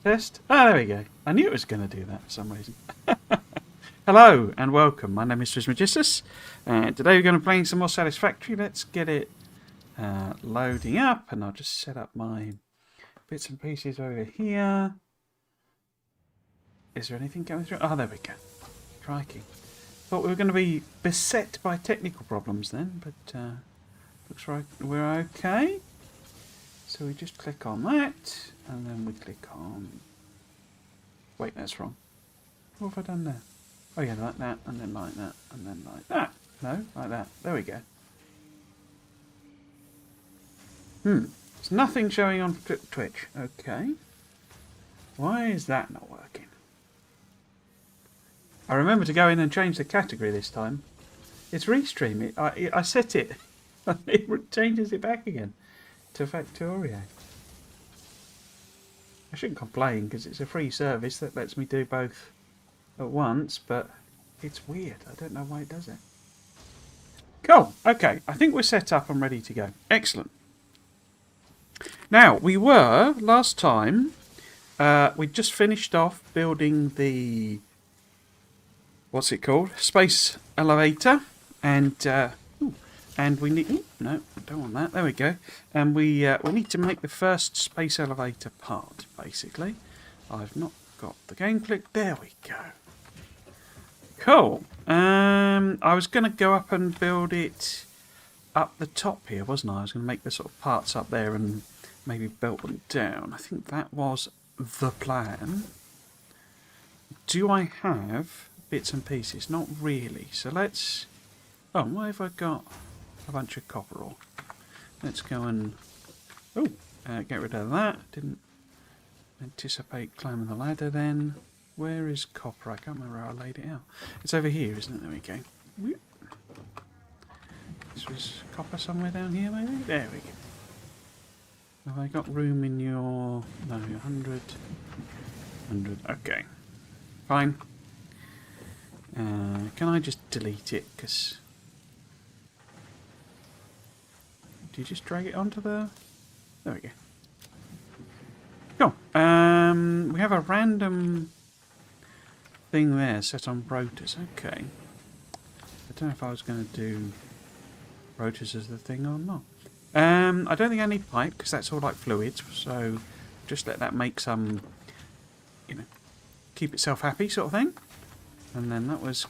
Test. Ah, there we go. I knew it was going to do that for some reason. Hello and welcome. My name is Trismegistus. Today we're going to be playing some more Satisfactory. Let's get it loading up, and I'll just set up my bits and pieces over here. Is there anything going through? Oh, there we go. Crikey. Thought we were going to be beset by technical problems then, but looks like we're okay. So we just click on that, and then we click on... Wait, that's wrong. What have I done there? Oh yeah, like that, and then like that, and then like that. No, like that. There we go. There's nothing showing on Twitch. Okay. Why is that not working? I remember to go in and change the category this time. It's Restream. I set it. It changes it back again to Factorio. I shouldn't complain because it's a free service that lets me do both at once, but it's weird. I don't know why it does it. Cool. Okay, I think we're set up and ready to go. Excellent. Now, we were, last time, we just finished off building the, what's it called? Space elevator. And we need... no, I don't want that. There we go. And we need to make the first space elevator part, basically. I've not got the game click. There we go. Cool. I was going to go up and build it up the top here, wasn't I? I was going to make the sort of parts up there and maybe build them down. I think that was the plan. Do I have bits and pieces? Not really. So let's... Oh, what have I got? A bunch of copper ore. Let's go and get rid of that. Didn't anticipate climbing the ladder then. Where is copper? I can't remember how I laid it out. It's over here, isn't it? There we go. Whoop. This was copper somewhere down here, maybe? There we go. Have I got room in your... No, 100. 100. Okay. Fine. Can I just delete it? Because... Do you just drag it onto the... There we go. Cool. We have a random thing there set on rotors. Okay. I don't know if I was going to do rotors as the thing or not. I don't think I need pipe because that's all like fluids. So just let that make some, keep itself happy sort of thing. And then that was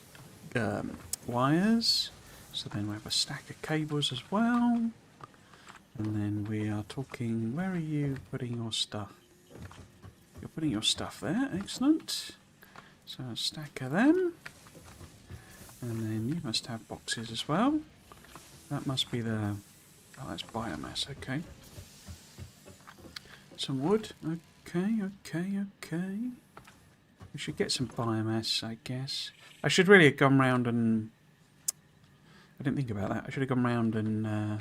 wires. So then we have a stack of cables as well. And then we are talking, where are you putting your stuff? You're putting your stuff there, excellent. So a stack of them. And then you must have boxes as well. That must be the, oh that's biomass, okay. Some wood, okay. We should get some biomass, I guess. I should really have gone round and, I didn't think about that. I should have gone round and,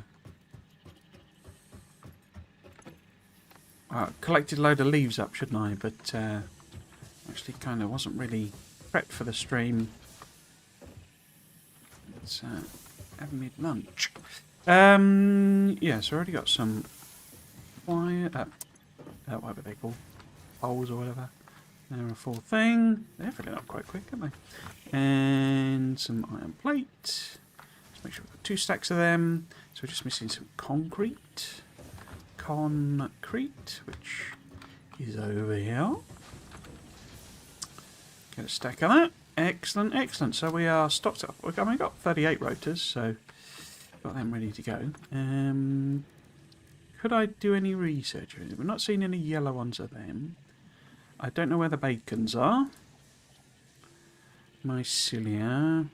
collected a load of leaves up, shouldn't I? But actually kind of wasn't really prepped for the stream. Let's have mid-lunch. Yeah, so I already got some wire, whatever they call, poles or whatever. They're a full thing. They're filling up quite quick, aren't they? And some iron plate. Let's make sure we've got 2 stacks of them. So we're just missing some concrete. Which is over here. Get a stack of that. Excellent, excellent. So we are stocked up. I mean, we've got 38 rotors, so got them ready to go. Could I do any research? We're not seeing any yellow ones of them. I don't know where the bacons are. Mycelia.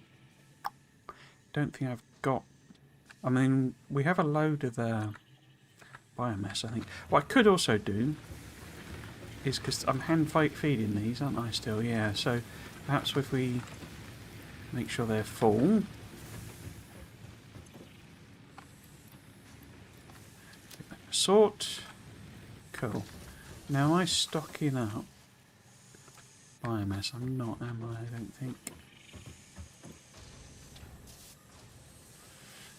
Don't think I've got... I mean, we have a load of the... biomass, I think. What I could also do is, because I'm hand feeding these, aren't I still? Yeah, so perhaps if we make sure they're full. Sort. Cool. Now am I stocking up biomass? I'm not, am I? I don't think.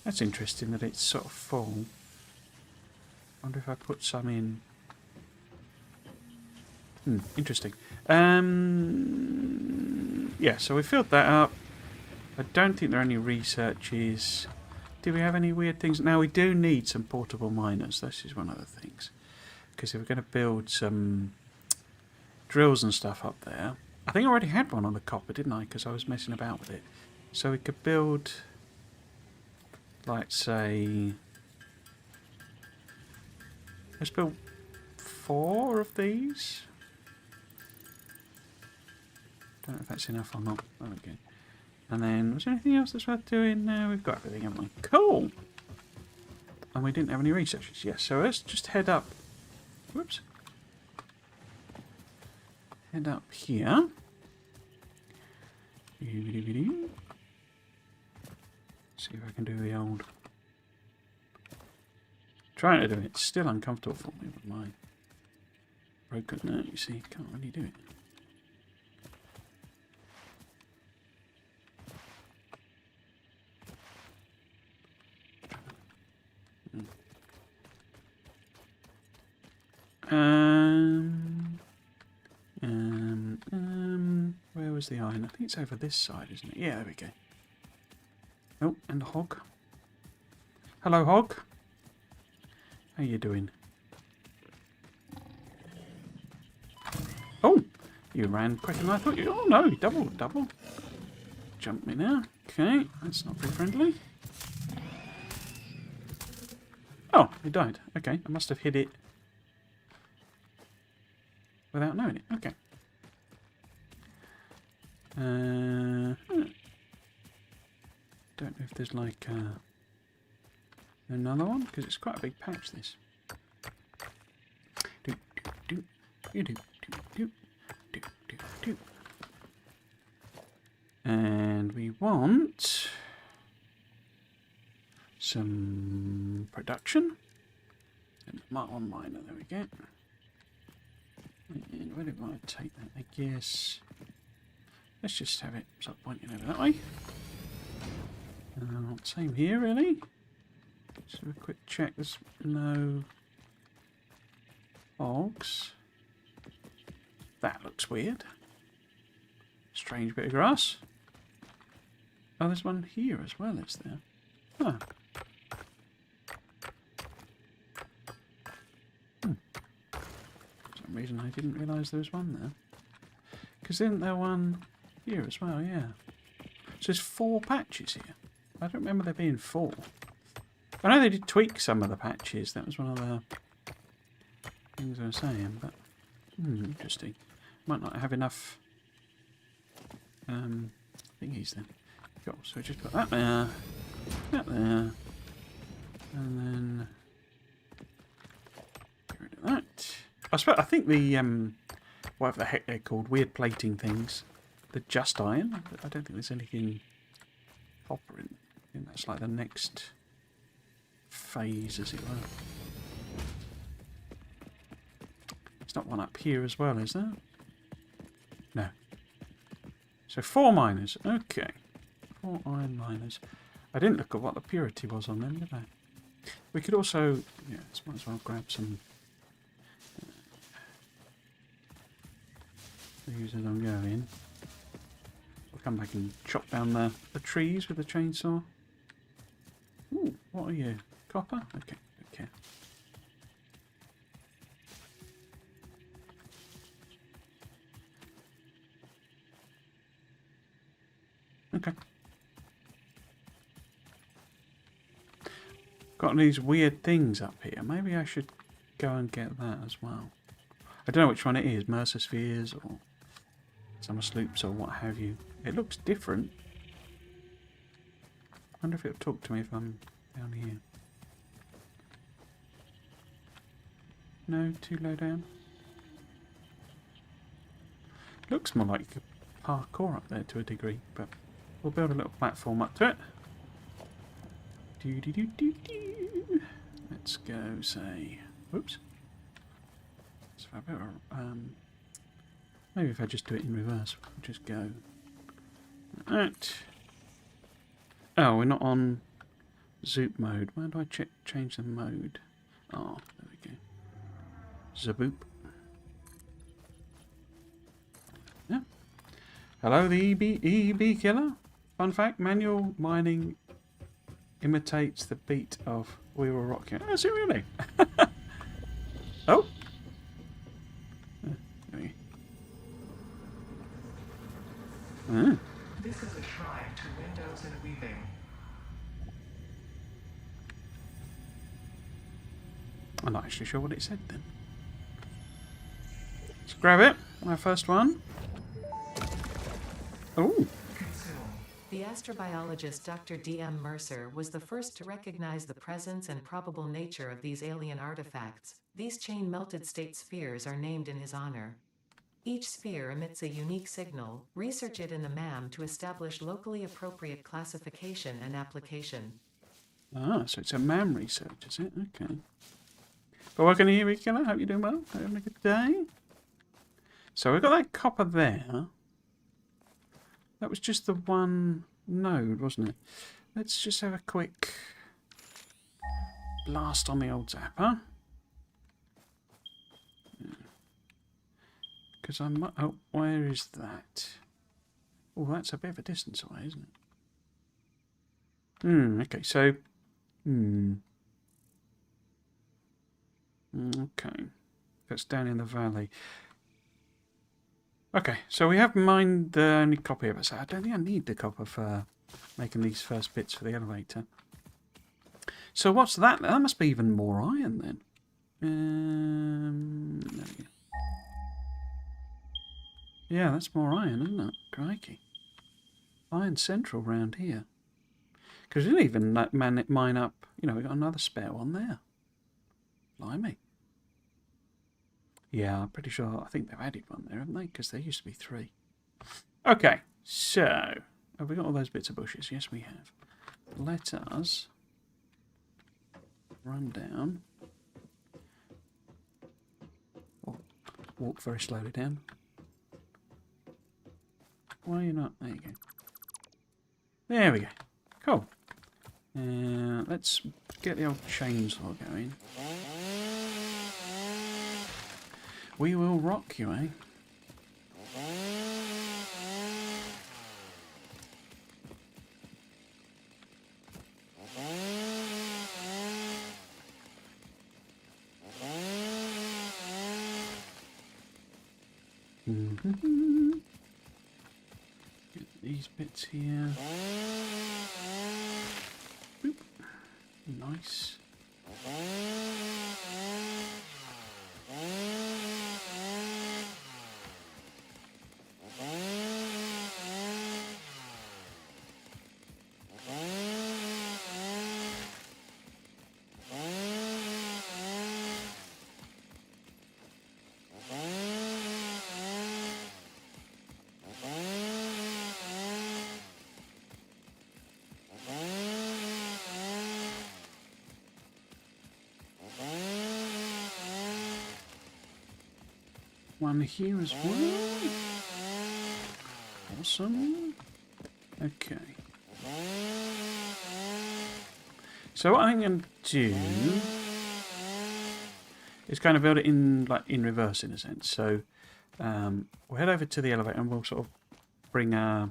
That's interesting that it's sort of full. I wonder if I put some in Interesting. Yeah, so we filled that up. I don't think there are any researches. Do we have any weird things? Now, we do need some portable miners. This is one of the things. Because if we're going to build some drills and stuff up there... I think I already had one on the copper, didn't I? Because I was messing about with it. So we could build... like, say... let's build 4 of these. Don't know if that's enough or not. Oh, okay. And then, was there anything else that's worth doing? No, we've got everything, haven't we? Cool! And we didn't have any researchers. Yes, so let's just head up. Whoops. Head up here. See if I can do the old... trying to do it. It's still uncomfortable for me with my broken nerve. You see, can't really do it. Where was the iron? I think it's over this side, isn't it? Yeah, there we go. Oh, and the hog. Hello, hog. How you doing? Oh, you ran quicker than I thought you. Oh no, double. Jump me now. Okay, that's not very friendly. Oh, it died. Okay, I must have hit it without knowing it. Okay. Don't know if there's like another one, because it's quite a big patch, this. And we want some production. And Mark 1 miner, there we go. And where did I take that? I guess let's just have it start pointing over that way. Same here, really. Let's have a quick check. There's no hogs. That looks weird. Strange bit of grass. Oh, there's one here as well, is there? Huh. For some reason I didn't realise there was one there. Because isn't there one here as well? Yeah. So there's 4 patches here. I don't remember there being 4. I know they did tweak some of the patches. That was one of the things I was saying. But interesting. Might not have enough thingies then. Cool. So we just put that there, and then get rid of that. I think the whatever the heck they're called, weird plating things, the just iron. I don't think there's anything copper in. I think that's like the next phase, as it were. There's not one up here as well, is there? No. So 4 miners. Okay. 4 iron miners. I didn't look at what the purity was on them, did I? We could also, yeah, might as well grab some these as I'm going. We'll come back and chop down the trees with the chainsaw. Ooh, what are you? Copper? Okay, okay. Okay. Got these weird things up here. Maybe I should go and get that as well. I don't know which one it is. Mercer spheres or summer sloops or what have you. It looks different. I wonder if it'll talk to me if I'm down here. No, too low down. Looks more like you could parkour up there to a degree, but we'll build a little platform up to it. Let's go, say, whoops. So I better, maybe if I just do it in reverse, we'll just go. Right. Oh, we're not on zoop mode. Where do I change the mode? Oh, there we go. Zaboop. Hello, the EB killer. Fun fact: manual mining imitates the beat of "We Will Rock You." Oh, is it really? Oh. This is a shrine to windows and weaving. I'm not actually sure what it said then. Let's grab it. Our first one. Oh. The astrobiologist Dr. D.M. Mercer was the first to recognize the presence and probable nature of these alien artifacts. These chain-melted state spheres are named in his honor. Each sphere emits a unique signal. Research it in the MAM to establish locally appropriate classification and application. Ah, so it's a MAM research, is it? Okay. But welcome to you, Killer. Hope you're doing well. Having a good day. So we've got that copper there. That was just the one node, wasn't it? Let's just have a quick blast on the old zapper. Because I might... Oh, where is that? Oh, that's a bit of a distance away, isn't it? Okay, so... Okay. That's down in the valley. Okay, so we have mined the only copper of it. So I don't think I need the copper for making these first bits for the elevator. So what's that? That must be even more iron then. There we go. Yeah, that's more iron, isn't it? Crikey. Iron central round here. Because we didn't even mine up... You know, we got another spare one there. Blimey. Yeah, I'm pretty sure. I think they've added one there, haven't they? Because there used to be 3. Okay, so have we got all those bits of bushes? Yes, we have. Let us run down. Oh, walk very slowly down. Why are you not? There you go. There we go. Cool. Let's get the old chainsaw going. We will rock you, eh? Get these bits here. Boop. Nice. One here as well. Awesome. Okay. So what I'm going to do is kind of build it in in reverse in a sense. So we'll head over to the elevator and we'll sort of bring a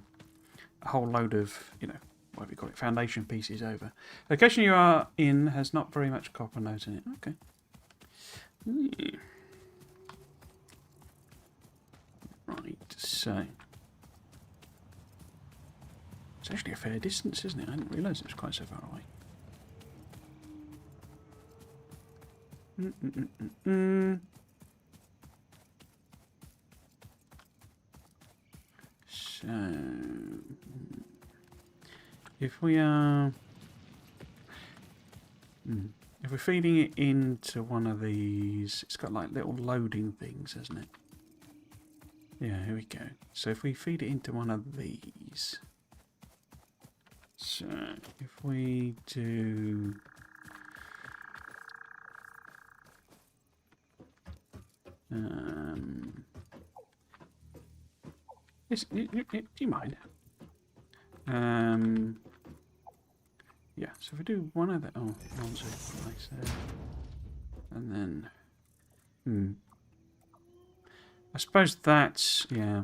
whole load of, you know, whatever you call it, foundation pieces over. The location you are in has not very much copper nodes in it. Okay. Right, so it's actually a fair distance, isn't it? I didn't realise it was quite so far away. So if we are if we're feeding it into one of these, it's got like little loading things, hasn't it? Yeah, here we go. So if we feed it into one of these, so if we do do you mind? Yeah, so if we do one of the like so, and then I suppose that's, yeah.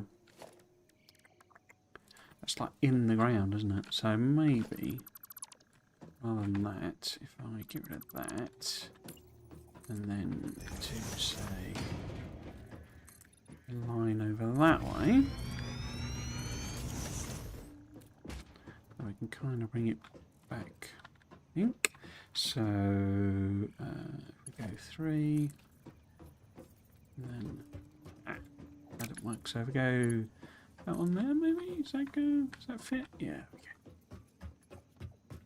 That's like in the ground, isn't it? So maybe, rather than that, if I get rid of that, and then to say, line over that way, we can kind of bring it back, I think. So, if we go 3, and then, that didn't work, so if we go that one there, maybe, does that fit? Yeah, okay.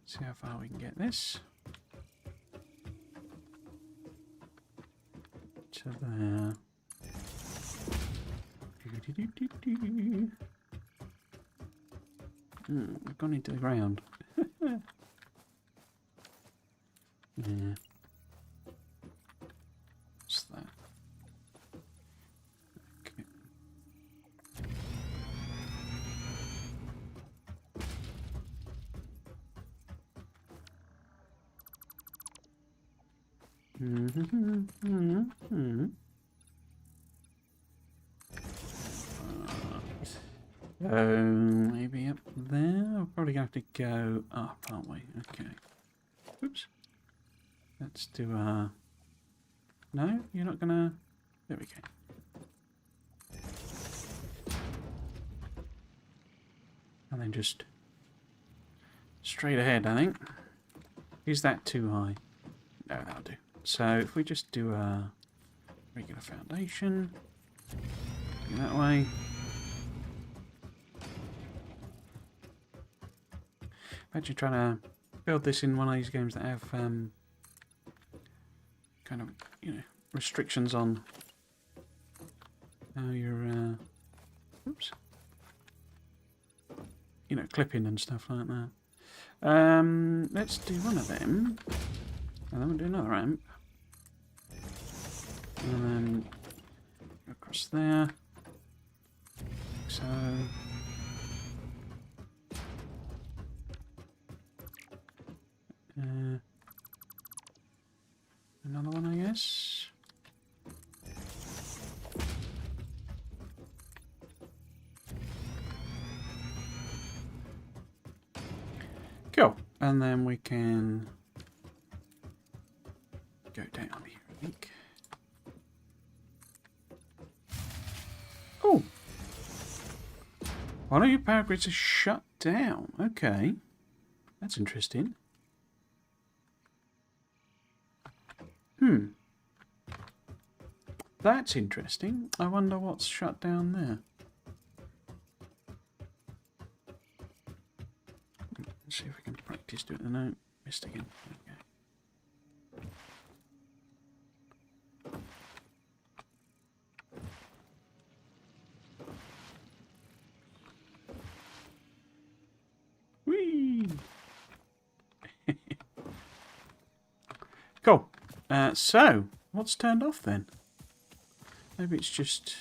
See how far we can get this. To there. We've gone into the ground. Yeah. What's that? Okay. Maybe up there. We're probably going to have to go up, aren't we? Okay. Oops. Let's do no, you're not gonna. There we go. And then just straight ahead, I think. Is that too high? No, that'll do. So if we just do a regular foundation, go that way. Imagine trying to build this in one of these games that have kind of, you know, restrictions on how you're, oops, you know, clipping and stuff like that. Let's do one of them, and then we'll do another ramp, and then go across there, like so. Another one, I guess. Cool. And then we can go down here, I think. Oh! One of your power grids is shut down. Okay. That's interesting. That's interesting. I wonder what's shut down there. Let's see if we can practice doing it. No, missed again. Okay. Whee! Cool. So, what's turned off then? Maybe it's just...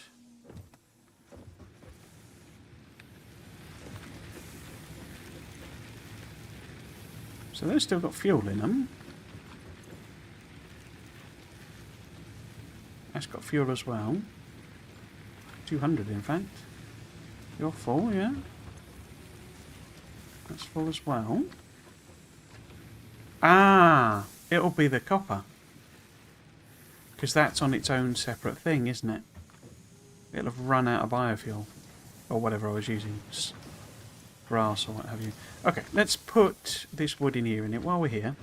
So they've still got fuel in them. That's got fuel as well. 200 in fact. You're full, yeah? That's full as well. Ah! It'll be the copper. Because that's on its own separate thing, isn't it? It'll have run out of biofuel. Or whatever I was using. Grass or what have you. Okay, let's put this wood in here while we're here.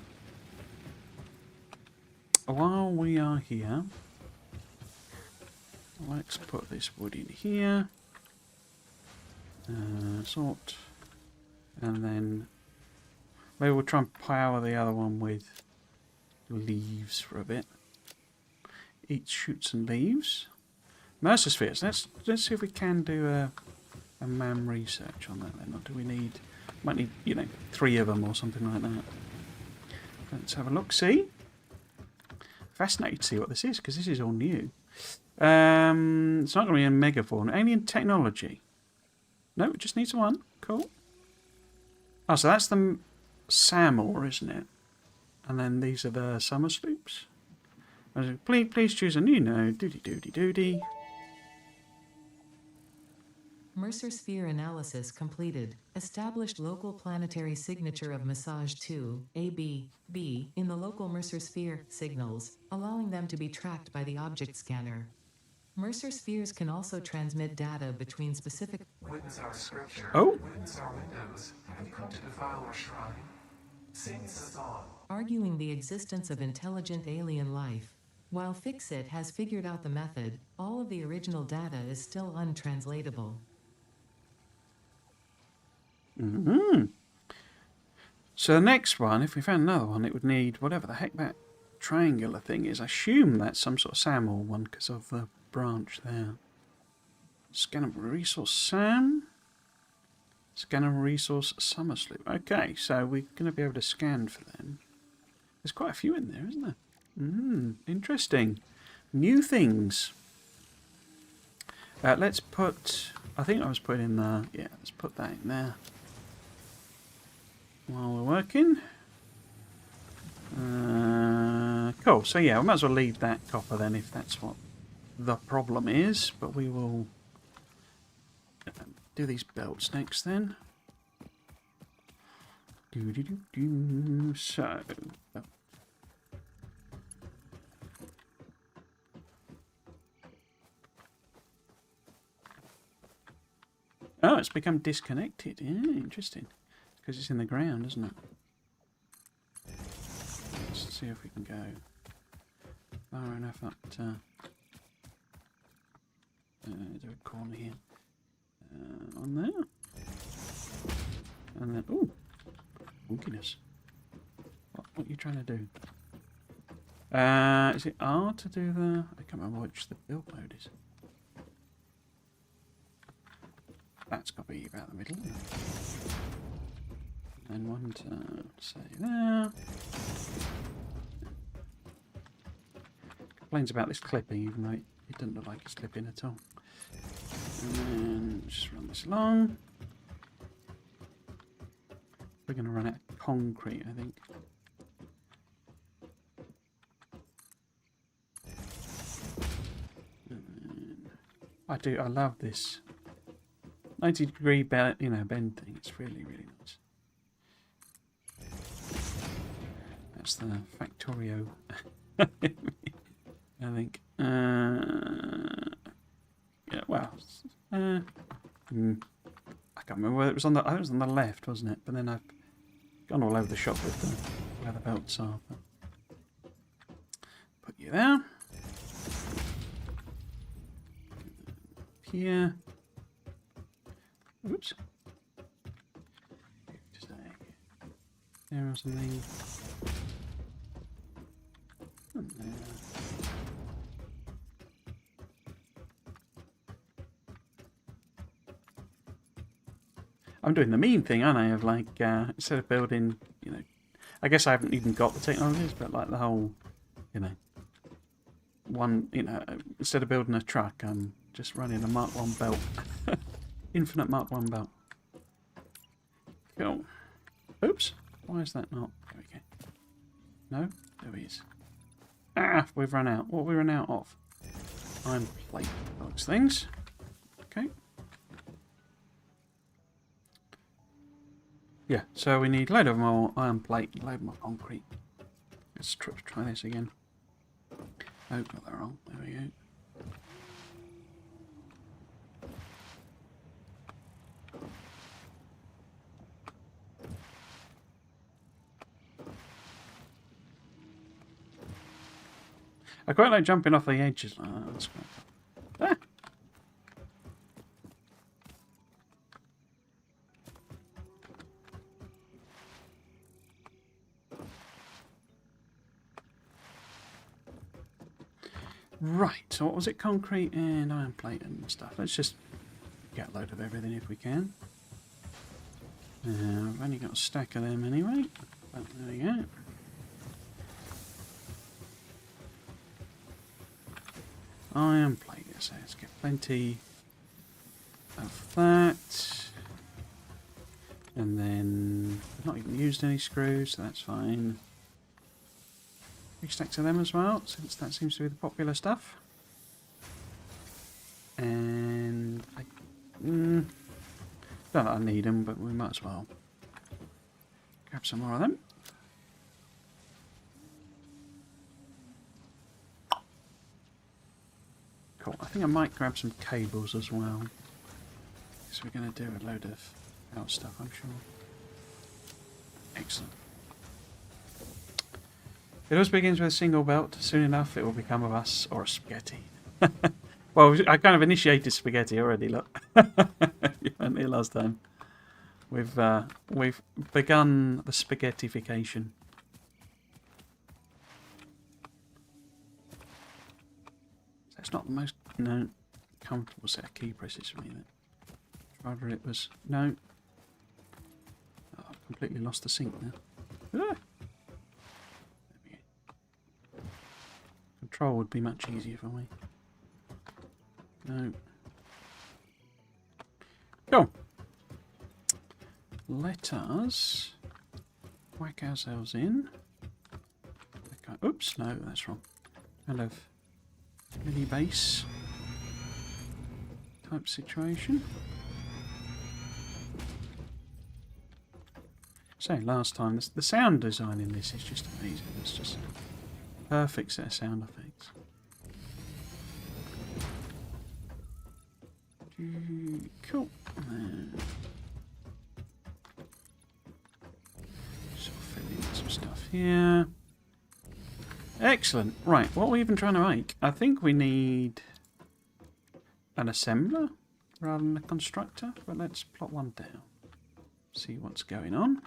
While we are here, let's put this wood in here. Sort. And then maybe we'll try and power the other one with leaves for a bit. Eat shoots and leaves. Mercer spheres. Let's see if we can do a MAM research on that then. Or do we need... Might need, you know, 3 of them or something like that. Let's have a look. See? Fascinated to see what this is, because this is all new. It's not going to be a megafauna. Alien technology. No, it just needs one. Cool. Oh, so that's the Samor, isn't it? And then these are the summer sloops. Please choose a new node. Doody doody doody. Mercer sphere analysis completed. Established local planetary signature of massage 2, AB, B, in the local Mercer sphere signals, allowing them to be tracked by the object scanner. Mercer spheres can also transmit data between specific. Witness our scripture. Oh. Witness our windows. Have you come to defile our shrine? Saints us on. Arguing the existence of intelligent alien life. While Fixit has figured out the method, all of the original data is still untranslatable. So the next one, if we found another one, it would need whatever the heck that triangular thing is. I assume that's some sort of SAM one because of the branch there. Scannable resource SAM. Scannable resource summer sloop. Okay, so we're going to be able to scan for them. There's quite a few in there, isn't there? Interesting. New things. Let's put... I think I was putting in the... Yeah, let's put that in there. While we're working. Cool. So yeah, we might as well leave that copper then if that's what the problem is. But we will do these belts next then. So... Oh, it's become disconnected. Yeah, interesting. Because it's in the ground, isn't it? Let's see if we can go far enough up to do a corner here. On there. And then, ooh, wonkiness. What are you trying to do? Is it R to do the... I can't remember which the build mode is. That's got to be about the middle. And one to say there. Complains about this clipping, even though it doesn't look like it's clipping at all. And then just run this along. We're going to run out of concrete, I think. I love this 90-degree bend, bend thing. It's really, really nice. That's the Factorio, I think. Yeah, well, I can't remember whether it was on the. I think it was on the left, wasn't it? But then I've gone all over the shop with where the belts are. But put you there. Here. Oops. Just there or something. And there. I'm doing the mean thing, aren't I? Of like, instead of building, I guess I haven't even got the technologies, but like the whole, one, instead of building a truck, I'm just running a Mark 1 belt. Infinite Mark 1 belt. Cool. Oops. Why is that not? There we go. No? There he is. Ah, we've run out. What have we run out of? Iron plate. Those things. Okay. Yeah, so we need a load of more iron plate, a load more concrete. Let's try this again. Oh, got that wrong. There we go. I quite like jumping off the edges. Oh, that's quite fun. Ah! Right, so what was it? Concrete and iron plate and stuff. Let's just get a load of everything if we can. I've only got a stack of them anyway. But there we go. Iron plate, so let's get plenty of that. And then I've not even used any screws, so that's fine. 3 stacks of them as well, since that seems to be the popular stuff. And Don't that I need them, but we might as well grab some more of them. Cool. I think I might grab some cables as well. So we're going to do a load of out stuff, I'm sure. Excellent. It always begins with a single belt. Soon enough, it will become a bus or a spaghetti. Well, I kind of initiated spaghetti already. Look, you weren't here last time. We've begun the spaghettification. That's not the most comfortable set of key presses for me. Then. Rather it was no. Oh, I've completely lost the sync now. Ah. Control would be much easier for me. No. Go. Let us whack ourselves in. Okay. Oops, no, that's wrong. Kind of mini base type situation. So last time, the sound design in this is just amazing. It's just a perfect set of sound effects. Cool. So fill in some stuff here. Excellent. Right, what are we even trying to make? I think we need an assembler rather than a constructor, but let's plot one down. See what's going on.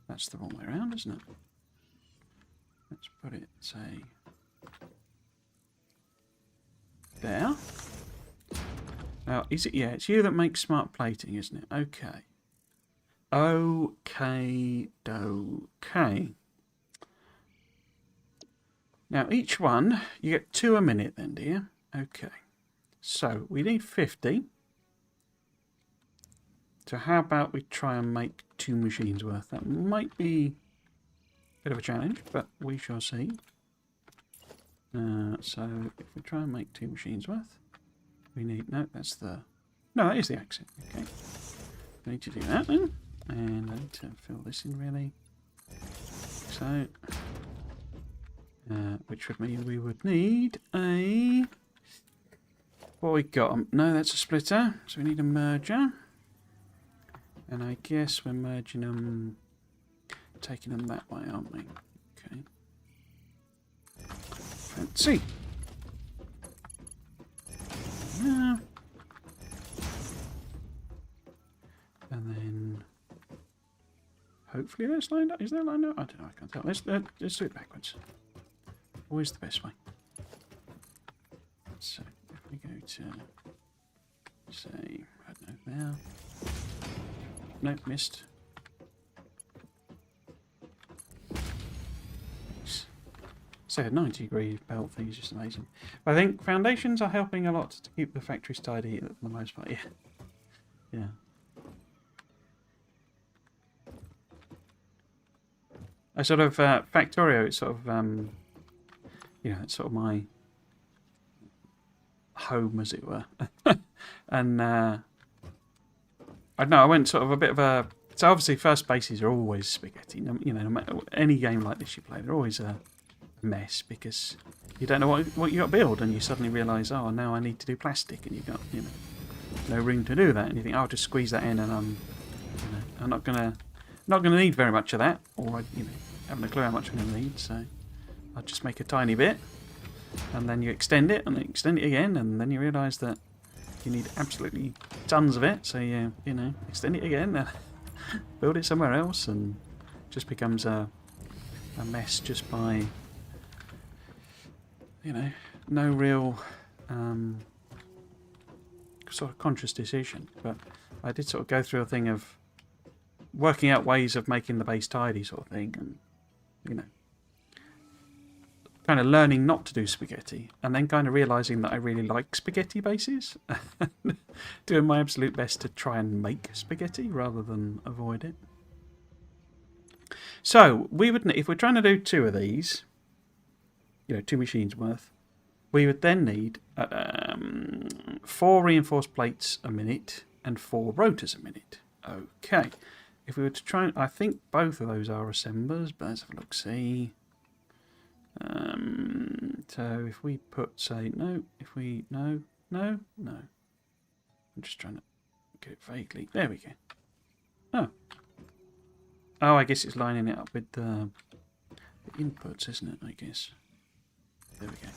That's the wrong way around, isn't it? Let's put it, say, there. Now, is it? Yeah, it's you that makes smart plating, isn't it? Okay. Okay. Now, each one, you get 2 a minute then, do you? Okay. So, we need 50. So how about we try and make 2 machines worth? That might be a bit of a challenge, but we shall see. So if we try and make 2 machines worth, we need... No, that's the... No, that is the accent. Okay. We need to do that then. And I need to fill this in really. So... which would mean we would need a... What we got? No, that's a splitter. So we need a merger. And I guess we're merging them, taking them that way, aren't we? Okay. Fancy. Yeah. And then, hopefully that's lined up. Is that lined up? I don't know, I can't tell. Let's do it backwards. Always the best way. So, if we go to, say, I don't know, there. Nope, missed. So a 90-degree belt thing is just amazing. But I think foundations are helping a lot to keep the factories tidy for the most part. Yeah. Yeah. I sort of Factorio. It's sort of you know, it's sort of my home, as it were. And I don't know, I went sort of a bit of a... So obviously first bases are always spaghetti. You know, no matter any game like this you play, they're always a mess because you don't know what you got to build, and you suddenly realise, oh, now I need to do plastic, and you've got, you know, no room to do that, and you think, oh, I'll just squeeze that in, and I'm not gonna need very much of that, or you know, haven't a clue how much I'm gonna need, so I'll just make a tiny bit, and then you extend it, and then extend it again, and then you realise that you need absolutely tons of it, so you know, extend it again, build it somewhere else, and just becomes a mess just by, you know, no real sort of conscious decision. But I did sort of go through a thing of working out ways of making the base tidy sort of thing, and, you know, kind of learning not to do spaghetti, and then kind of realising that I really like spaghetti bases. Doing my absolute best to try and make spaghetti rather than avoid it. So, we would, if we're trying to do 2 of these, you know, 2 machines worth, we would then need 4 reinforced plates a minute and 4 rotors a minute. Okay. If we were to try, I think both of those are assemblers, but let's have a look. See. So if we put, say, no, if we, no. I'm just trying to get it vaguely. There we go. Oh, I guess it's lining it up with the inputs, isn't it, I guess. There we go.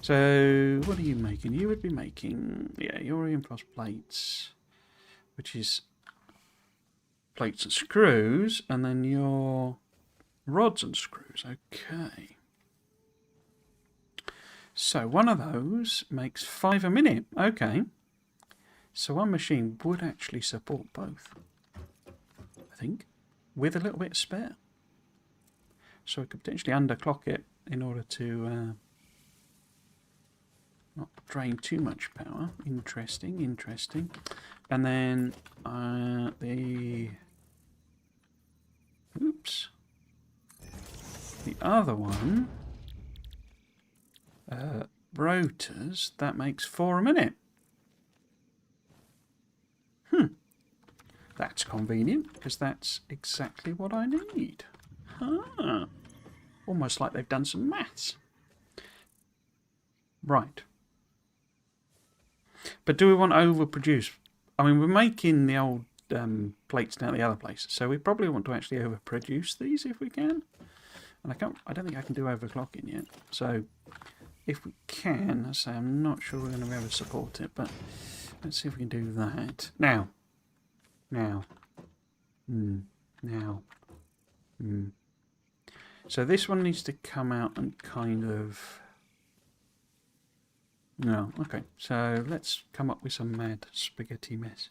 So, what are you making? You would be making, yeah, your reinforced plates, which is plates and screws, and then your rods and screws. Okay. So, one of those makes 5 a minute. Okay. So, one machine would actually support both, I think, with a little bit of spare. So, we could potentially underclock it in order to not drain too much power. Interesting, interesting. And then the other one, rotors, that makes 4 a minute. That's convenient, because that's exactly what I need. Huh. Almost like they've done some maths. Right. But do we want to overproduce? I mean, we're making the old plates down at the other place, so we probably want to actually overproduce these if we can. And I don't think I can do overclocking yet. So if we can, I say I'm not sure we're going to be able to support it, but let's see if we can do that. Now. So this one needs to come out and kind of... No, okay. So let's come up with some mad spaghetti mess.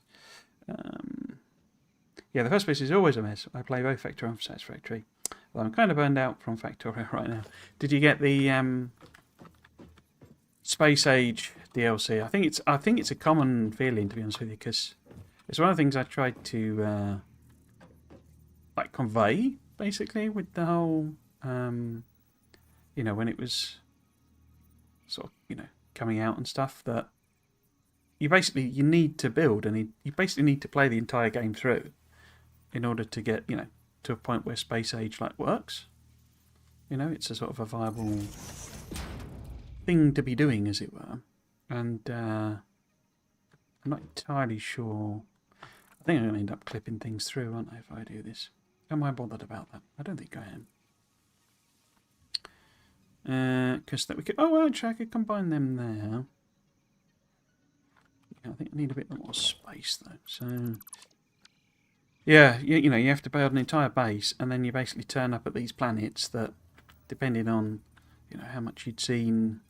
Yeah, the first piece is always a mess. I play both Factory and Satisfactory. Although I'm kind of burned out from Factorio right now. Did you get the Space Age DLC? I think it's a common feeling, to be honest with you, because it's one of the things I tried to like convey basically with the whole you know, when it was sort of, you know, coming out and stuff, that you need to build, and you basically need to play the entire game through in order to get, you know, to a point where Space Age like works. You know, it's a sort of a viable thing to be doing, as it were. And I'm not entirely sure. I think I'm going to end up clipping things through, aren't I, if I do this? Am I bothered about that? I don't think I am. Because that we could... Oh, actually, I could combine them there. Yeah, I think I need a bit more space, though. So... Yeah, you know, you have to build an entire base, and then you basically turn up at these planets that, depending on, you know, how much you'd seen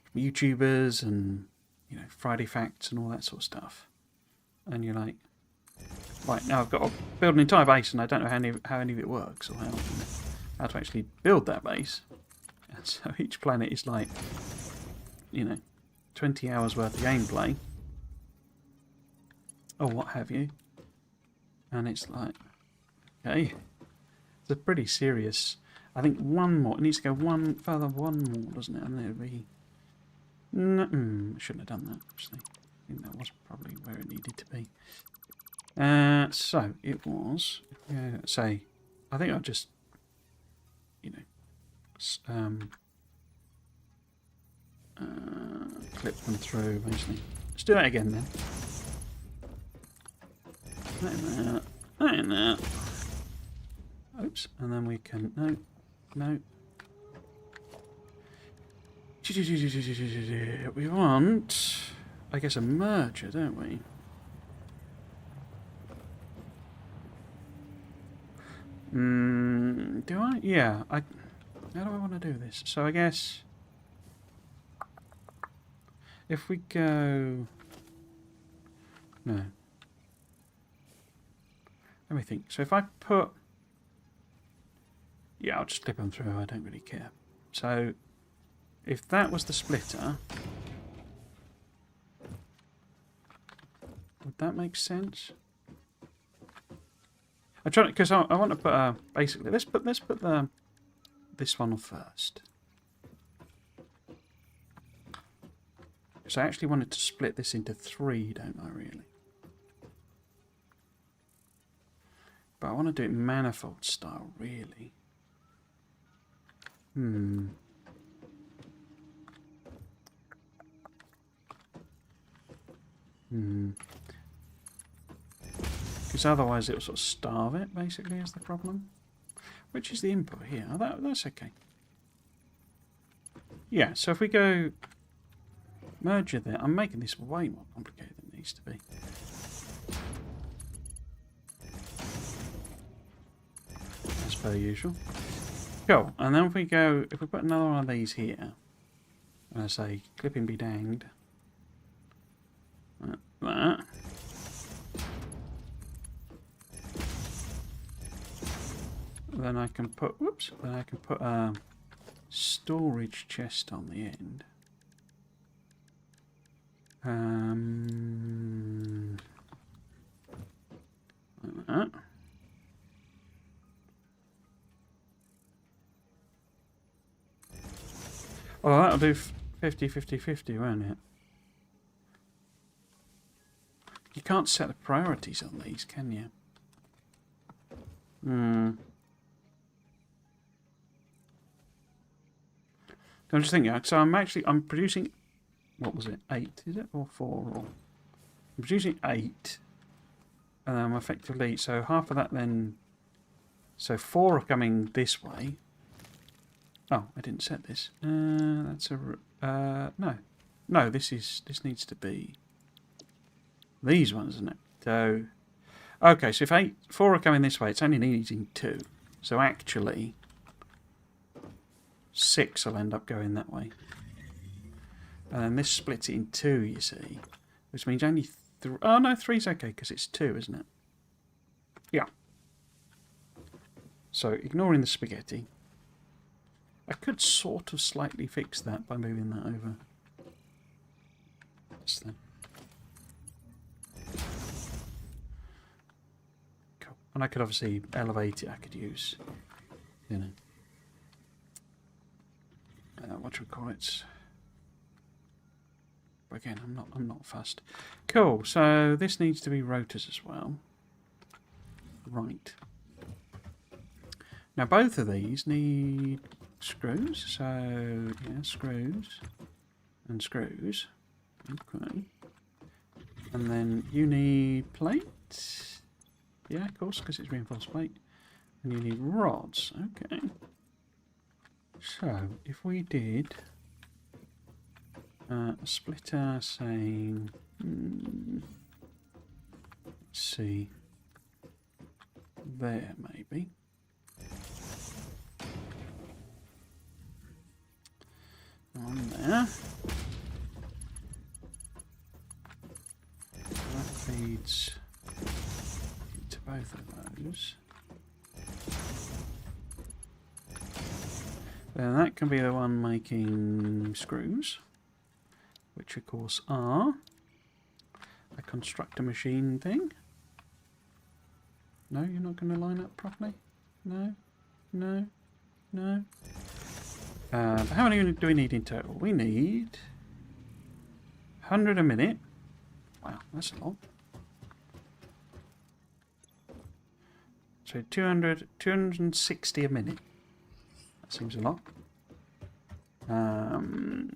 from YouTubers and, you know, Friday Facts and all that sort of stuff. And you're like, right, now I've got to build an entire base, and I don't know how any of it works, or how to actually build that base. And so each planet is like, you know, 20 hours worth of gameplay, or what have you. And it's like, okay, it's a pretty serious... I think one more, it needs to go one more, doesn't it? And it'll be... No, shouldn't have done that, actually. I think that was probably where it needed to be. So, it was... say, I think I'll just, you know, clip them through, basically. Let's do that again, then. That. Oops, and then we can... No. We want, I guess, a merger, don't we? Do I? Yeah. How do I want to do this? So I guess if we go... No. Let me think. So if I put... Yeah, I'll just clip them through. I don't really care. So if that was the splitter, would that make sense? I'm trying because I want to put basically let's put this one on first. So I actually wanted to split this into 3, don't I? Really. But I want to do it manifold style, really. Because otherwise it'll sort of starve it, basically, is the problem. Which is the input here? Oh, that's okay. Yeah, so if we go merger there, I'm making this way more complicated than it needs to be. As per usual. Cool, and then if we put another one of these here, and I say clipping be danged, like that. Then I can put, a storage chest on the end. Like that. Well, that'll do 50-50-50, won't it? You can't set the priorities on these, can you? I'm just thinking, so I'm producing, what was it, 8, is it, or 4? Or, I'm producing 8, and I'm effectively, so half of that then, so 4 are coming this way. Oh, I didn't set this. That's a, no, this needs to be these ones, isn't it? So, okay, so if 4 are coming this way, it's only needing 2. So actually, 6 will end up going that way. And this splits it in 2, you see. Which means only 3. Oh, no, 3's okay, because it's 2, isn't it? Yeah. So, ignoring the spaghetti. I could sort of slightly fix that by moving that over. Just then. Cool. And I could obviously elevate it. I could use, you know, what you call it. But again, I'm not fussed. Cool. So this needs to be rotors as well. Right. Now both of these need screws. So yeah, screws and screws. Okay. And then you need plate. Yeah, of course, because it's reinforced plate. And you need rods. Okay. So if we did a splitter saying, let's see, there maybe. On there. That feeds into both of those. Then that can be the one making screws, which of course are a constructor machine thing. No, you're not going to line up properly? No? No? No? How many do we need in total? We need 100 a minute. Wow, that's a lot. So 260 a minute. That seems a lot.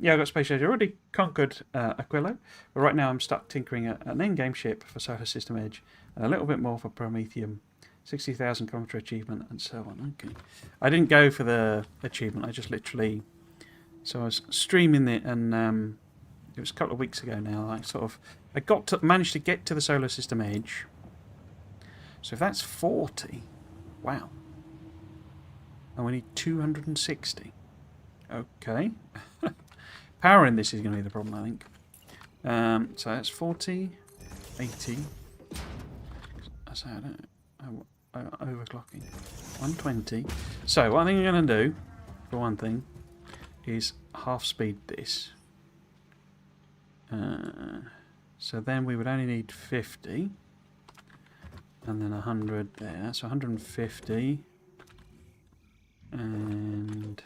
Yeah, I've got Space Age. I already conquered Aquilo, but right now I'm stuck tinkering an in-game ship for Solar System Edge, and a little bit more for Prometheum, 60,000 kilometer achievement, and so on. Okay, I didn't go for the achievement. I just literally, so I was streaming it, and it was a couple of weeks ago now. I managed to get to the Solar System Edge. So if that's 40, wow, and we need 260. Okay. Powering this is going to be the problem, I think. So that's 40, 80. I say I don't. Overclocking. 120. So what I think I'm going to do, for one thing, is half speed this. So then we would only need 50. And then 100 there. So 150. And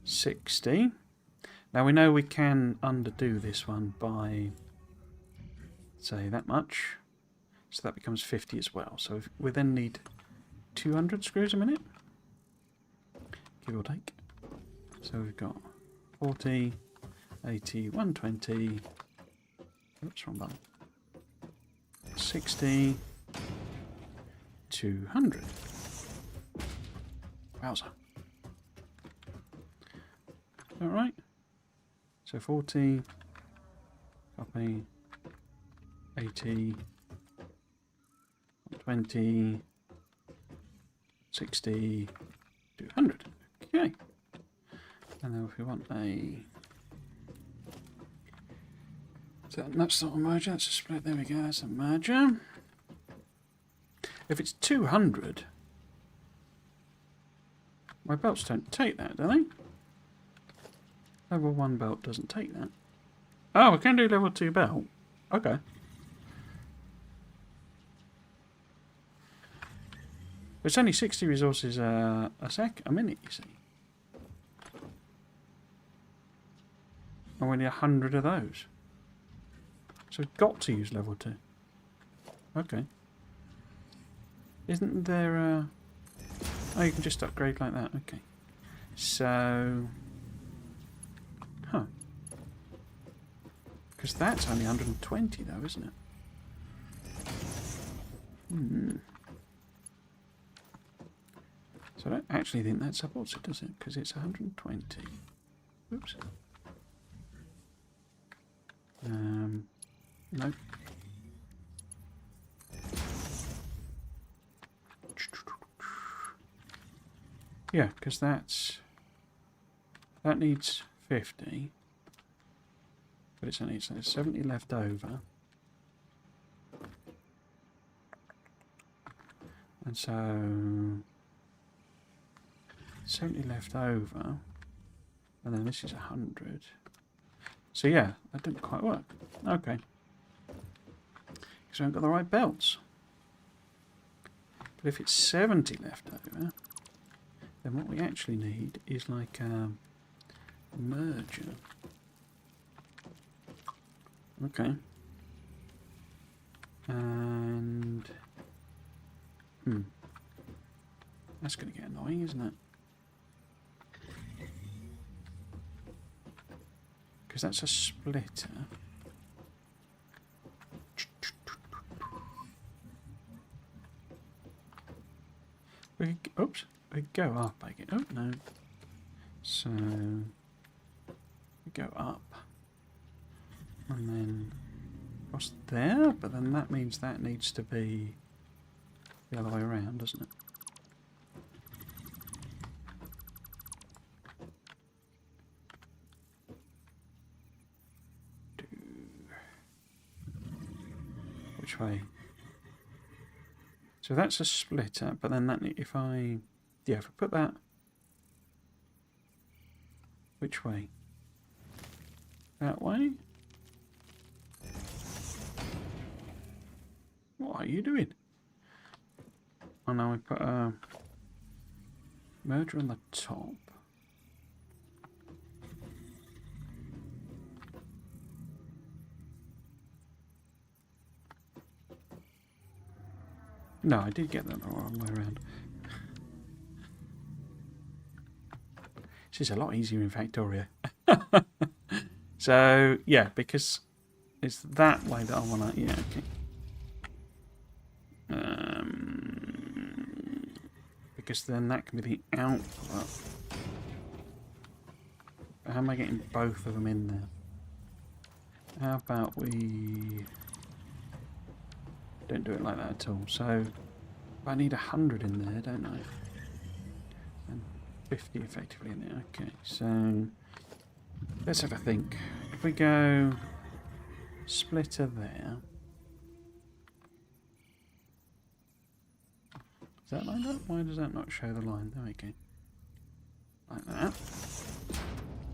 60. Now we know we can underdo this one by, say, that much. So that becomes 50 as well. So we then need 200 screws a minute, give or take. So we've got 40, 80, 120, oops, wrong button, 60, 200. Wowza. Alright. So 40, copy, 80, 20, 60, 200. Okay. And then if we want a... So that's not a merger, that's a split. There we go, that's a merger. If it's 200, my belts don't take that, do they? Level 1 belt doesn't take that. Oh, I can do level 2 belt. Okay. It's only 60 resources a minute, you see. And we need 100 of those. So we've got to use level 2. Okay. Isn't there a... Oh, you can just upgrade like that. Okay. So... Huh. Because that's only 120 though, isn't it? Hmm. So I don't actually think that supports it, does it? Because it's 120. Oops. No. Yeah, because that needs 50, but it's only 70 left over, and so 70 left over, and then this is 100. So yeah, that didn't quite work. Okay, because we haven't got the right belts. But if it's 70 left over, then what we actually need is like a merger. Okay. And that's going to get annoying, isn't it? Because that's a splitter. Oops. We go up, I get. Oh, no. So, we go up. And then across there, but then that means that needs to be the other way around, doesn't it? Which way? So that's a splitter, but then that if I put that, which way? That way? What are you doing? Oh no, we put a merger on the top. No, I did get that the wrong way around. This is a lot easier in Factoria. So, yeah, because it's that way that I want to... Yeah, okay. Because then that can be the output. How am I getting both of them in there? How about we... Don't do it like that at all. So, I need 100 in there, don't I? And 50 effectively in there. Okay, so let's have a think. If we go splitter there, is that like that? Why does that not show the line? There we go. Like that.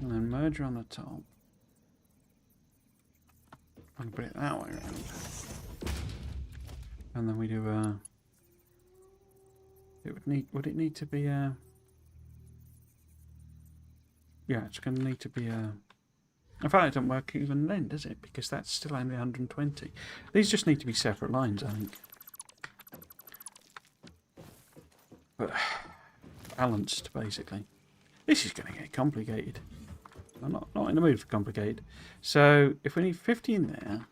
And then merger on the top. I can put it that way around. And then we do would it need to be a... Yeah, it's going to need to be a... In fact, it doesn't work even then, does it? Because that's still only 120. These just need to be separate lines, I think. but balanced, basically. This is going to get complicated. I'm not in the mood for complicated. So, if we need 50 in there,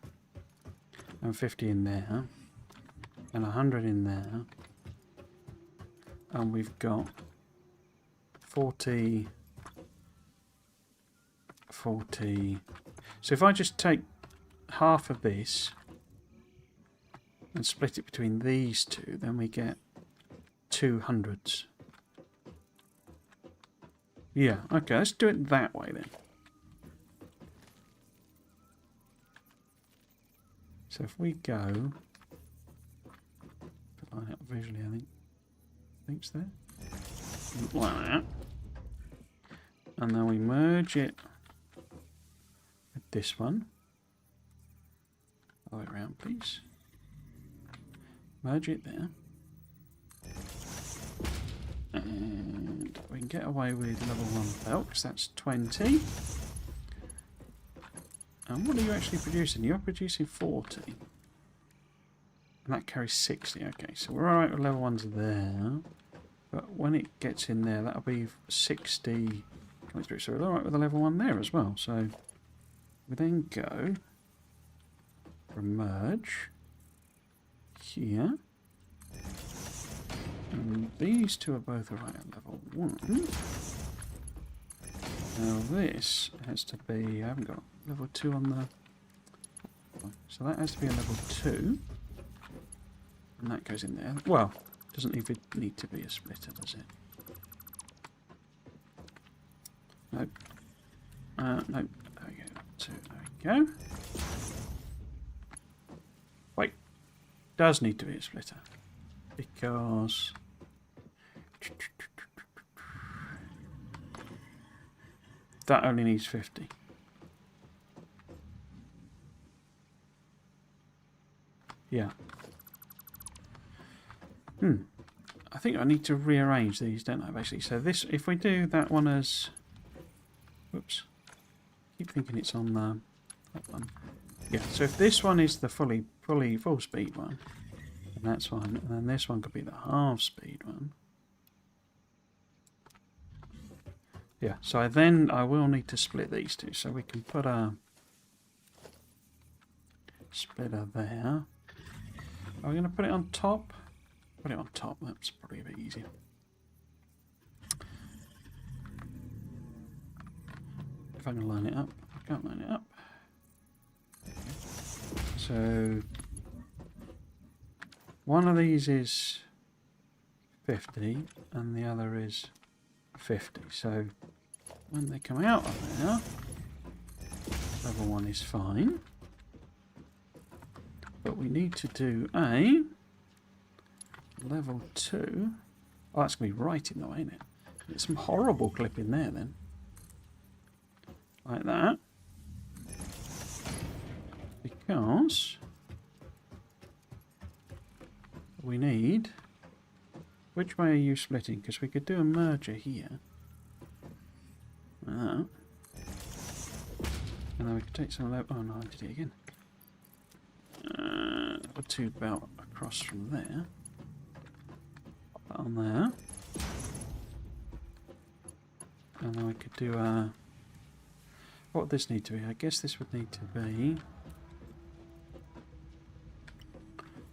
and 50 in there, and 100 in there, and we've got 40... So if I just take half of this and split it between these two, then we get 200s. Yeah, okay, let's do it that way then. So if we go, line it up visually, I think it's there, like that, and then we merge it with this one, all the way around, please. Merge it there, and we can get away with level 1 belt because that's 20. And what are you actually producing? You're producing 40. And that carries 60. Okay, so we're alright with level 1s there. But when it gets in there, that'll be 60. So we're alright with the level 1 there as well. So we then go for merge here. And these two are both alright at level 1. Now this has to be, I haven't got level 2 on the, so that has to be a level 2, and that goes in there. Well, doesn't even need to be a splitter, does it? Nope. Nope. There we go. 2. There we go. Wait. Does need to be a splitter because that only needs 50. Yeah. I think I need to rearrange these, don't I, basically? So this, if we do that one as... Whoops. Keep thinking it's on that one. Yeah, so if this one is the full speed one, then that's fine. And then this one could be the half speed one. Yeah, so then I will need to split these two. So we can put a splitter there. Are we going to put it on top? Put it on top, that's probably a bit easier. If I can line it up. I can't line it up. So one of these is 50 and the other is 50. So when they come out of there, level 1 is fine. But we need to do a level 2. Oh, that's going to be right in the way, isn't it? There's some horrible clip in there then. Like that. Because we need... Which way are you splitting? Because we could do a merger here. Like that. And then we could take some level... Oh no, I did it again. Level 2 belt across from there. Pop that on there. And then we could do a... What would this need to be? I guess this would need to be...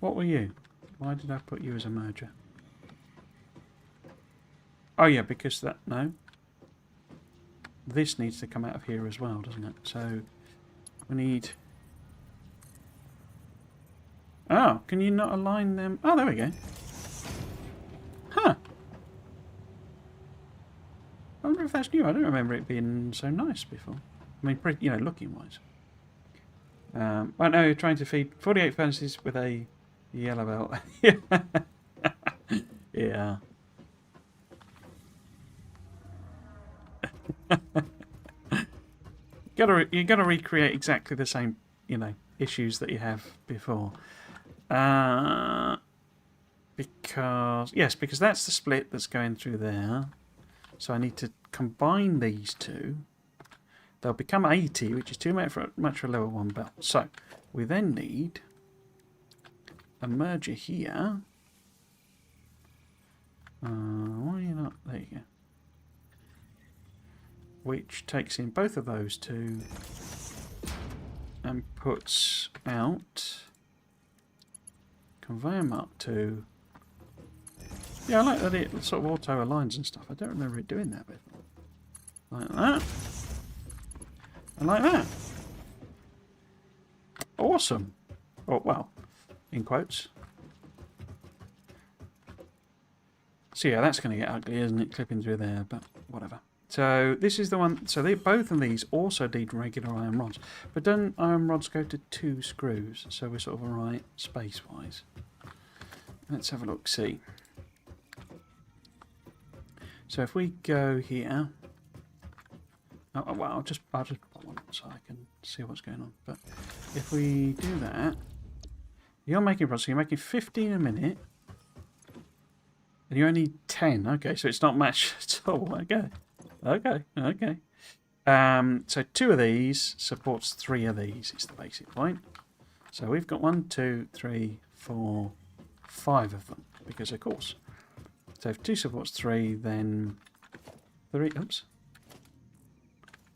What were you? Why did I put you as a merger? Oh yeah, because that... No. This needs to come out of here as well, doesn't it? So we need... Oh, can you not align them? Oh, there we go. Huh. I wonder if that's new. I don't remember it being so nice before. I mean, pretty, you know, looking wise. Right now, you're trying to feed 48 furnaces with a yellow belt. Yeah. You gotta recreate exactly the same, you know, issues that you have before. Because that's the split that's going through there. So I need to combine these two. They'll become 80, which is too much for a level 1 belt. So we then need a merger here. Why are you not? There you go. Which takes in both of those two and puts out. Convey them up to. Yeah, I like that it sort of auto aligns and stuff. I don't remember it doing that before. Like that. And like that. Awesome. Oh, well, in quotes. So yeah, that's going to get ugly, isn't it? Clipping through there, but whatever. So this is the one. So both of these also need regular iron rods. But don't iron rods go to 2 screws? So we're sort of alright space-wise. Let's have a look, see. So if we go here, oh, well, I'll just put one so I can see what's going on. But if we do that, you're making rods, so you're making 15 a minute, and you only need 10. Okay, so it's not matched at all. Okay. So 2 of these supports 3 of these. Is the basic point. So we've got 1, 2, 3, 4, 5 of them because of course. So if 2 supports 3, then 3. Oops.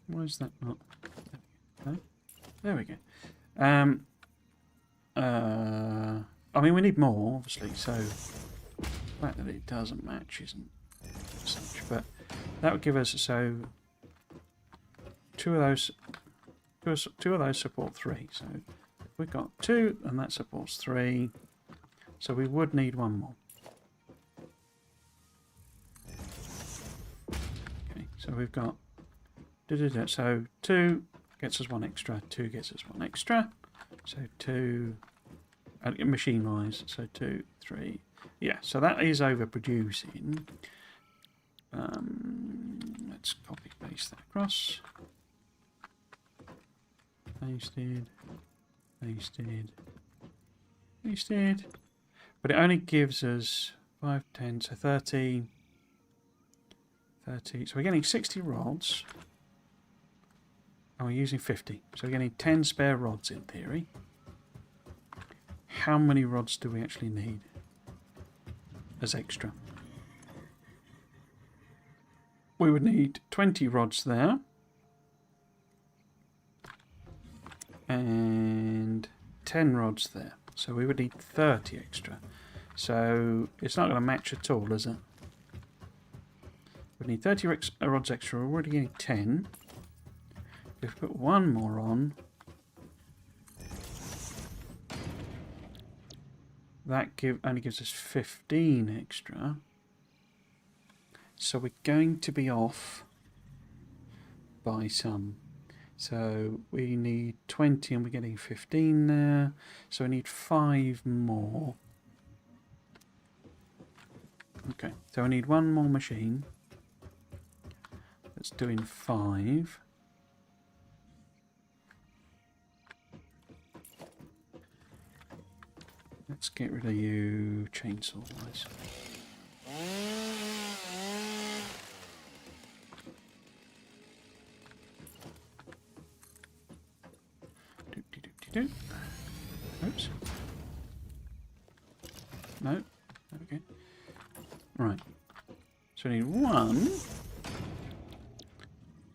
Why is that not? There we go. I mean, we need more, obviously. So the fact that it doesn't match isn't such. But that would give us 2 of those. 2 of those support 3. So if we've got 2, and that supports 3. So we would need 1 more. So we've got, so 2 gets us 1 extra, 2 gets us 1 extra, so 2, machine-wise, so 2, 3, yeah, so that is overproducing. Let's copy-paste that across, pasted, but it only gives us 5, 10, so 30, so we're getting 60 rods, and we're using 50. So we're getting 10 spare rods in theory. How many rods do we actually need as extra? We would need 20 rods there. And 10 rods there. So we would need 30 extra. So it's not going to match at all, is it? We need 30 rods extra. We're already getting 10. If we put 1 more on, that only gives us 15 extra. So we're going to be off by some. So we need 20 and we're getting 15 there. So we need 5 more. Okay, so I need 1 more machine. That's doing 5. Let's get rid of you, chainsaw-wise. Oops. No. There we go. Right. So we need 1.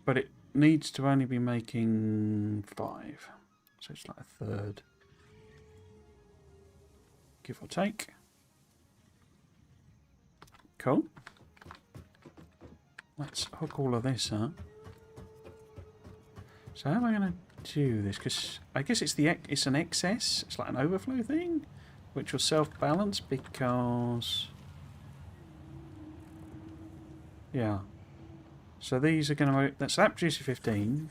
But it needs to only be making 5. So it's like a third. Give or take. Cool. Let's hook all of this up. So how am I going to do this? Because I guess it's an excess. It's like an overflow thing, which will self-balance because... Yeah. So these are going to... So that produces 15.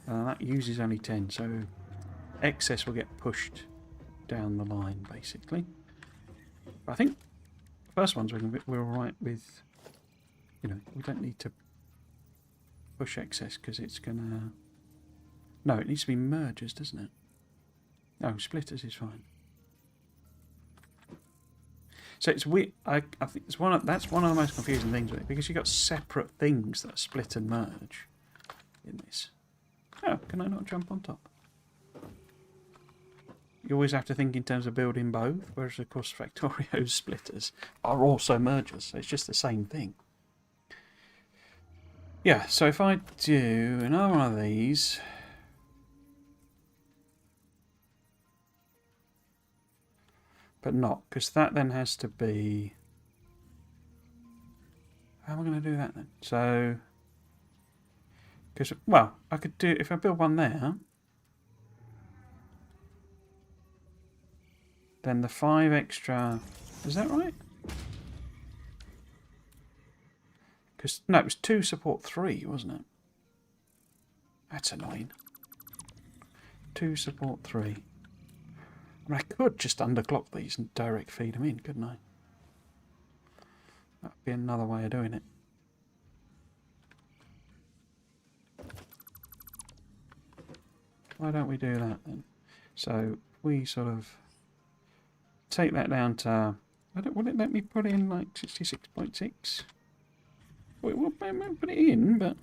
And that uses only 10. So excess will get pushed down the line, basically. But I think the first ones we're alright with... You know, we don't need to push excess because it's going to... No, it needs to be mergers, doesn't it? No, splitters is fine. So it's weird. I think it's that's one of the most confusing things with it, because you've got separate things that split and merge in this. Oh, can I not jump on top? you always have to think in terms of building both, whereas of course Factorio's splitters are also mergers, so it's just the same thing. Yeah, so if I do another one of these, but not, because that then has to be, how am I going to do that then? So, because, well, I could do, if I build one there, then the 5 extra, is that right? Because, no, it was 2 support 3, wasn't it? That's annoying. 2 support 3. I mean, I could just underclock these and direct feed them in, couldn't I? That'd be another way of doing it. Why don't we do that then? So we sort of take that down to, will it let me put in like 66.6? Well, it will put it in, but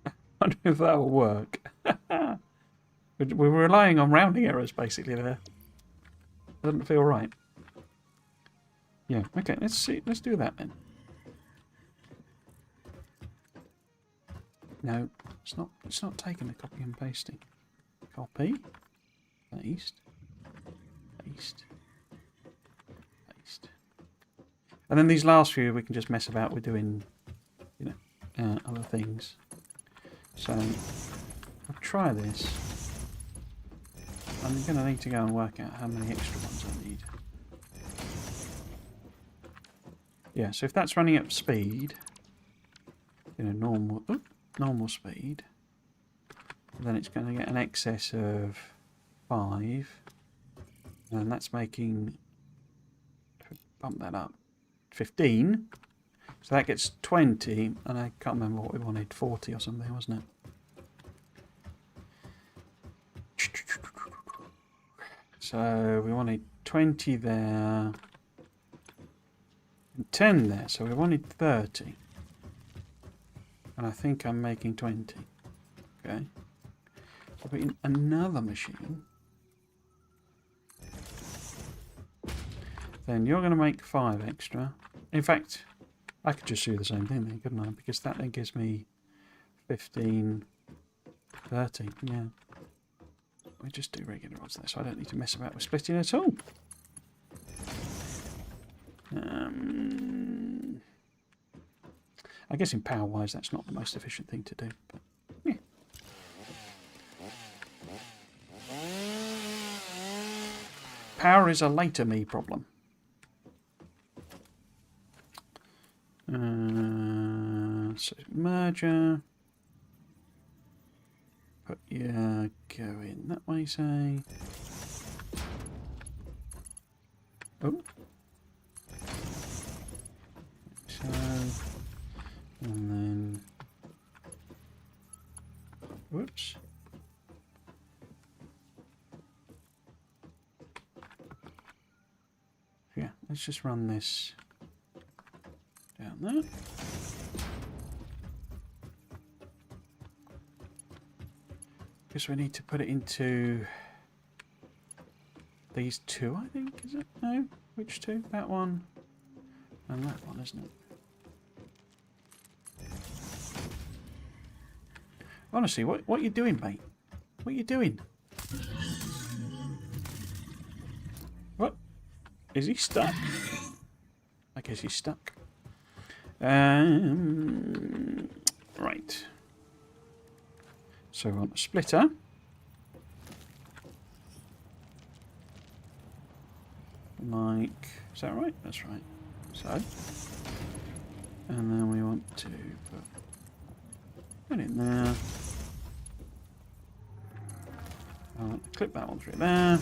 I wonder if that will work. We're relying on rounding errors basically there. Doesn't feel right. Yeah, okay, let's see. Let's do that then. No, it's not taking the copy and pasting. Copy, paste, paste, paste. And then these last few we can just mess about with doing, you know, other things. So I'll try this. I'm going to need to go and work out how many extra ones I need. Yeah, so if that's running up speed, you know, normal speed, then it's going to get an excess of 5, and that's making, bump that up, 15, so that gets 20, and I can't remember what we wanted, 40 or something, wasn't it? So we wanted 20 there, and 10 there, so we wanted 30. And I think I'm making 20. Okay. So put in another machine. Then you're going to make 5 extra. In fact, I could just do the same thing then, couldn't I? Because that then gives me 15, 30. Yeah. We just do regular odds there, so I don't need to mess about with splitting at all. I guess in power-wise that's not the most efficient thing to do, but yeah. Power is a later me problem. So merger. Put your go in that way, say. Oh. So, and then, whoops. Yeah, let's just run this down there. Guess we need to put it into these 2, I think, is it? No? Which 2? That one and that one, isn't it? Honestly, what are you doing, mate? What are you doing? What? Is he stuck? I guess he's stuck. Right. So we want a splitter. Like, is that right? That's right. So, and then we want to put it in there. I want to clip that one through there.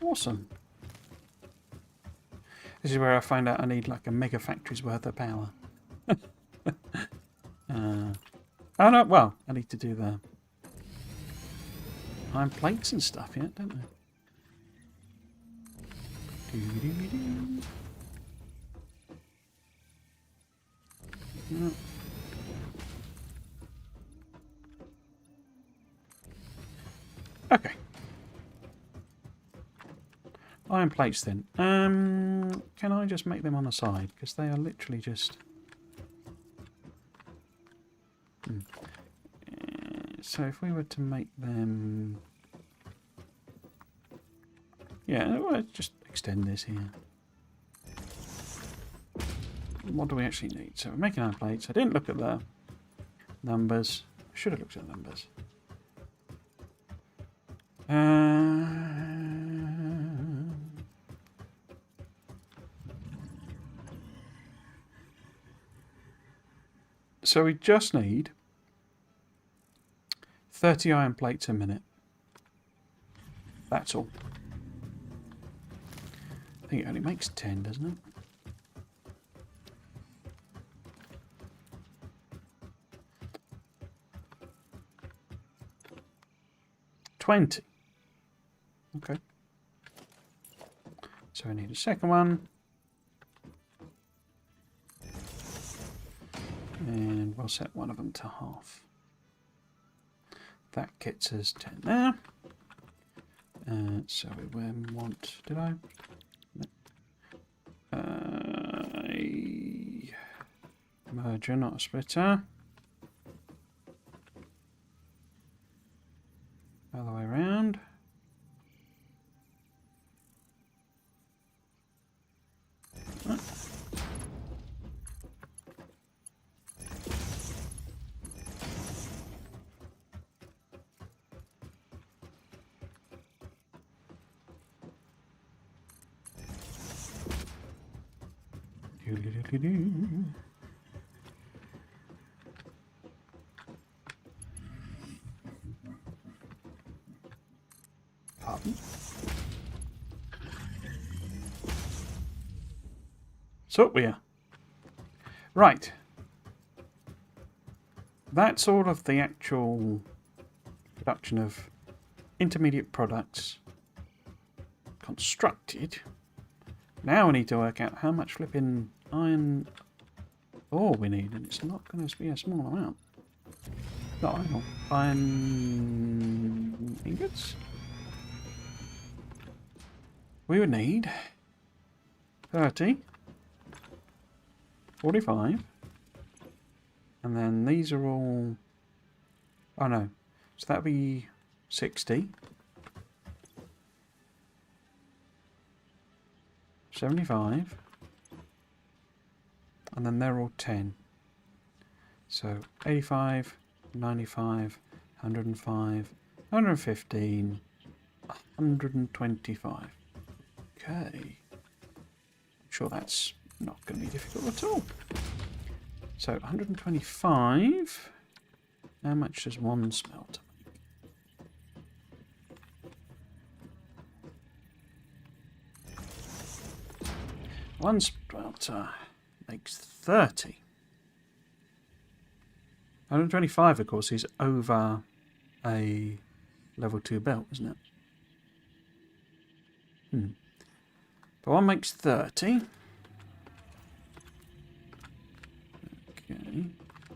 Awesome. This is where I find out I need like a mega factory's worth of power. Oh no, well, I need to do the iron plates and stuff yet, don't I? Okay. Iron plates then. Can I just make them on the side? Because they are literally just... So if we were to make them... Yeah, well, just extend this here. What do we actually need? So we're making iron plates. I didn't look at the numbers. I should have looked at the numbers. So we just need 30 iron plates a minute. That's all. I think it only makes 10, doesn't it? $20. Okay. So I need a second one. And we'll set one of them to half. That gets us 10 there. So we want... Did I? A merger, not a splitter. All the way around. Pardon? So we are. Right. That's all of the actual production of intermediate products constructed. Now we need to work out how much flipping iron ore we need, and it's not going to be a small amount. Not iron ore. Iron ingots. We would need 30, 45, and then these are all... Oh no, so that'd be 60. 75, and then they're all 10. So 85, 95, 105, 115, 125. Okay. I'm sure that's not going to be difficult at all. So 125. How much does one smelter make? One smelter makes 30. 125, of course, is over a level 2 belt, isn't it? But one makes 30. Okay.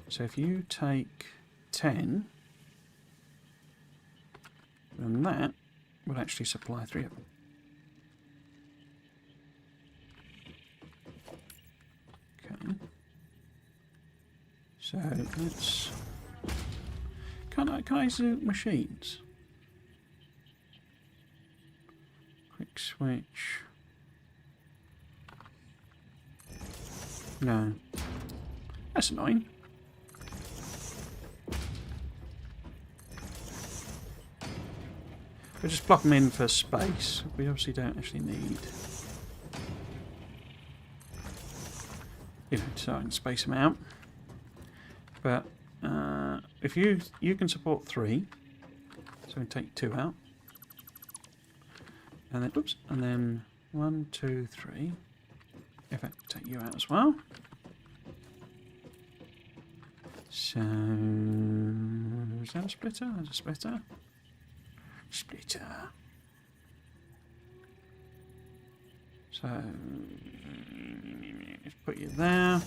So if you take 10, then that would actually supply 3 of them. Okay. So let's... Can I zoom machines? Quick switch. No. That's annoying. We'll just plug them in for space. We obviously don't actually need... You know, so I can space them out. But if you can support 3, so we take 2 out. And then, oops, and then 1, 2, 3. If I take you out as well. So, is that a splitter? There's a splitter. Splitter. So, let's put you there.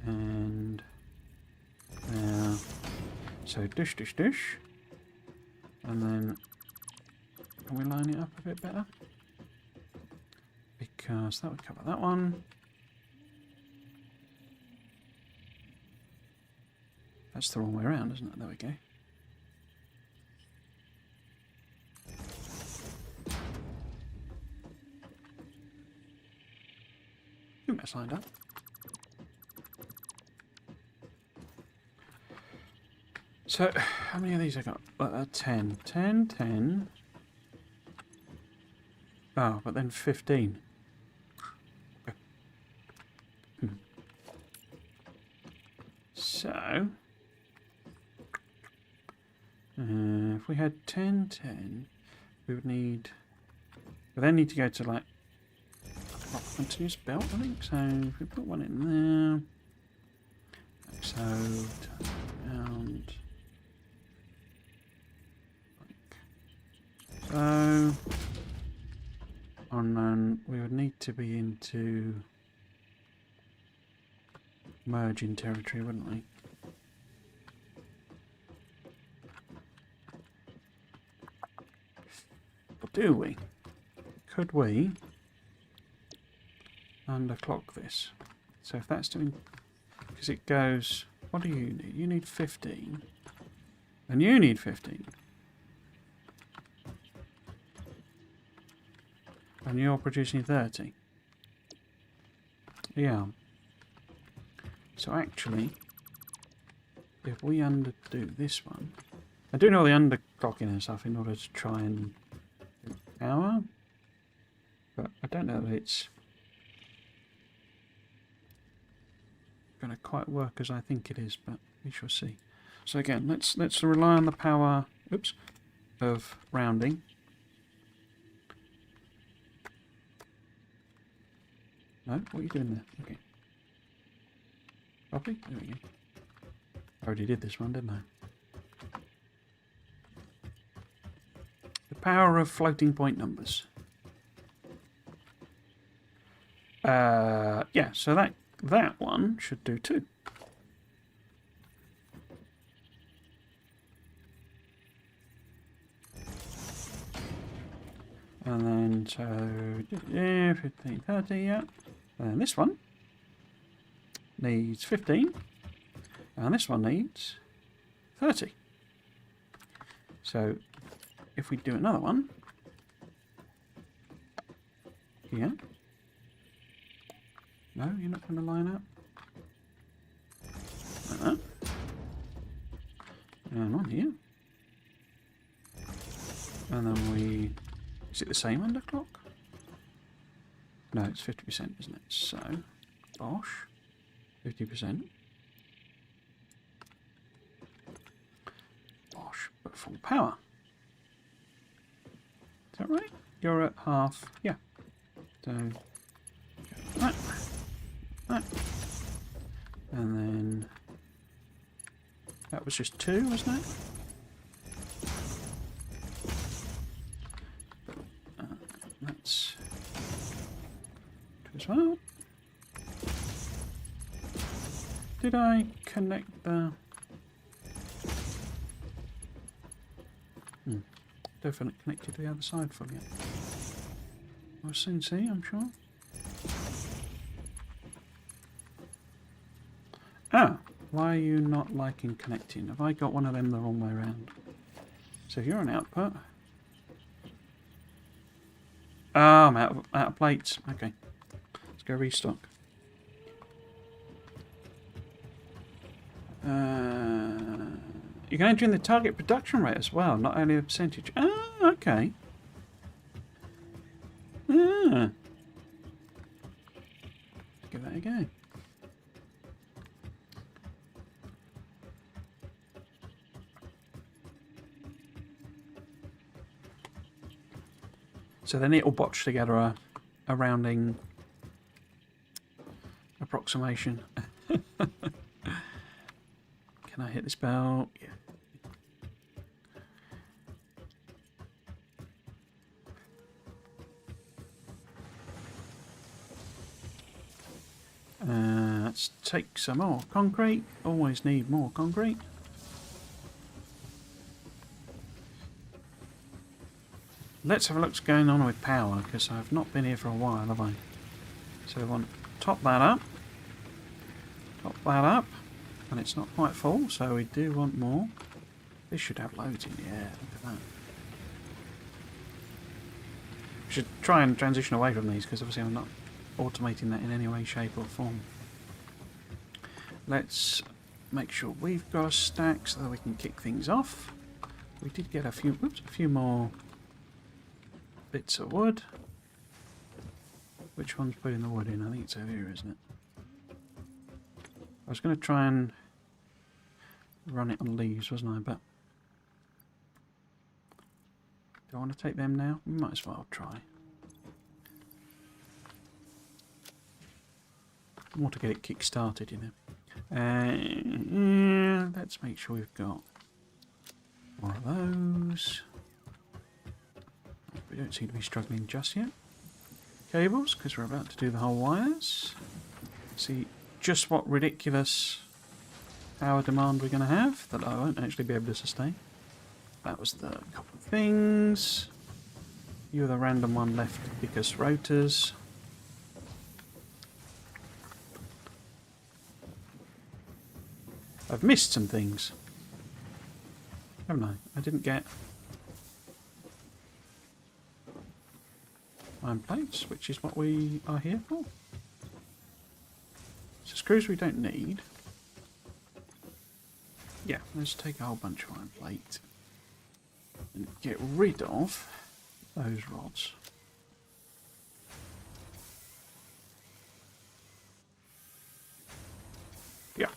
And there. So, dish, dish, dish. And then, can we line it up a bit better? Because that would cover that one. That's the wrong way around, isn't it? There we go. I think that's lined up. So, how many of these I got? 10. 10, 10. Oh, but then 15. So, if we had 10, 10, we would need... We then need to go to, like, continuous belt, I think. So, if we put one in there, like so, turn around, like so, and then we would need to be into merging territory, wouldn't we? Or do we? Could we underclock this? So if that's doing... Because it goes... What do you need? You need 15. And you need 15. And you're producing 30. Yeah. So actually, if we underdo this one... I do know the underclocking and stuff in order to try and do power. But I don't know that it's going to quite work as I think it is, but we shall see. So again, let's rely on the power, oops, of rounding. No, what are you doing there? Okay. Copy? There we go. I already did this one, didn't I? The power of floating point numbers. Yeah, so that one should do 2. And then, so, yeah, 15, 30, yeah. And then this one needs 15. And this one needs 30. So, if we do another one, here. No, you're not going to line up. Like that. And on here. And then we... Is it the same underclock? No, it's 50%, isn't it? So, bosh. 50%. Bosh, but full power. Is that right? You're at half. Yeah. So, that. That. And then that was just 2, wasn't it? That's 2 as well. Did I connect the... Definitely connected to the other side fully yet. We'll soon see, I'm sure. Ah, why are you not liking connecting? Have I got one of them the wrong way around? So if you're an output... Ah, I'm out of plates. Okay. Let's go restock. You can enter in the target production rate as well, not only the percentage. Ah, okay. Ah. Give that a go. So then it'll botch together a rounding approximation. Can I hit this bell? Yeah. Let's take some more concrete. Always need more concrete. let's have a look what's going on with power, because I've not been here for a while, have I? So we want to top that up. Top that up. And it's not quite full, so we do want more. This should have loads in the air. Look at that. We should try and transition away from these, because obviously I'm not automating that in any way, shape or form. Let's make sure we've got a stack so that we can kick things off. We did get a few more bits of wood. Which one's putting the wood in? I think it's over here, isn't it? I was going to try and run it on leaves, wasn't I? But do I want to take them now? We might as well try. I want to get it kick-started, you know. Let's make sure we've got more of those. We don't seem to be struggling just yet. Cables, because we're about to do the whole wires. See just what ridiculous power demand we're going to have that I won't actually be able to sustain. That was the couple of things. You're the random one left because rotors. I've missed some things, haven't I? I didn't get iron plates, which is what we are here for. So screws we don't need. Yeah, let's take a whole bunch of iron plate and get rid of those rods. Yeah.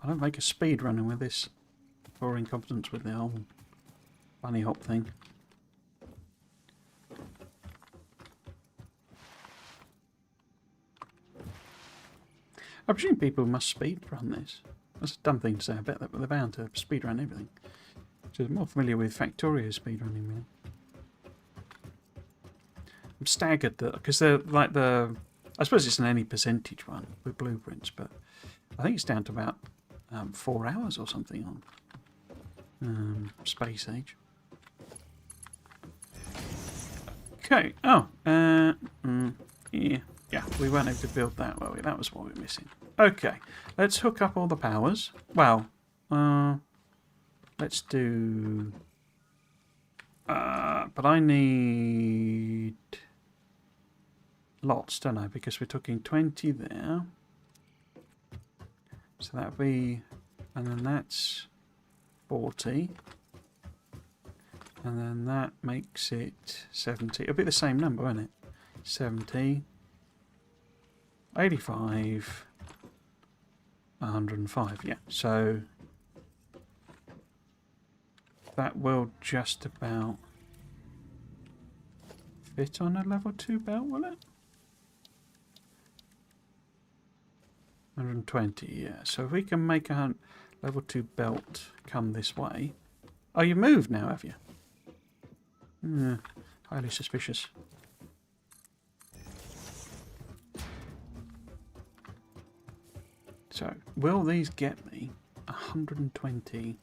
I don't make a speed running with this for incompetence with the whole bunny hop thing. I presume people must speed run this. That's a dumb thing to say. I bet that they're bound to speed run everything. So I'm more familiar with Factorio speed running, really. I'm staggered that because they're like the. I suppose it's an any percentage one with blueprints, but I think it's down to about 4 hours or something on Space Age. Okay. Oh, yeah, we weren't able to build that, were we? That was what we were missing. Okay, let's hook up all the powers. Well, let's do. But I need lots, don't I? Because we're talking 20 there. So that'll be, and then that's 40. And then that makes it 70. It'll be the same number, won't it? 70, 85, 105. Yeah, so that will just about fit on a level 2 belt, will it? 120, yeah. So if we can make a level 2 belt come this way. Oh, you moved now, have you? Highly suspicious. So, will these get me 120?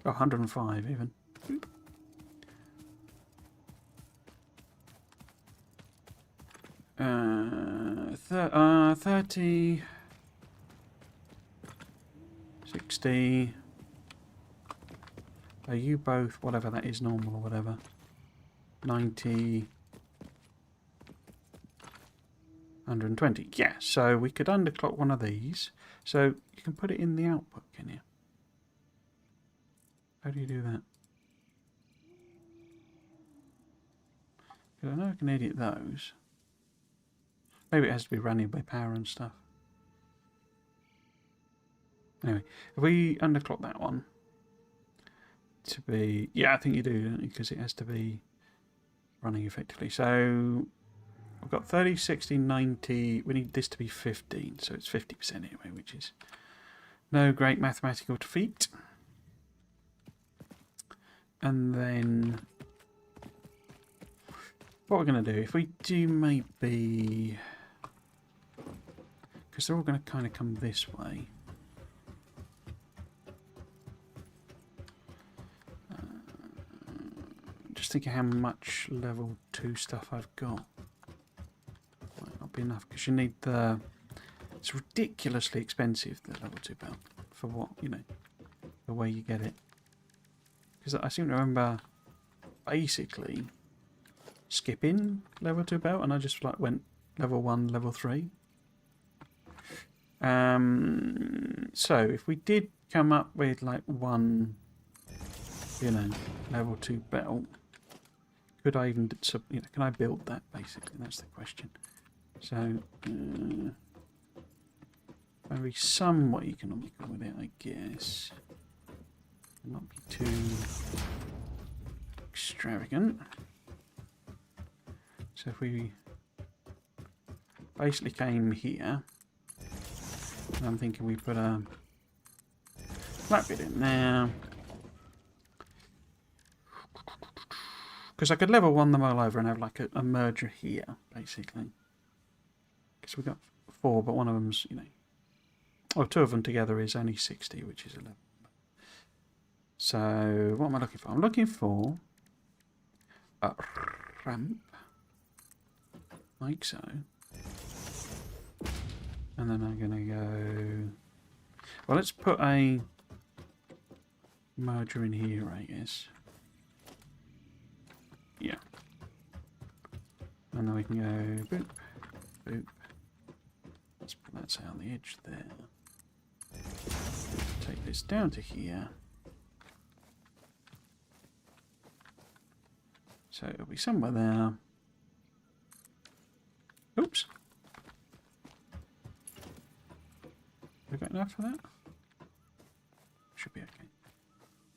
Oh, 105 even. 30... 60. Are you both, whatever that is, normal or whatever? 90. 120. Yeah, so we could underclock one of these. So you can put it in the output, can you? How do you do that? Because I know I can edit those. Maybe it has to be running by power and stuff. Anyway, if we underclock that one to be... Yeah, I think you do, don't you? Because it has to be running effectively. So we've got 30, 60, 90. We need this to be 15, so it's 50% anyway, which is No great mathematical feat. And then what we're going to do, if we do maybe, because they're all going to kind of come this way. Just thinking how much level 2 stuff I've got. Might not be enough, because you need the... It's ridiculously expensive, the level 2 belt, for what, you know, the way you get it. Because I seem to remember basically skipping level 2 belt, and I just like went level 1, level 3. So if we did come up with like one, you know, level 2 belt, could I even, you know, can I build that basically? That's the question. So very somewhat economical with it, I guess. Not be too extravagant. So if we basically came here, and I'm thinking we put a flat bit in there, because I could level 1 them all over and have like a merger here, basically. Because we've got 4, but one of them's, you know, or 2 of them together is only 60, which is 11. So, what am I looking for? I'm looking for a ramp, like so. And then I'm going to go... Well, let's put a merger in here, I guess. Yeah. And then we can go boop, boop. Let's put that say on the edge there. Take this down to here. So it'll be somewhere there. Oops. We got enough for that? Should be okay.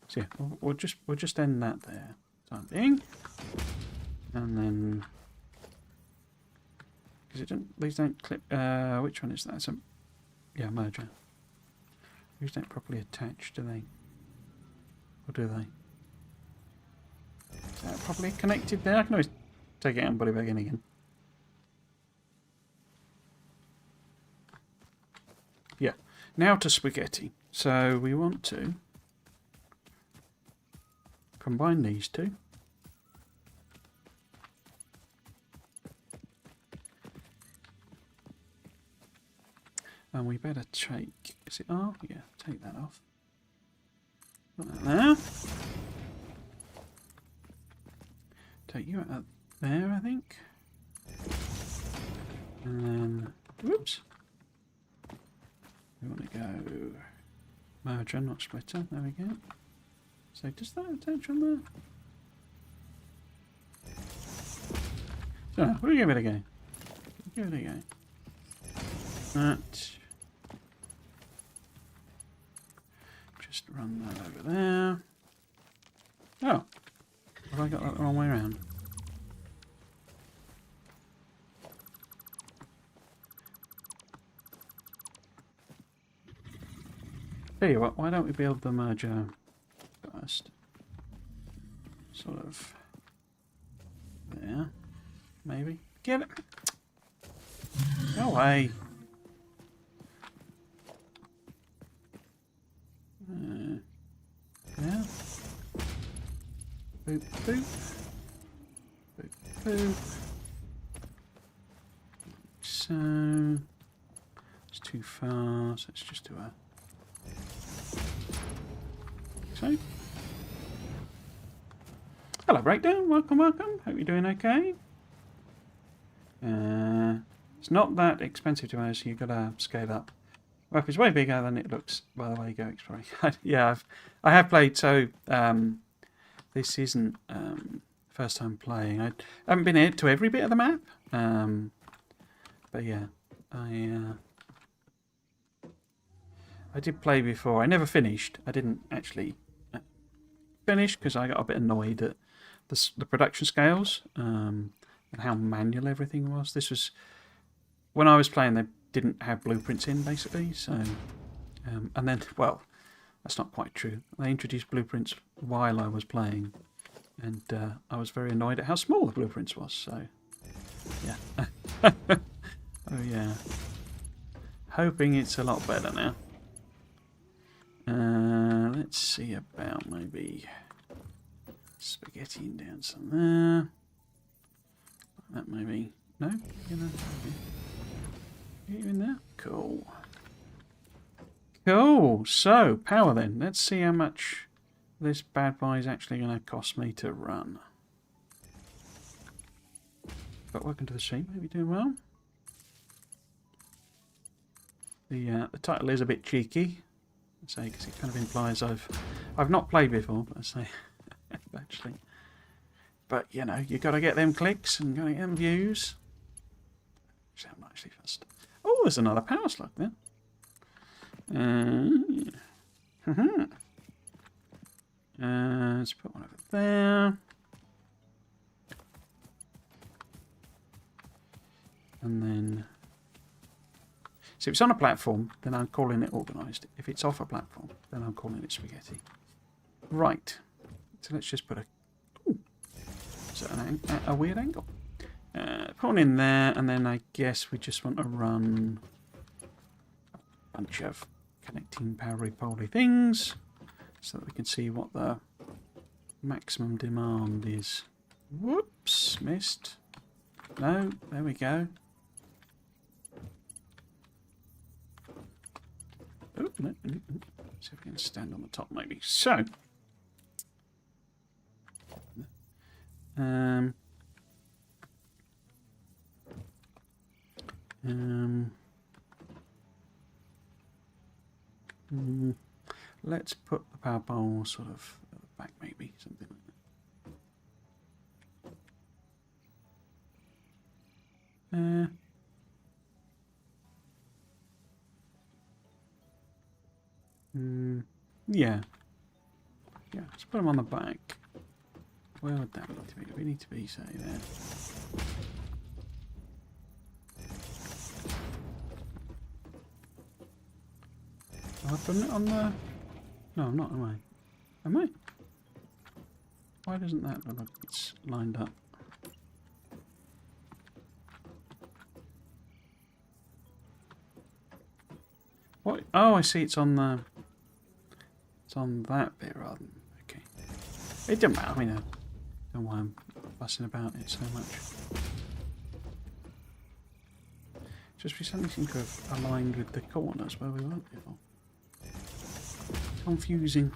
So yeah, we'll just end that there. Time being. And then because these don't clip. Which one is that? Yeah, merger. These don't properly attach, do they? Or do they? Is that properly connected there? I can always take it out and put it back in again. Yeah. Now to spaghetti. So we want to combine these two. And we better take... Is it R? Yeah, take that off. Put that there. Take you out there, I think. And then... Whoops. We want to go... Merger, not splitter. There we go. So does that attach on there? So, we'll give it a go. Give it a go. That... Just run that over there. Oh! Have I got that the wrong way around? Tell you what, why don't we build the merger first? Sort of there, maybe. Get it! Go away! Yeah. Boop, boop. Boop, boop. So, it's too far, so let's just do a... So. Hello, Breakdown. Welcome, welcome. Hope you're doing okay. It's not that expensive to manage, so you've got to scale up. Well, it's way bigger than it looks by the way you go exploring. Yeah, I have played, so this isn't first time playing. I haven't been here to every bit of the map, but yeah, I did play before. I never finished. I didn't actually finish because I got a bit annoyed at the production scales and how manual everything was. This was when I was playing. They didn't have blueprints in basically, so And then, well, that's not quite true. They introduced blueprints while I was playing, and I was very annoyed at how small the blueprints was. So, yeah. Oh yeah. Hoping it's a lot better now. Let's see about maybe spaghettiing down some there. Like that maybe. No? You know, get you in there? Cool. Cool. So, power then. Let's see how much this bad boy is actually going to cost me to run. But welcome to the stream. Hope you're doing well. The title is a bit cheeky, I say, because it kind of implies I've not played before, but I say actually. But you know, you got to get them clicks and got to get them views. Actually, I'm not actually fussed. Oh, there's another power slug there. Let's put one over there. And then, so if it's on a platform, then I'm calling it organised. If it's off a platform, then I'm calling it spaghetti. Right. So let's just put a weird angle. Put one in there, and then I guess we just want to run a bunch of connecting powery-poly things so that we can see what the maximum demand is. Whoops, missed. No, there we go. Oh, no. See if we can stand on the top, maybe. So, let's put the power pole sort of back, maybe something like that. Yeah. Yeah, let's put them on the back. Where would that need to be? We need to be, say, there. Have I put it on the... No, I'm not, am I? Am I? Why doesn't that look like it's lined up? What? Oh, I see. It's on the. It's on that bit rather than. Okay. It doesn't matter. I mean, I don't know why I'm fussing about it so much. Just we suddenly seem to have aligned with the corners where we weren't before. Confusing.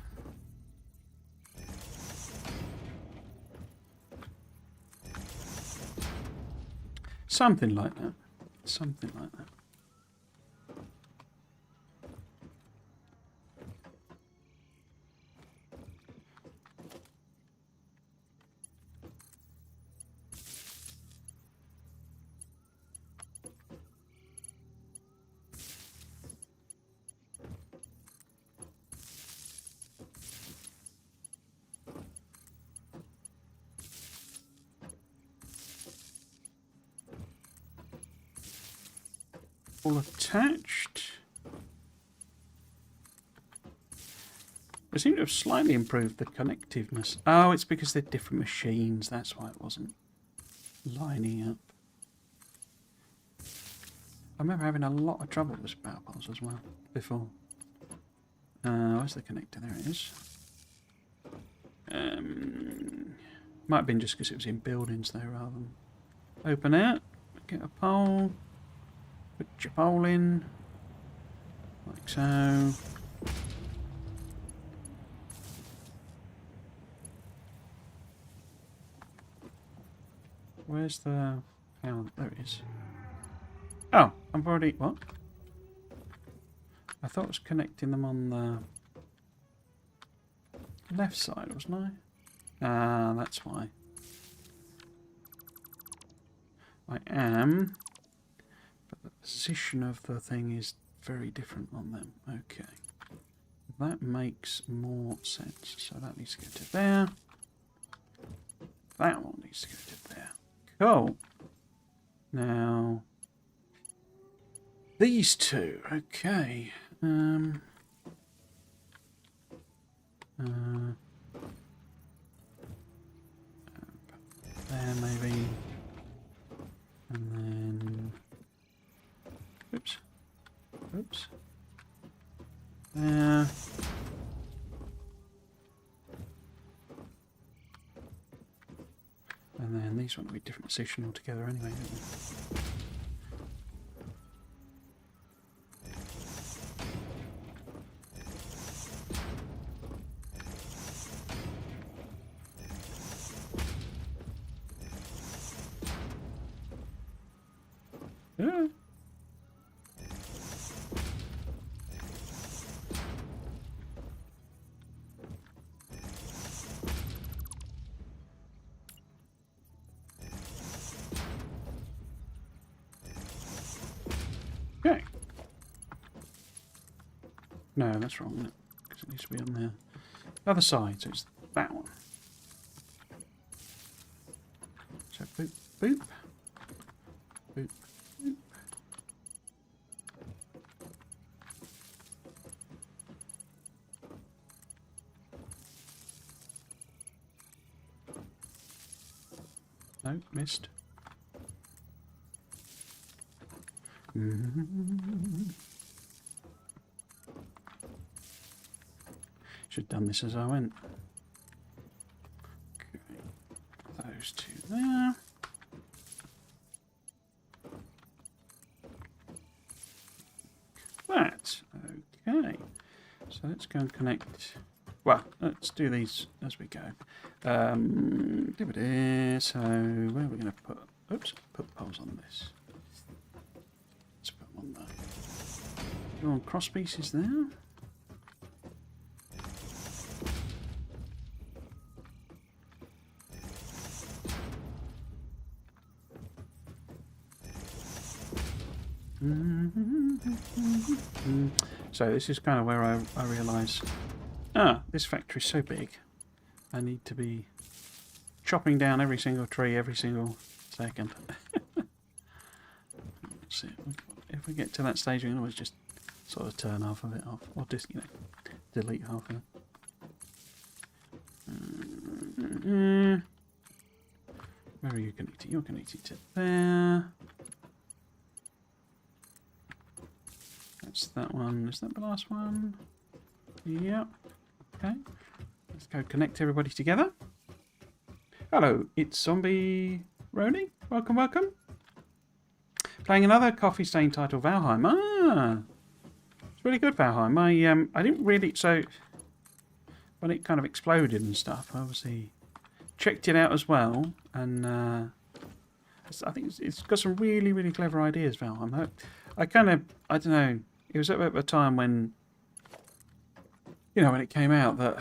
Something like that. Something like that. All attached. They seem to have slightly improved the connectiveness. Oh, it's because they're different machines. That's why it wasn't lining up. I remember having a lot of trouble with power poles as well before. Where's the connector? There it is. Might have been just because it was in buildings there rather than open out. Get a pole. Put your pole in, like so. Where's the... Oh, there it is. Oh, I'm already... What? I thought it was connecting them on the left side, wasn't I? Ah, that's why. I am... The position of the thing is very different on them. Okay. That makes more sense. So that needs to go to there. That one needs to go to there. Cool. Now, these two. Okay. There maybe. And then... Oops. Oops. There. And then these want to be different position altogether anyway, don't they? Yeah. Okay. No, that's wrong, isn't it? Because it needs to be on the other side, so it's that one. So boop, boop, boop, boop. No, missed. Should have done this as I went. Okay, those two there. That. Okay. So let's go and connect. Well, let's do these as we go. So where are we going to put? Oops, put poles on this. Let's put one there. Go on, cross pieces there. So this is kind of where I realise, this factory's so big, I need to be chopping down every single tree every single second. Let's see, if we get to that stage, we can always just sort of turn half of it off, or just, you know, delete half of it. Where are you connected? You're connected to there. That's that one. Is that the last one? Yep. Okay. Let's go connect everybody together. Hello, it's Zombie Roni. Welcome, welcome. Playing another coffee stain title, Valheim. Ah, it's really good, Valheim. I didn't really, so when it kind of exploded and stuff, I obviously checked it out as well, and I think it's got some really, really clever ideas, Valheim. I don't know. It was at a time when, you know, when it came out that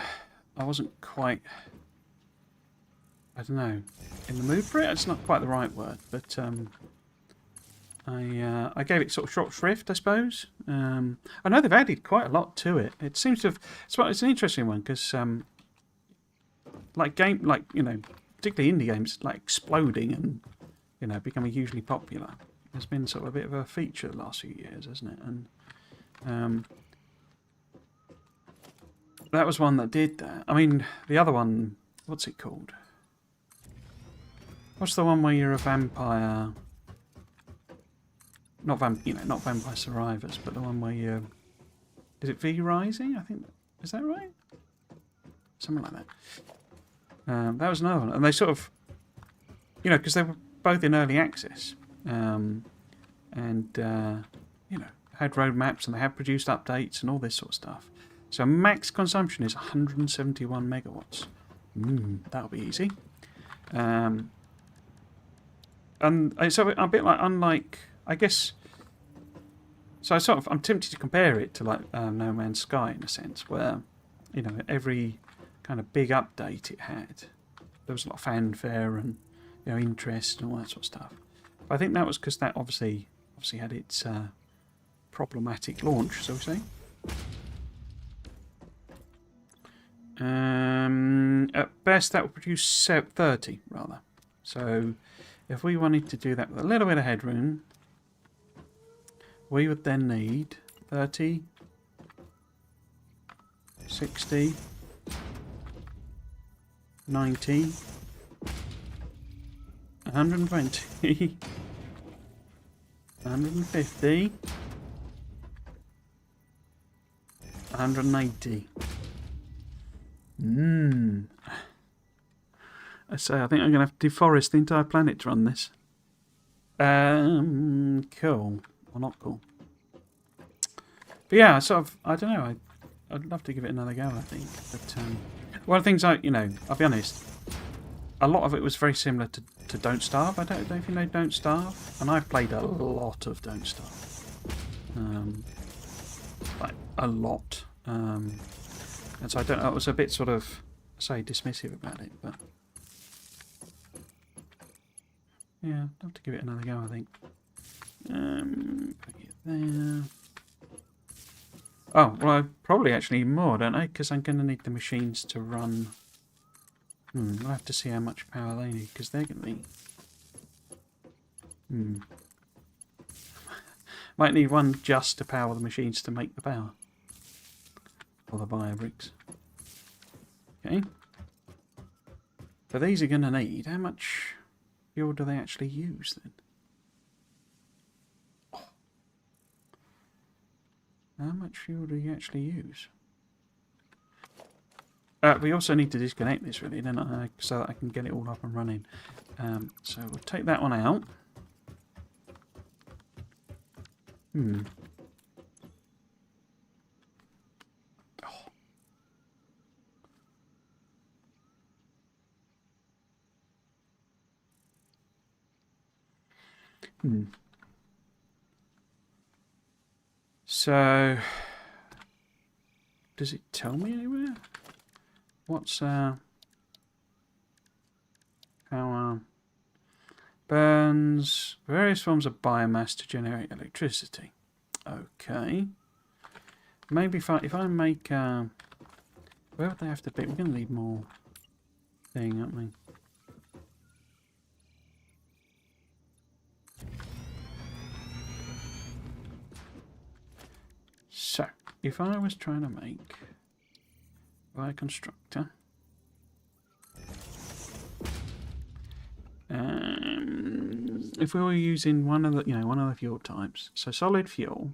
I wasn't quite, I don't know, in the mood for it. It's not quite the right word, but I gave it sort of short shrift, I suppose. I know they've added quite a lot to it. It seems to have. It's an interesting one because, you know, particularly indie games, like exploding and, you know, becoming hugely popular. It's been sort of a bit of a feature the last few years, hasn't it? And that was one that did that. I mean, the other one, what's it called? What's the one where you're a vampire? Not Vampire Survivors, but the one where you're... Is it V Rising? I think... Is that right? Something like that. That was another one. And they sort of... You know, because they were both in early access. You know, had roadmaps and they had produced updates and all this sort of stuff. So max consumption is 171 megawatts. That'll be easy. And it's a bit like, unlike, I guess. So I'm tempted to compare it to like No Man's Sky in a sense, where, you know, every kind of big update it had, there was a lot of fanfare and, you know, interest and all that sort of stuff. But I think that was because that obviously had its problematic launch, so we say. At best, that would produce 30 rather. So, if we wanted to do that with a little bit of headroom, we would then need 30, 60, 90, 120, 150, 180. I say, I think I'm going to have to deforest the entire planet to run this. Cool. Or not cool. But yeah, sort of, I don't know, I'd love to give it another go, I think. But one of the things I'll be honest, a lot of it was very similar to Don't Starve. I don't know if you know Don't Starve. And I've played a lot of Don't Starve. Like, a lot. And so I was a bit sort of, say, dismissive about it, but yeah, I'd love to give it another go, I think. Put it there. Oh, well, I probably actually need more, don't I? Because I'm going to need the machines to run. I'll have to see how much power they need, because they're going to be... Might need one just to power the machines to make the power. Or the bio bricks. Okay. So these are going to need... How much fuel do they actually use, then? How much fuel do you actually use? We also need to disconnect this, really, don't I? So that I can get it all up and running. So we'll take that one out. So, does it tell me anywhere? What's how burns various forms of biomass to generate electricity. Okay. Maybe if I make where would they have to be? We're going to need more thing, aren't we? So, if I was trying to make a constructor, if we were using one of the fuel types, so solid fuel,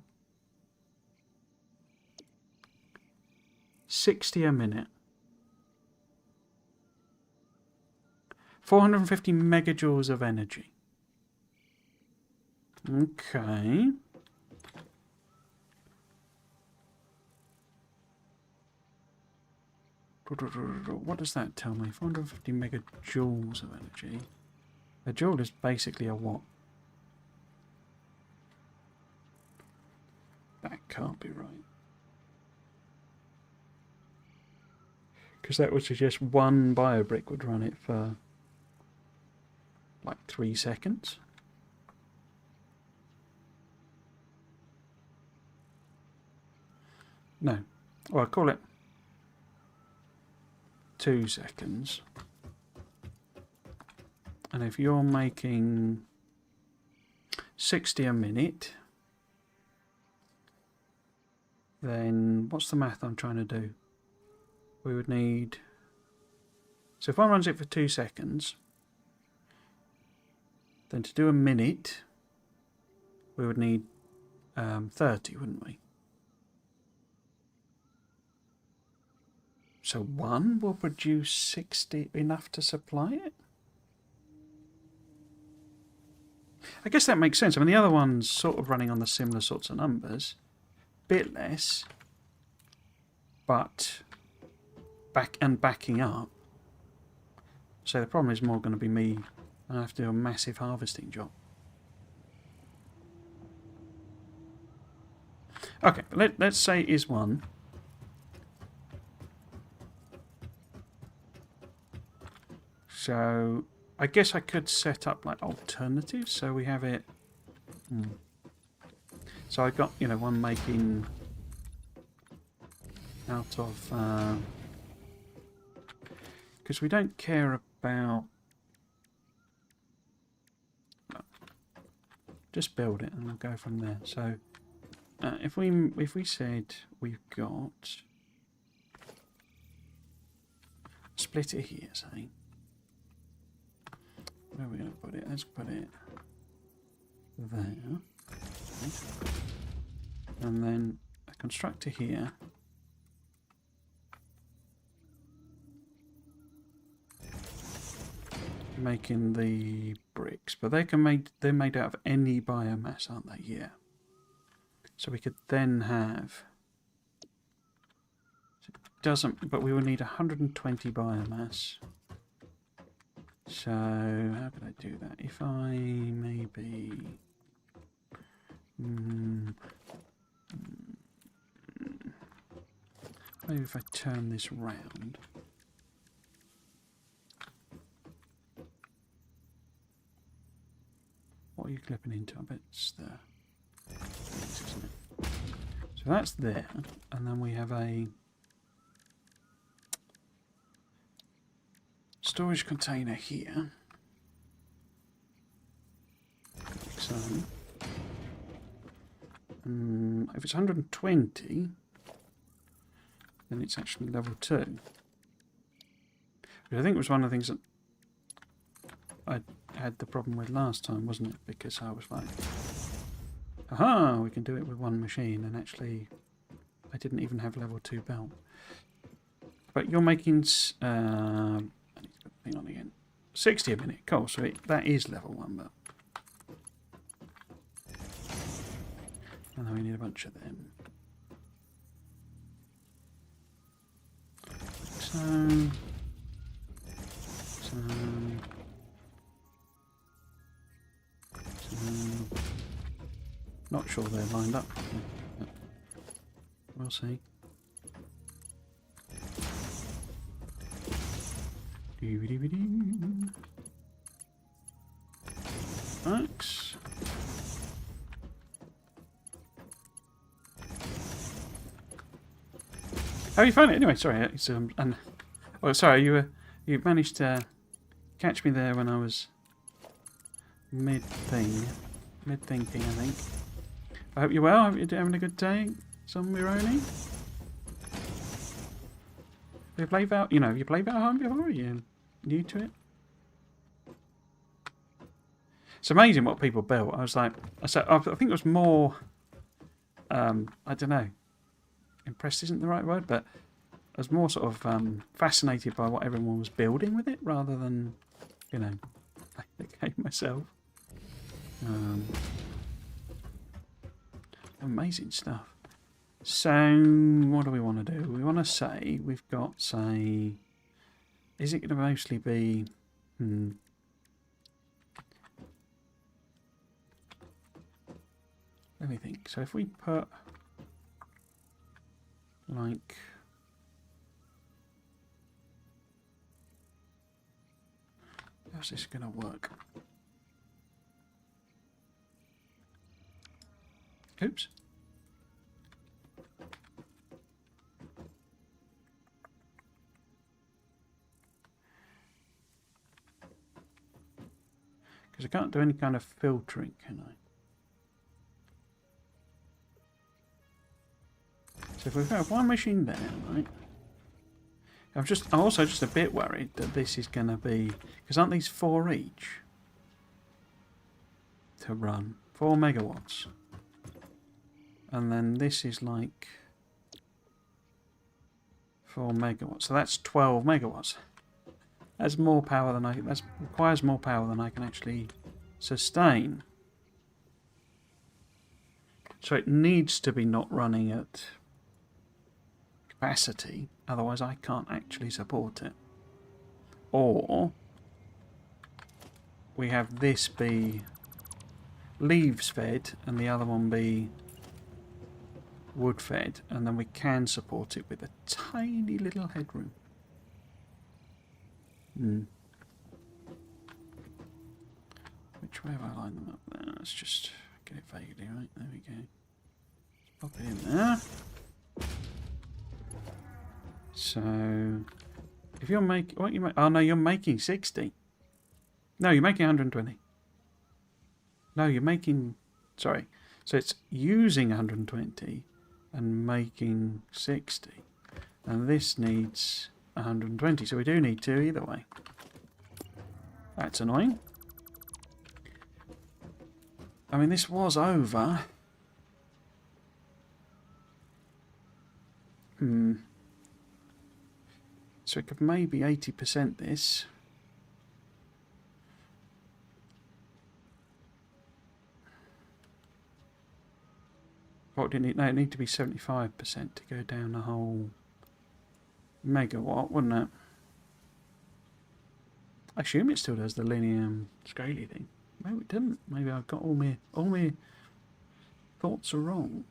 60 a minute, 450 megajoules of energy. Okay. What does that tell me? 450 megajoules of energy. A joule is basically a watt. That can't be right. Because that would suggest one biobrick would run it for like 3 seconds. No. Well, I'll call it 2 seconds. And if you're making 60 a minute, then what's the math I'm trying to do? We would need... So if one runs it for 2 seconds, then to do a minute, we would need 30, wouldn't we? So one will produce 60 enough to supply it? I guess that makes sense. I mean, the other one's sort of running on the similar sorts of numbers. Bit less, but backing up. So the problem is more going to be me, and I have to do a massive harvesting job. Okay, let's say it is one. So I guess I could set up like alternatives. So we have it. So I got one making out of because we don't care about. Just build it and we'll go from there. So if we said we've got. split it here, say. Where are we going to put it? Let's put it there. And then a constructor here. Making the bricks, but they're made out of any biomass, aren't they? Yeah. So we could then have. It doesn't, but we will need 120 biomass. So how could I do that? If I maybe. Maybe if I turn this round. What are you clipping into? I bet it's the. Isn't it? So that's there, and then we have a storage container here. Like so. If it's 120, then it's actually level 2. Which I think was one of the things that I had the problem with last time, wasn't it? Because I was like, aha, we can do it with one machine, and actually I didn't even have level 2 belt. But you're making, I need to put the thing on again, 60 a minute, cool, so that is level 1 belt. And then we need a bunch of them. Not sure they're lined up properly. We'll see. Axe. How you find it anyway? Sorry, it's and oh, sorry, you managed to catch me there when I was mid-thinking, I think. I hope you're well. Hope you're having a good day, Zombironi. Have you played Val? Have you played Valheim before? Are you new to it? It's amazing what people built. I think it was more. I don't know. Impressed isn't the right word, but I was more sort of fascinated by what everyone was building with it, rather than, playing the game myself. Amazing stuff. So, what do we want to do? We want to say we've got, say, is it going to mostly be? Let me think. So if we put like how's this going to work? Oops. Because I can't do any kind of filtering, can I? So if we've got one machine there, right? I'm also just a bit worried that this is going to be, because aren't these 4 each to run? 4 megawatts. And then this is like 4 megawatts. So that's 12 megawatts. That's more power than that requires more power than I can actually sustain. So it needs to be not running at capacity, otherwise I can't actually support it. Or we have this be leaves fed and the other one be wood fed, and then we can support it with a tiny little headroom. Which way have I lined them up there? Let's just get it vaguely right. There we go. Pop it in there. So, if you're making, what you make? Oh no, you're making 60. No, you're making 120. No, you're making. Sorry. So it's using 120 and making 60, and this needs 120, so we do need 2 either way. That's annoying. I mean, this was over. So we could maybe 80% this. What did it need? No, it need to be 75% to go down the whole megawatt, wouldn't it? I assume it still does the linear scaly thing. Maybe it didn't. Maybe I've got all my thoughts are wrong.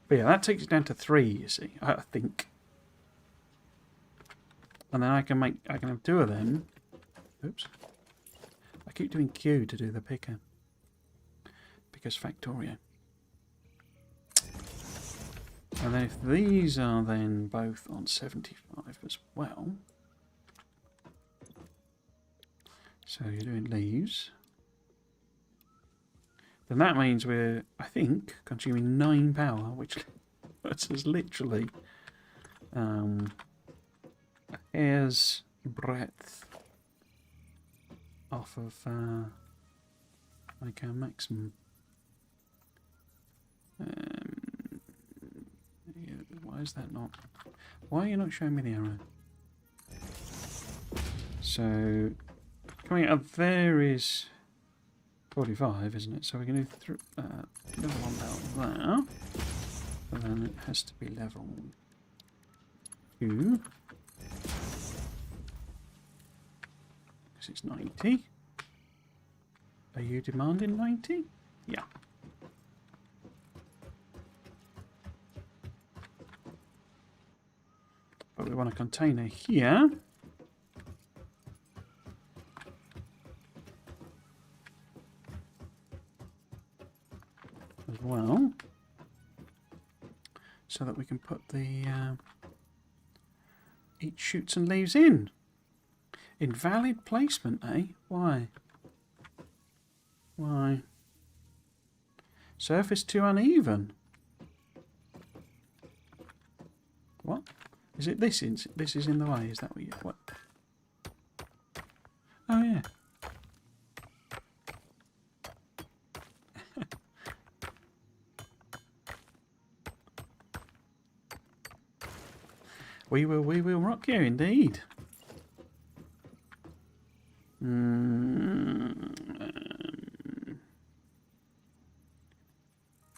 But yeah, that takes it down to 3, you see, I think. And then I can have 2 of them. Oops. I keep doing Q to do the picker. Because Factorio. And then if these are then both on 75 as well. So you're doing leaves. Then that means we're, I think, consuming 9 power, which puts us literally a hair's breadth off of like our maximum. Yeah, why is that not? Why are you not showing me the arrow? So coming out of there is 45, isn't it? So we can do another one down there. But then it has to be level 2. Because it's 90. Are you demanding 90? Yeah. But we want a container here. As well. So that we can put the each shoots and leaves in. Invalid placement, eh? Why? Why? Surface too uneven. What? Is it this? This is in the way. Is that what you? What? Oh yeah. We will rock you indeed.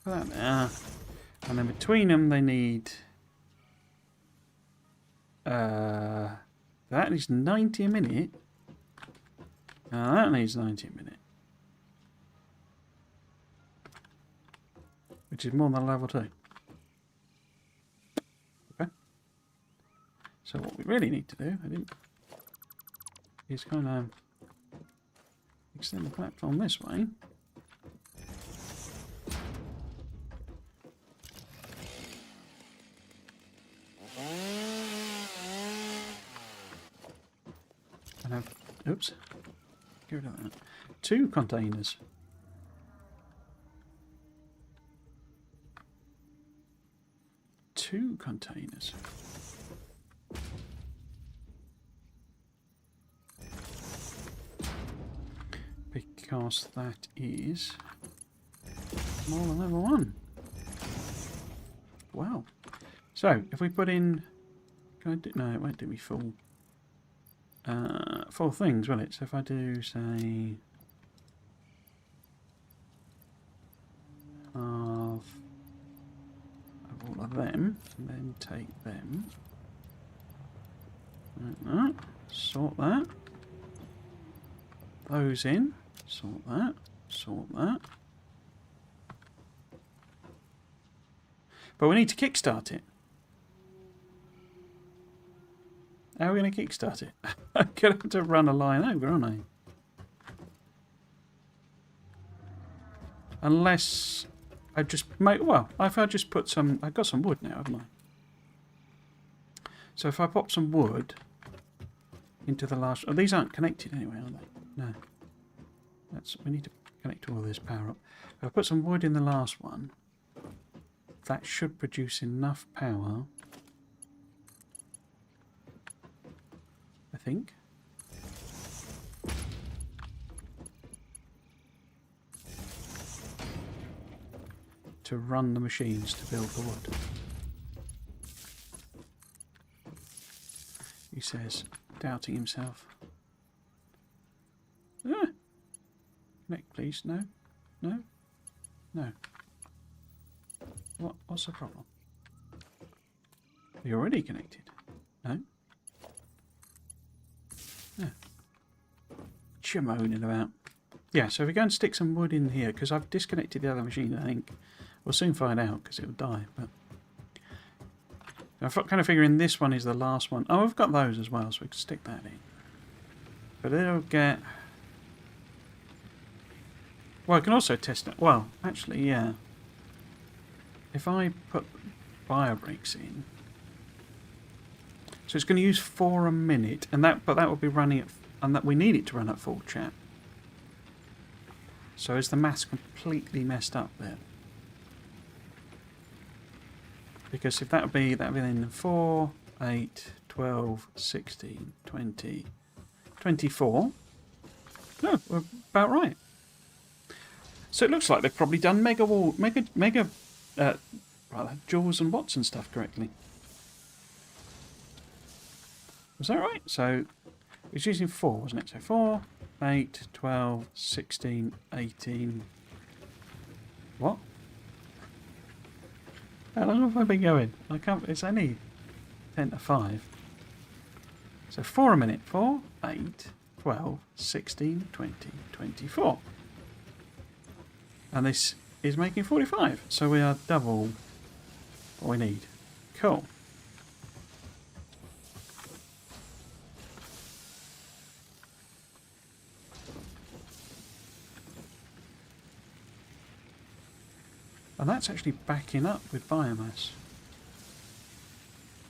Put that there. And then between them they need that needs 90 a minute. Now that needs 90 a minute. Which is more than level 2. Okay. So what we really need to do, is kind of extend the platform this way. And have, oops, get rid of that. 2 containers. Two containers. Because that is more than level 1. Wow. So, if we put in... Can I do, no, it won't do me full. Full things, will it? So if I do, say... half of all of them, and then take them. Like that. Sort that. Those in. Sort that. Sort that. But we need to kickstart it. How are we going to kickstart it? I'm going to have to run a line over, aren't I? Unless I just make... Well, if I just put some... I've got some wood now, haven't I? So if I pop some wood into the last... Oh, these aren't connected anyway, are they? No. We need to connect all this power up. If I put some wood in the last one, that should produce enough power, I think. To run the machines to build the wood. He says, doubting himself. Ah. Connect, please. No? No? No. What's the problem? Are you already connected? No? No. What you moaning about? Yeah, so if we go and stick some wood in here, because I've disconnected the other machine, I think. We'll soon find out, because it'll die, but... I'm kind of figuring this one is the last one. Oh, we've got those as well, so we can stick that in. But it'll get... Well, I can also test it. Well, actually, yeah. If I put biobricks in... So it's going to use 4 a minute, and but that will be running at... And that we need it to run at full chat. So is the maths completely messed up there? Because if that would be then 4, 8, 12, 16, 20, 24. No, we're about right. So it looks like they've probably done Jaws and Watson stuff correctly. Was that right? So it's using 4, wasn't it? So 4, 8, 12, 16, 18. What? How long have I been going? I can't. It's only 10 to 5. So 4 a minute. 4, 8, 12, 16, 20, 24. And this is making 45. So we are double what we need. Cool. And that's actually backing up with biomass.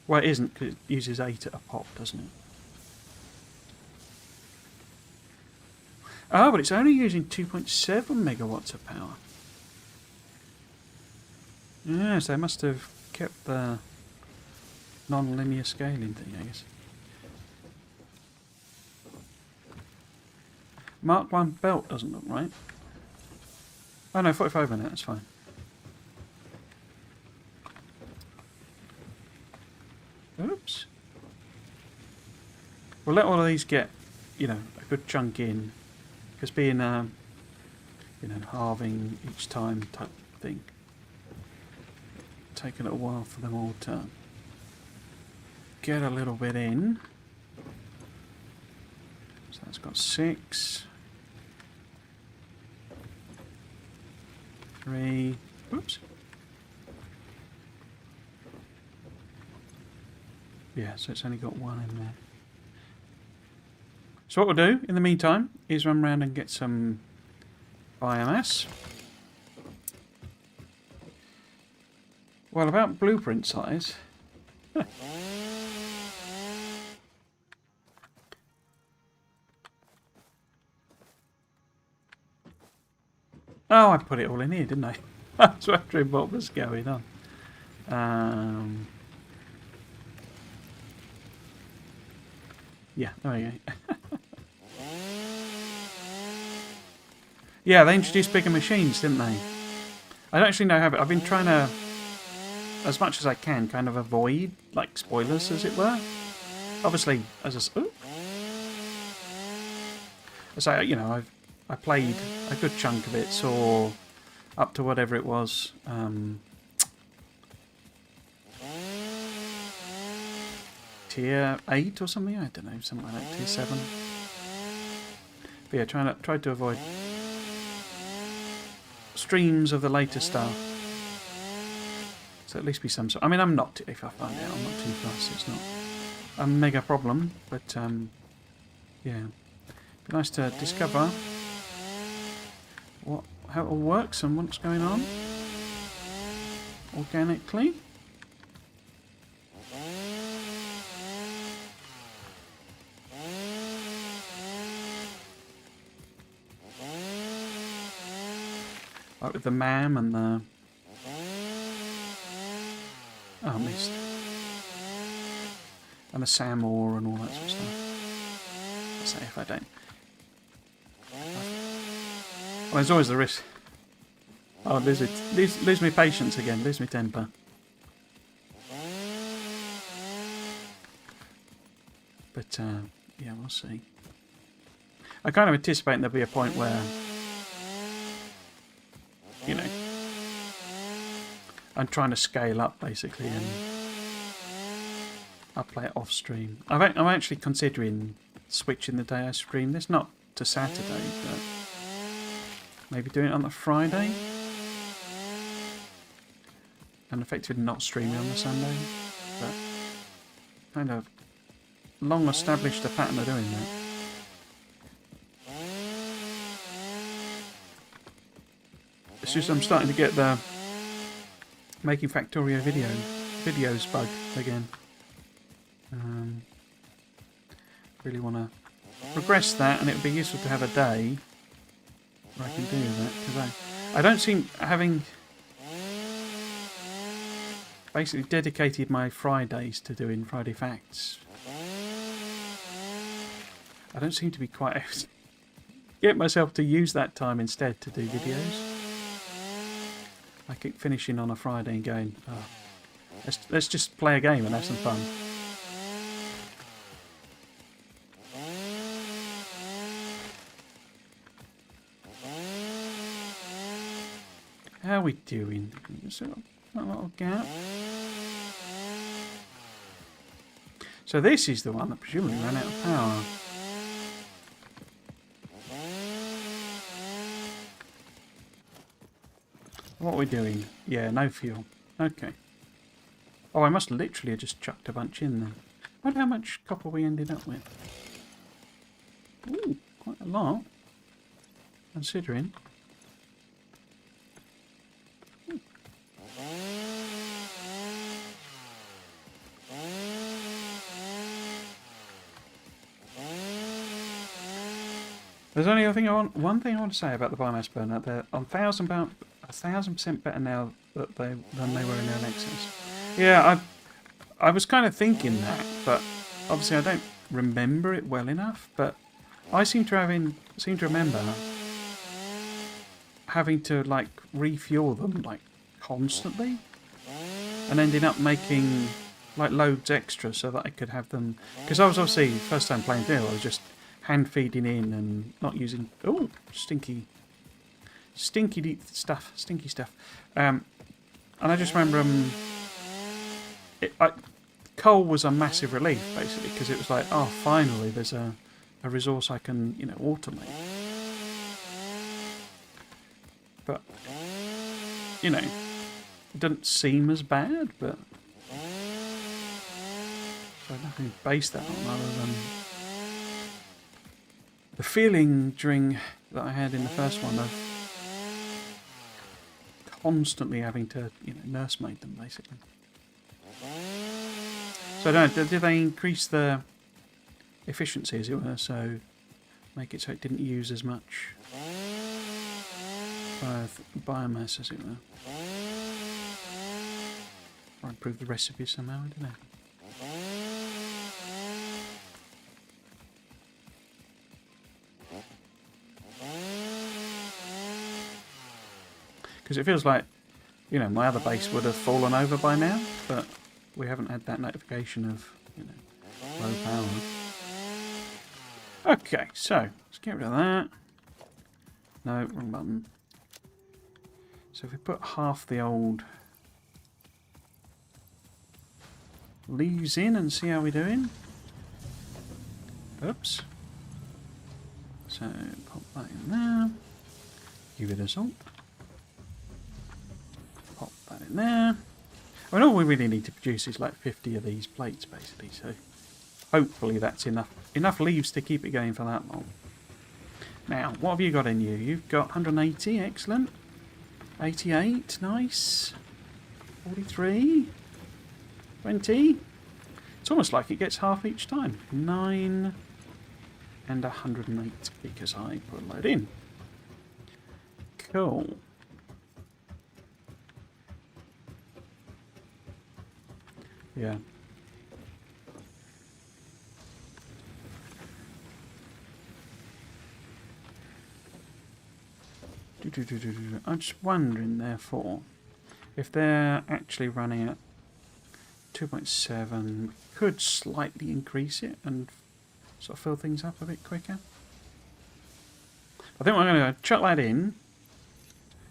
Well, it isn't, because it uses 8 at a pop, doesn't it? Oh, but it's only using 2.7 megawatts of power. Yes, they must have kept the non-linear scaling thing, I guess. Mark 1 belt doesn't look right. Oh no, 45 minutes, that's fine. Oops. We'll let all of these get, a good chunk in. Because being, halving each time type thing. Take a little while for them all to get a little bit in. So that's got 6. 3. Oops. Yeah, so it's only got 1 in there. So what we'll do in the meantime is run around and get some biomass. Well, about blueprint size. Oh, I put it all in here, didn't I? I was wondering what was going on. Yeah, there we go. Yeah, they introduced bigger machines, didn't they? I don't actually know how, but I've been trying to, as much as I can, kind of avoid, like, spoilers, as it were. Obviously, as I say, I played a good chunk of it, saw up to whatever it was. Tier 8 or something? I don't know, something like that. Tier 7. But yeah, tried to avoid streams of the later stuff. So at least be some sort. I mean, I'm not. If I find out, I'm not too fussed. It's not a mega problem, but yeah, be nice to discover how it all works and what's going on organically. Like with the mam and the... Oh, I missed. And the Samor and all that sort of stuff. Let's say if I don't. Well, there's always the risk. Oh, lose me patience again, lose me temper. But, yeah, we'll see. I kind of anticipate there'll be a point where, you know, I'm trying to scale up, basically, and I'll play it off stream. I'm actually considering switching the day I stream this, not to Saturday, but maybe doing it on the Friday. And effectively not streaming on the Sunday. But kind of long established a pattern of doing that. It's just I'm starting to get the making Factorio videos bug again. Really want to progress that, and it would be useful to have a day where I can do that, because I don't seem having basically dedicated my Fridays to doing Friday Facts. I don't seem to be quite able to get myself to use that time instead to do videos. I keep finishing on a Friday and going, oh, let's just play a game and have some fun. How are we doing? So, a little gap. So this is the one that presumably ran out of power. What are we doing? Yeah, no fuel. Okay. Oh, I must literally have just chucked a bunch in then. I wonder how much copper we ended up with. Ooh, quite a lot. Considering. There's only one thing I want to say about the biomass burner. They're on 1,000% better now than they were in their Nexus. Yeah, I was kind of thinking that, but obviously I don't remember it well enough. But I seem to remember having to like refuel them like constantly, and ending up making like loads extra so that I could have them. Because I was obviously first time playing through, I was just hand feeding in and not using stinky stuff. And I just remember coal was a massive relief basically, because it was like, oh, finally there's a resource I can, you know, automate. But you know, it doesn't seem as bad, but so nothing to base that on other than the feeling that I had in the first one of constantly having to, you know, nursemaid them basically. So I don't know, did they increase the efficiency, as it were, so make it so it didn't use as much biomass, as it were, or improve the recipe somehow? I don't know. Because it feels like, you know, my other base would have fallen over by now, but we haven't had that notification of, you know, low power. Okay, so let's get rid of that. No, wrong button. So if we put half the old leaves in and see how we're doing. Oops. So pop that in there. Give it a salt. Pop that in there. I mean, all we really need to produce is like 50 of these plates, basically. So hopefully that's enough leaves to keep it going for that long. Now, what have you got in you? You've got 180, excellent. 88, nice. 43. 20. It's almost like it gets half each time. 9 and 108 because I put a load in. Cool. Yeah. I'm just wondering, therefore, if they're actually running at 2.7, could slightly increase it and sort of fill things up a bit quicker. I think we're going to chuck that in,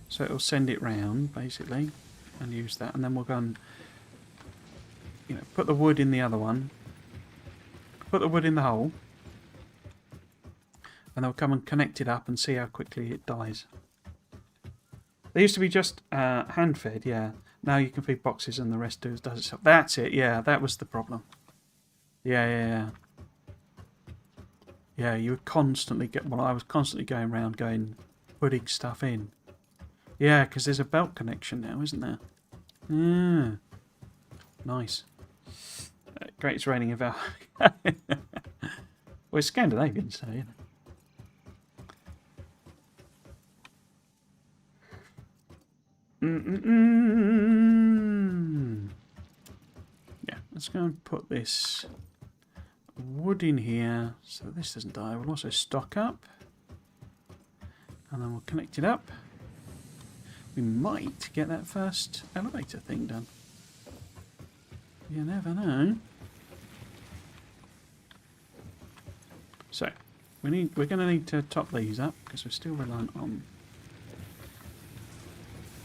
so it'll send it round, basically, and use that, and then we'll go and, you know, put the wood in the other one, put the wood in the hole, and they'll come and connect it up and see how quickly it dies. They used to be just hand-fed, yeah. Now you can feed boxes and the rest does itself. That's it, yeah, that was the problem. Yeah. Yeah, you would constantly get... Well, I was constantly going around putting stuff in. Yeah, because there's a belt connection now, isn't there? Yeah. Nice. Greatest raining of our... Well, it's Scandinavian, so, you know. Yeah, let's go and put this wood in here so this doesn't die. We'll also stock up, and then we'll connect it up. We might get that first elevator thing done. You never know. So we're going to need to top these up because we're still reliant on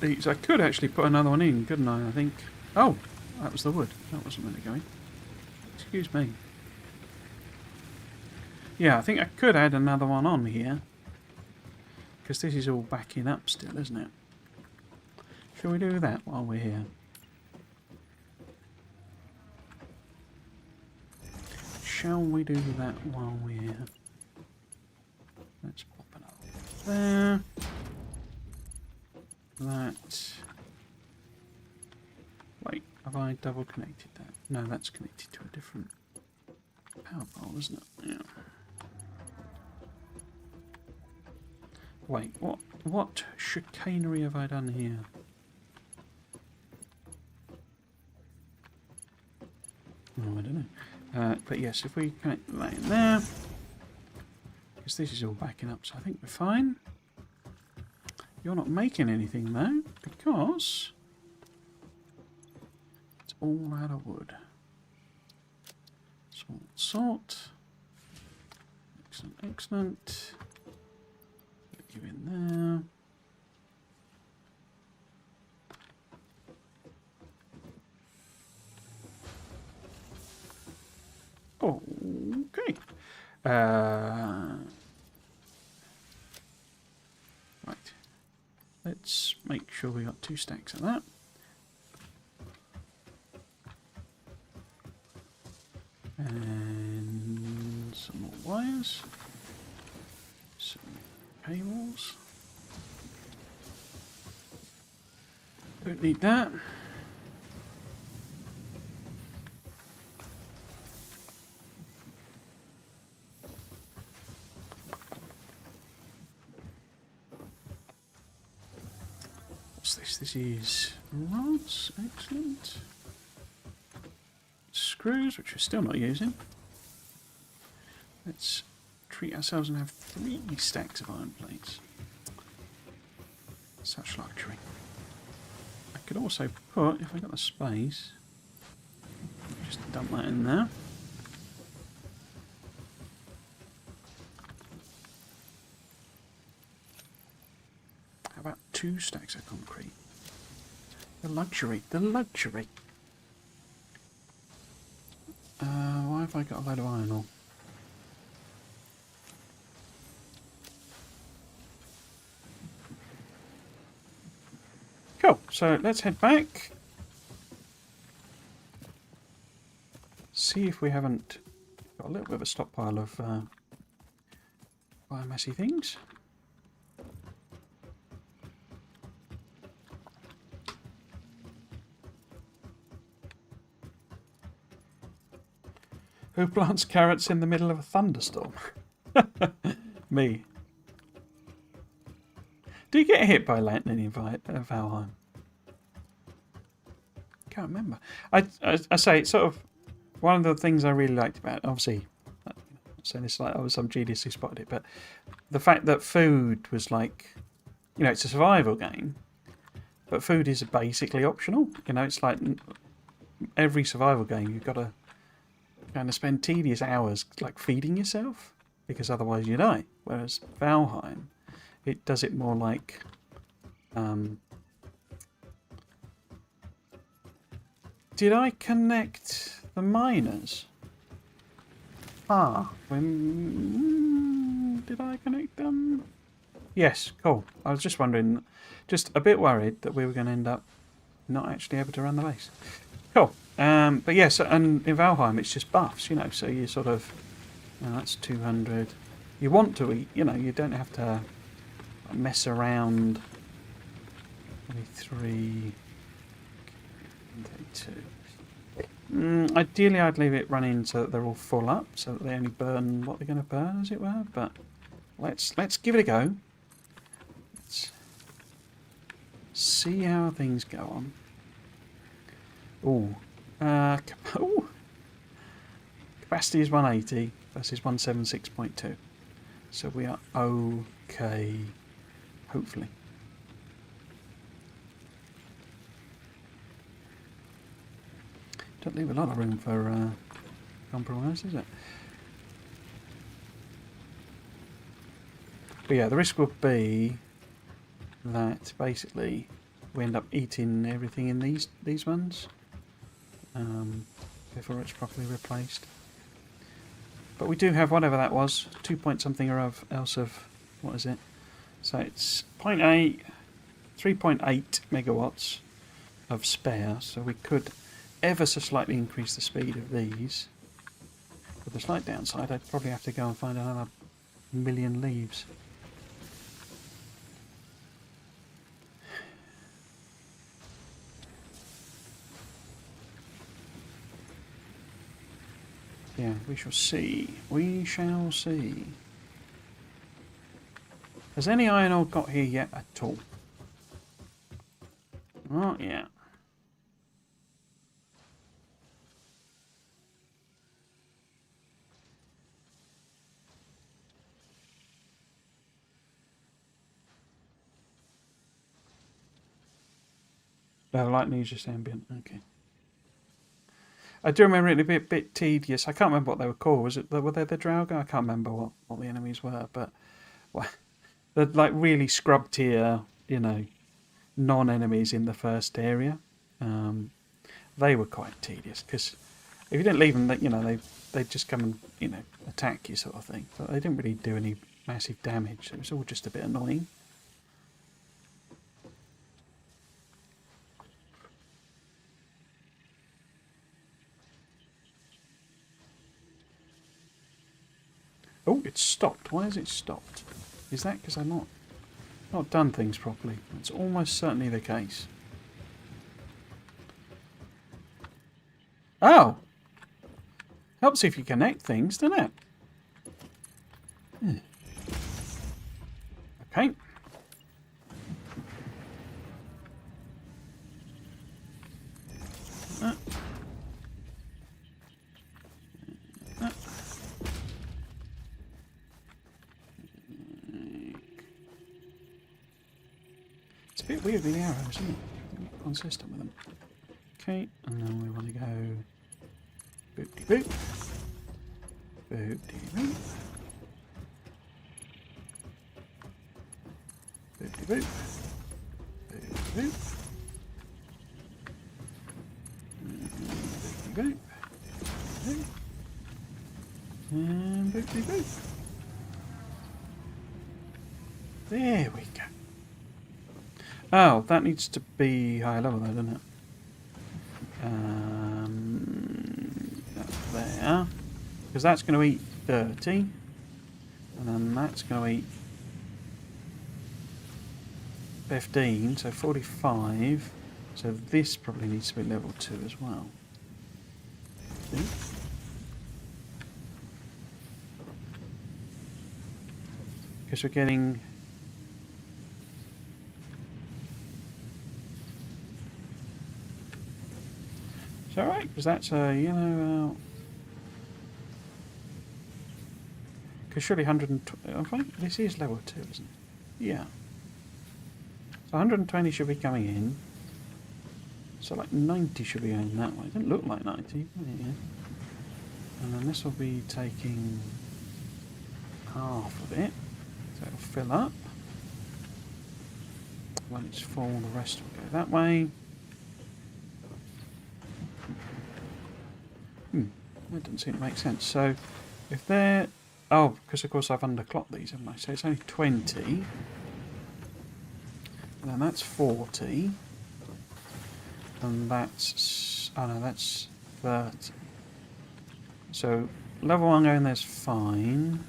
these. I could actually put another one in, couldn't I think. Oh, that was the wood. That wasn't really going. Excuse me. Yeah, I think I could add another one on here. Because this is all backing up still, isn't it? Shall we do that while we're here? Shall we do that while we're here? Let's pop it up there. That. Wait, have I double connected that? No, that's connected to a different power pole, isn't it? Yeah. Wait, what chicanery have I done here? Oh, I don't know. But yes, if we connect that in there, because this is all backing up, so I think we're fine. You're not making anything though, because it's all out of wood. Salt. Excellent. Put you in there. Okay. Right. Let's make sure we got 2 stacks of that. And some more wires. Some cables. Don't need that. What's this? This is rods. Excellent. Screws, which we're still not using. Let's treat ourselves and have 3 stacks of iron plates. Such luxury. I could also put, if I got the space, just dump that in there. How about 2 stacks of concrete? The luxury, the luxury. Why have I got a load of iron ore? Cool, so let's head back. See if we haven't got a little bit of a stockpile of biomassy things. Who plants carrots in the middle of a thunderstorm? Me. Do you get hit by lightning in Valheim? can't remember. I say it's sort of one of the things I really liked about it, obviously. I'm saying this like I was some genius who spotted it, but the fact that food was like, it's a survival game, but food is basically optional. It's like every survival game you've got to kind of spend tedious hours like feeding yourself because otherwise you die. Whereas Valheim, it does it more like. Did I connect the miners? Did I connect them? Yes, cool. I was just wondering, just a bit worried that we were going to end up not actually able to run the base. Cool. But yes, and in Valheim it's just buffs, so you sort of, that's 200. You want to eat, you don't have to mess around. 23, 32. Ideally I'd leave it running so that they're all full up, so that they only burn what they're going to burn, as it were, but let's give it a go. Let's see how things go on. Ooh. Capacity is 180 versus 176.2. So we are okay, hopefully. Don't leave a lot of room for compromise, is it? But yeah, the risk will be that basically we end up eating everything in these ones before it's properly replaced. But we do have whatever that was, 2 point something or else of, what is it? So it's 0.8, 3.8 megawatts of spare, so we could ever so slightly increase the speed of these. With the slight downside, I'd probably have to go and find another million leaves. Yeah, we shall see. We shall see. Has any iron ore got here yet at all? Not yet. The lightning is just ambient. Okay. I do remember it a bit tedious. I can't remember what they were called. Were they the Draugr? I can't remember what the enemies were, but they're like really scrub tier, non-enemies in the first area. They were quite tedious because if you didn't leave them, they'd just come and attack you, sort of thing. But they didn't really do any massive damage. It was all just a bit annoying. Oh, it's stopped. Why has it stopped? Is that because I've not done things properly? It's almost certainly the case. Oh! Helps if you connect things, doesn't it? Okay. It's a bit weird with the arrows, isn't it? They're not consistent with them. Okay, and then we want to go boop-de-boop. Boop-de-boop. Boop-de-boop. Boop-de-boop. Boop-de-boop. Boop. And boop-de-boop. There we go. Oh, that needs to be higher level though, doesn't it? That's there. Because that's going to eat 30. And then that's going to eat 15, so 45. So this probably needs to be level 2 as well. Because we're getting... alright? Because that's a yellow... Because surely 120... This is level 2, isn't it? Yeah. So 120 should be coming in. So like 90 should be going that way. It doesn't look like 90. Yeah. And then this will be taking half of it. So it'll fill up. When it's full, the rest will go that way. That doesn't seem to make sense. So if they're... Oh, because of course I've underclocked these, haven't I? So it's only 20. And then that's 40. And that's... Oh no, that's 30. So level 1 going there's fine.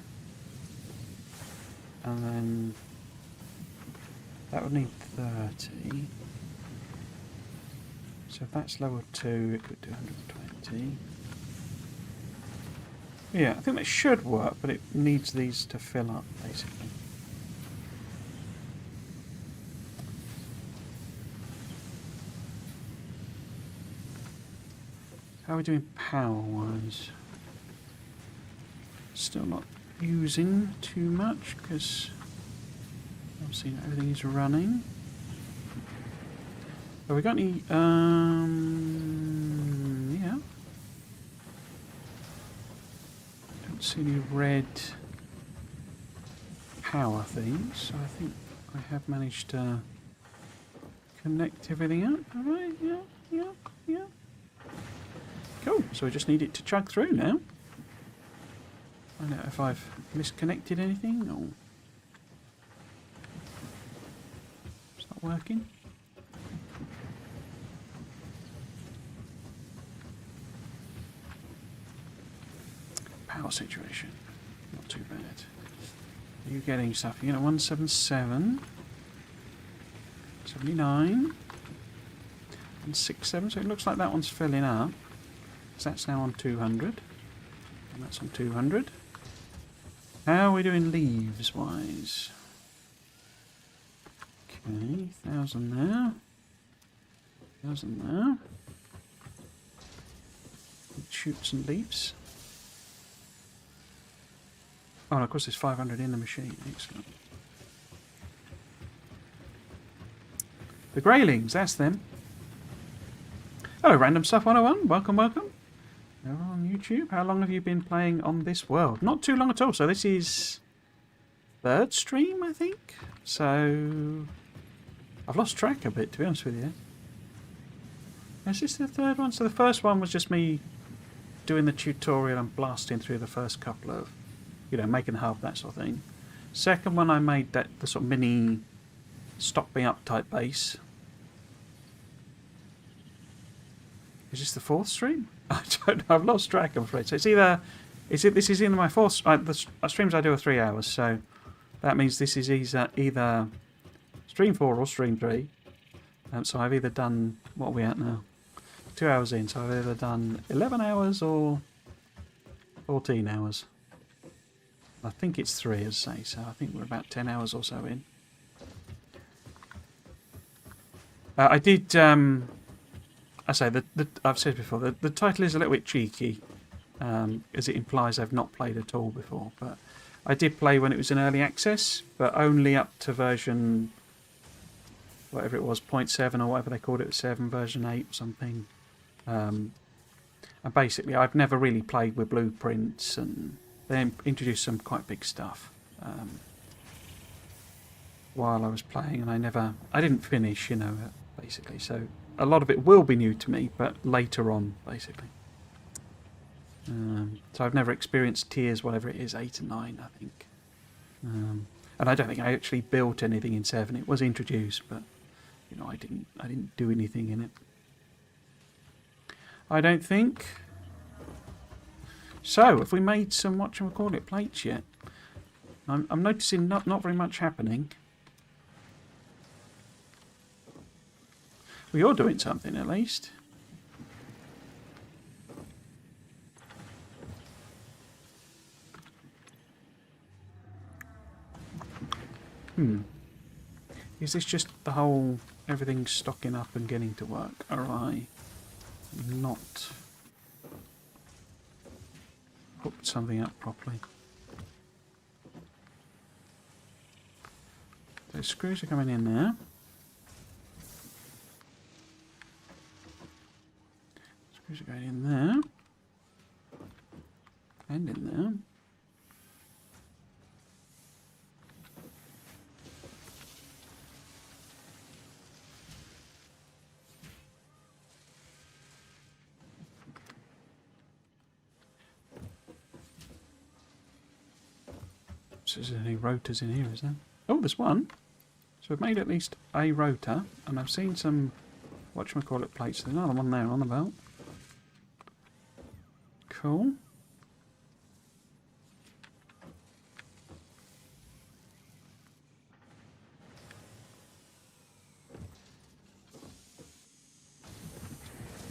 And then... That would need 30. So if that's level 2, it could do 120. Yeah, I think that should work, but it needs these to fill up, basically. How are we doing power-wise? Still not using too much, because obviously everything is running. Have we got any... yeah. Don't see any red power things, so I think I have managed to connect everything up. Alright, yeah. Cool, so we just need it to chug through now. Find out if I've misconnected anything or... It's not working. Power situation. Not too bad. Are you getting stuff? You get a 177, 79, and 67. So it looks like that one's filling up. So that's now on 200. And that's on 200. How are we doing leaves wise? Okay, 1,000 there. 1,000 there. Shoots and leaves. Oh, and of course there's 500 in the machine. Excellent. The Greylings, that's them. Hello, Random Stuff 101. Welcome, welcome. You're on YouTube. How long have you been playing on this world? Not too long at all. So this is third stream, I think. So I've lost track a bit, to be honest with you. Is this the third one? So the first one was just me doing the tutorial and blasting through the first couple of, you know, making the hub, that sort of thing. Second one I made that the sort of mini stock me up type base. Is this the fourth stream? I don't know. I've lost track, I'm afraid. So it's either... This is either my fourth... the streams I do are 3 hours, so that means this is either stream 4 or stream 3. So I've either done... What are we at now? 2 hours in, so I've either done 11 hours or 14 hours. I think it's 3, as I say, so I think we're about 10 hours or so in. I did... I say that I've said before the title is a little bit cheeky, as it implies I've not played at all before. But I did play when it was in early access, but only up to version whatever it was, 0.7 or whatever they called it, 7 version 8 or something. And basically, I've never really played with blueprints, and they introduced some quite big stuff while I was playing, and I didn't finish, you know, basically. So a lot of it will be new to me, but later on, basically. So I've never experienced tiers, whatever it is, 8 and 9, I think. And I don't think I actually built anything in 7. It was introduced, but you know, I didn't do anything in it. I don't think. So, have we made some whatchamacallit plates yet? I'm noticing not very much happening. Well, you're doing something at least. Is this just the whole everything stocking up and getting to work? Alright. not hooked something up properly. So screws are coming in there. Screws are going in there. And in there. So is there any rotors in here, is there? Oh, there's one. So we've made at least a rotor, and I've seen some whatchamacallit plates. There's another one there on the belt. Cool.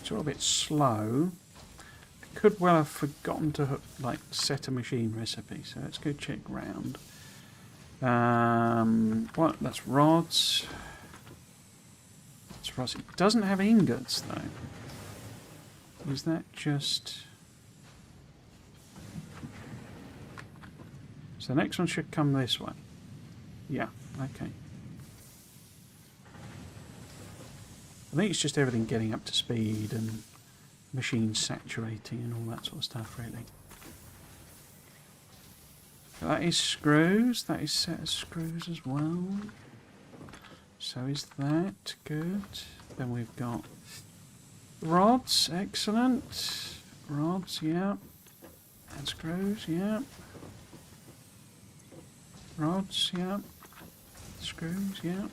It's all a bit slow. Could well have forgotten to set a machine recipe, so let's go check round. What? That's rods. That's rods. It doesn't have ingots though. Is that just? So the next one should come this way. Yeah. Okay. I think it's just everything getting up to speed and machine saturating and all that sort of stuff, really. So that is screws. That is set of screws as well. So is that. Good. Then we've got rods. Excellent. Rods, yeah. And screws, yeah. Rods, yeah. Screws, yeah.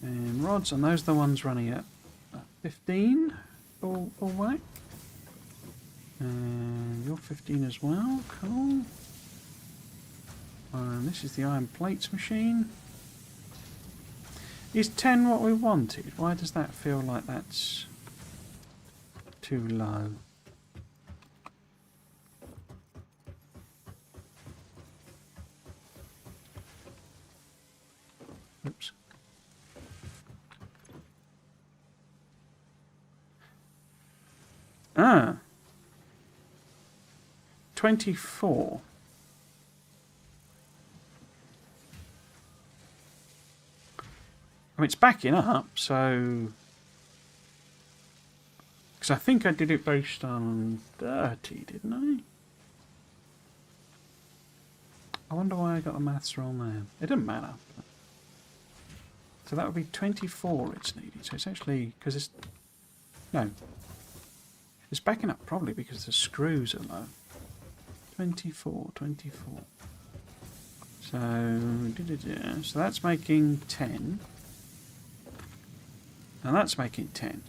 And rods, and those are the ones running at 15 full whack. And you're 15 as well, cool. And this is the iron plates machine. Is 10 what we wanted? Why does that feel like that's too low? Oops. Ah. 24. I mean, it's backing up, so... Because I think I did it based on 30, didn't I? I wonder why I got the maths wrong there. It didn't matter. So that would be 24 it's needed. So it's actually... Because it's... No. It's backing up probably because the screws are low. 24. So that's making 10. And that's making 10.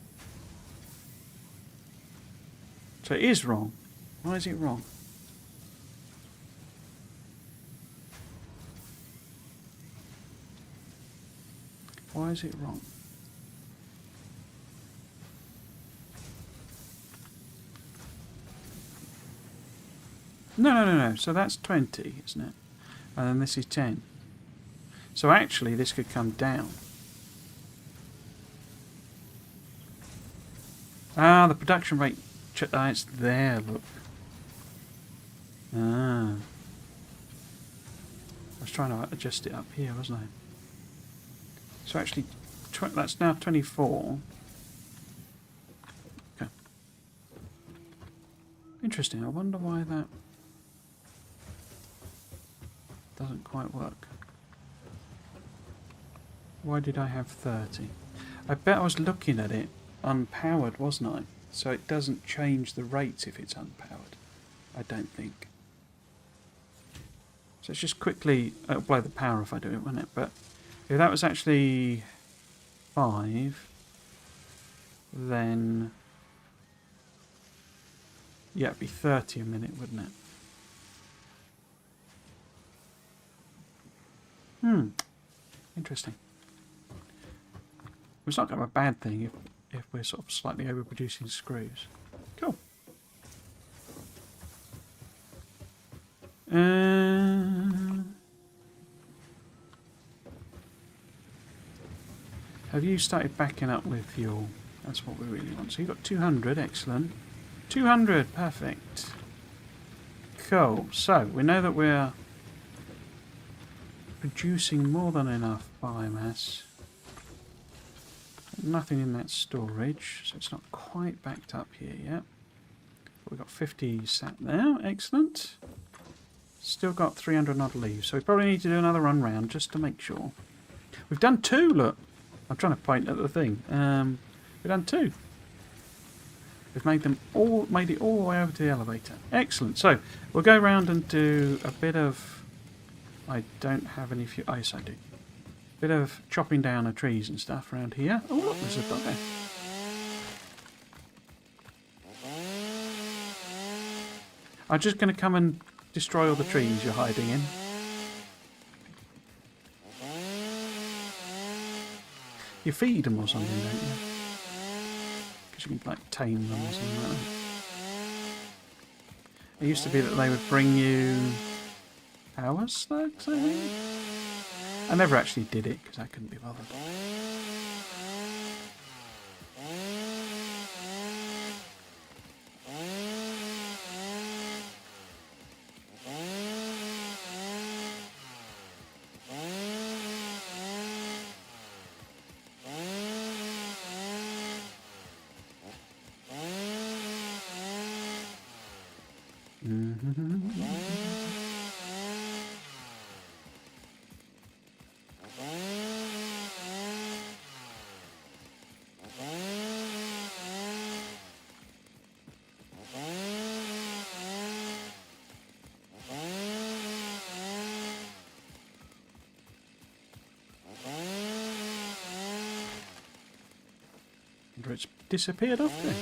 So it is wrong. Why is it wrong? Why is it wrong? No. So that's 20, isn't it? And then this is 10. So actually this could come down. Ah, the production rate... it's there, look. Ah. I was trying to adjust it up here, wasn't I? So actually, that's now 24. Okay. Interesting, I wonder why that doesn't quite work. Why did I have 30? I bet I was looking at it unpowered, wasn't I? So it doesn't change the rates if it's unpowered. I don't think. So let's just quickly... It'll blow the power if I do it, won't it? But if that was actually 5, then... Yeah, it'd be 30 a minute, wouldn't it? Interesting. It's not kind of a bad thing if we're sort of slightly overproducing screws. Cool. Have you started backing up with fuel? That's what we really want. So you've got 200, excellent. 200, perfect. Cool. So we know that we're producing more than enough biomass. Nothing in that storage, so it's not quite backed up here yet. We've got 50 sat there, excellent. Still got 300 odd leaves, so we probably need to do another run round just to make sure. We've done 2, look. I'm trying to point at the thing. We've done 2. We've made it all the way over to the elevator. Excellent. So we'll go round and do a bit of. I don't have any fuel. Oh, yes, I do. Bit of chopping down of trees and stuff around here. Oh, look, there's a doggo. I'm just going to come and destroy all the trees you're hiding in. You feed them or something, don't you? Because you can like tame them or something like that. It used to be that they would bring you power slugs, I think. I never actually did it because I couldn't be bothered. It's disappeared off there.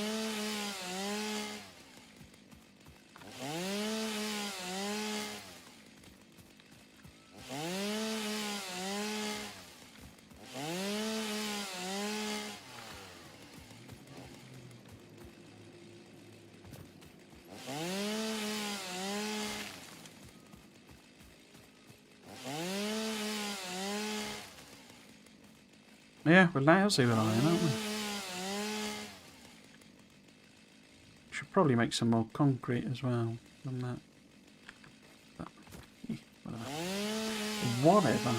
Yeah, we're lousy with iron, aren't we? Should probably make some more concrete as well than that. But, whatever.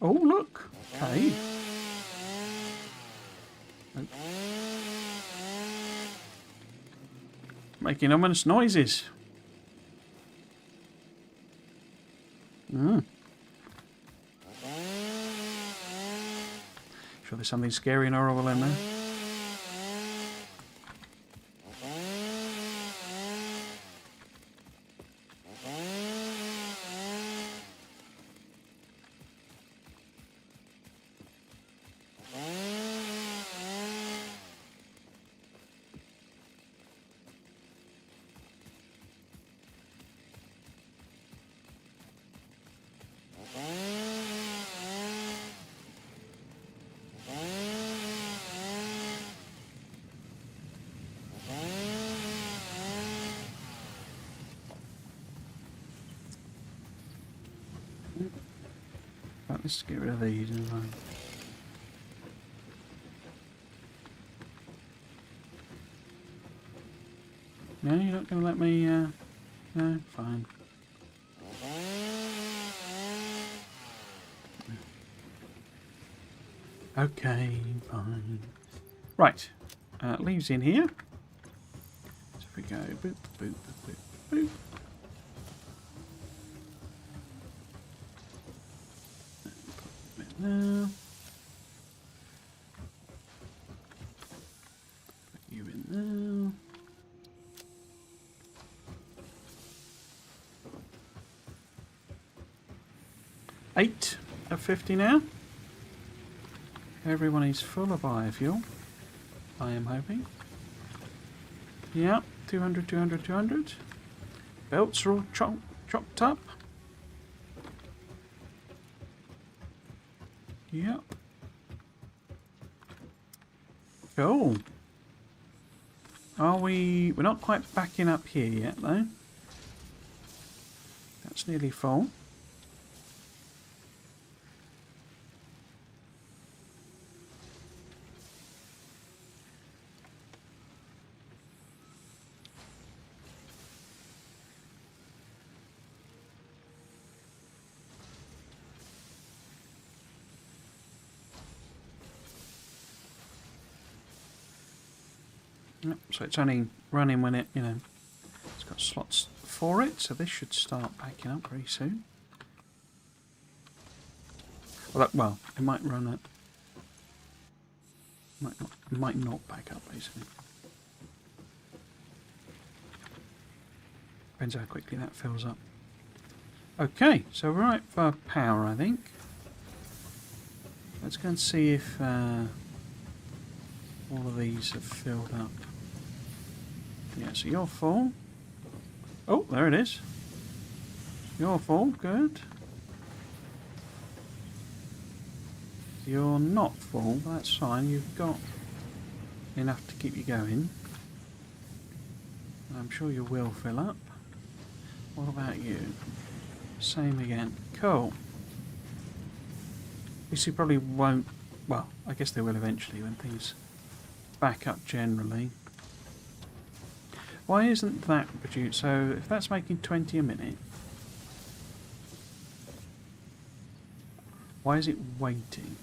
Oh, look! Cave. Making ominous noises. Sure there's something scary and horrible in there. Right, let's get rid of these as well. No, you're not going to let me, no, fine. Okay, fine. Right, leaves in here. So if we go boop, boop, boop, boop. Now, put you in there. Eight of 50 now. Everyone is full of biofuel, I am hoping. Yeah, 200, 200, 200. Belts are all chopped up. Yep. Cool. Are we... We're not quite backing up here yet, though. That's nearly full. Yep, so it's only running when it, it's got slots for it, so this should start backing up very soon. Well, it might run it. Might not back up, basically. Depends how quickly that fills up. Okay, so we're right for power, I think. Let's go and see if all of these have filled up. Yeah, so you're full. Oh, there it is. You're full, good. You're not full, but that's fine. You've got enough to keep you going. I'm sure you will fill up. What about you? Same again. Cool. You probably won't... Well, I guess they will eventually when things back up generally. Why isn't that produced? So if that's making 20 a minute, why is it waiting?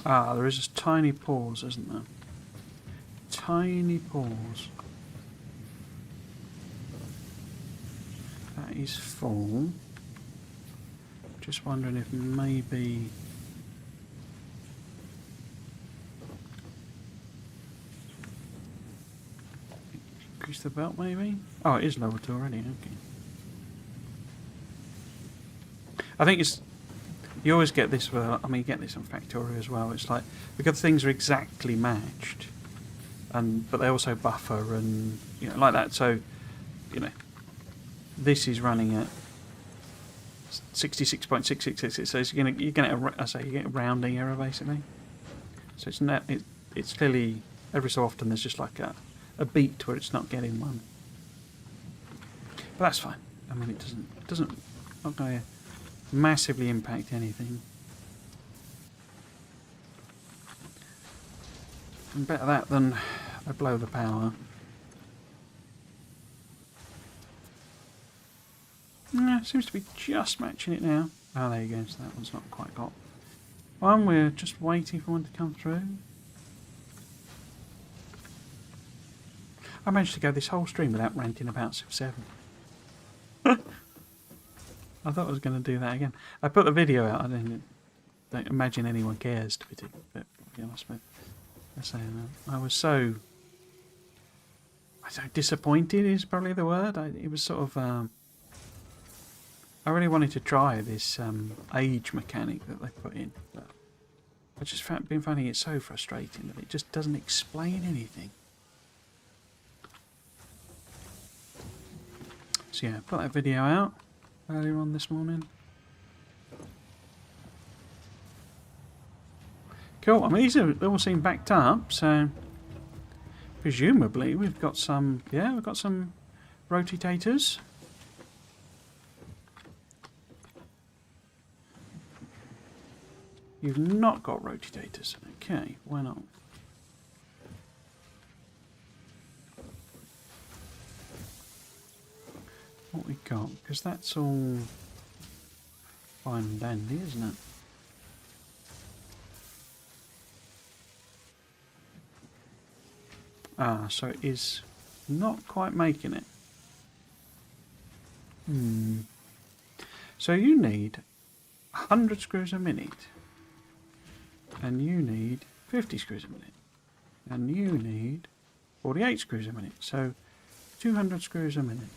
Ah, there is a tiny pause, isn't there? Tiny pause. That is full. Just wondering if maybe... Increase the belt, maybe? Oh, it is lowered already, okay. I think it's... You always get this, I mean, you get this on Factory as well. It's like, because things are exactly matched, but they also buffer and, like that. So, this is running at 66.666. So you get a rounding error basically. So it's clearly every so often there's just like a beat where it's not getting one. But that's fine. I mean, it doesn't not going to massively impact anything. And better that than I blow the power. Yeah, seems to be just matching it now. Oh, there you go. So that one's not quite got one. We're just waiting for one to come through. I managed to go this whole stream without ranting about Civ 7. I thought I was going to do that again. I put the video out. I don't imagine anyone cares to be honest with saying that. I was so disappointed is probably the word. It was sort of I really wanted to try this age mechanic that they put in, but I just been finding it so frustrating that it just doesn't explain anything. So yeah, put that video out earlier on this morning. Cool. I mean, these all seem backed up, so presumably we've got some. Yeah, we've got some rotators. You've not got rotators. Okay, why not? What we got? Because that's all fine and dandy, isn't it? Ah, so it is not quite making it. So you need 100 screws a minute. And you need 50 screws a minute. And you need 48 screws a minute. So 200 screws a minute.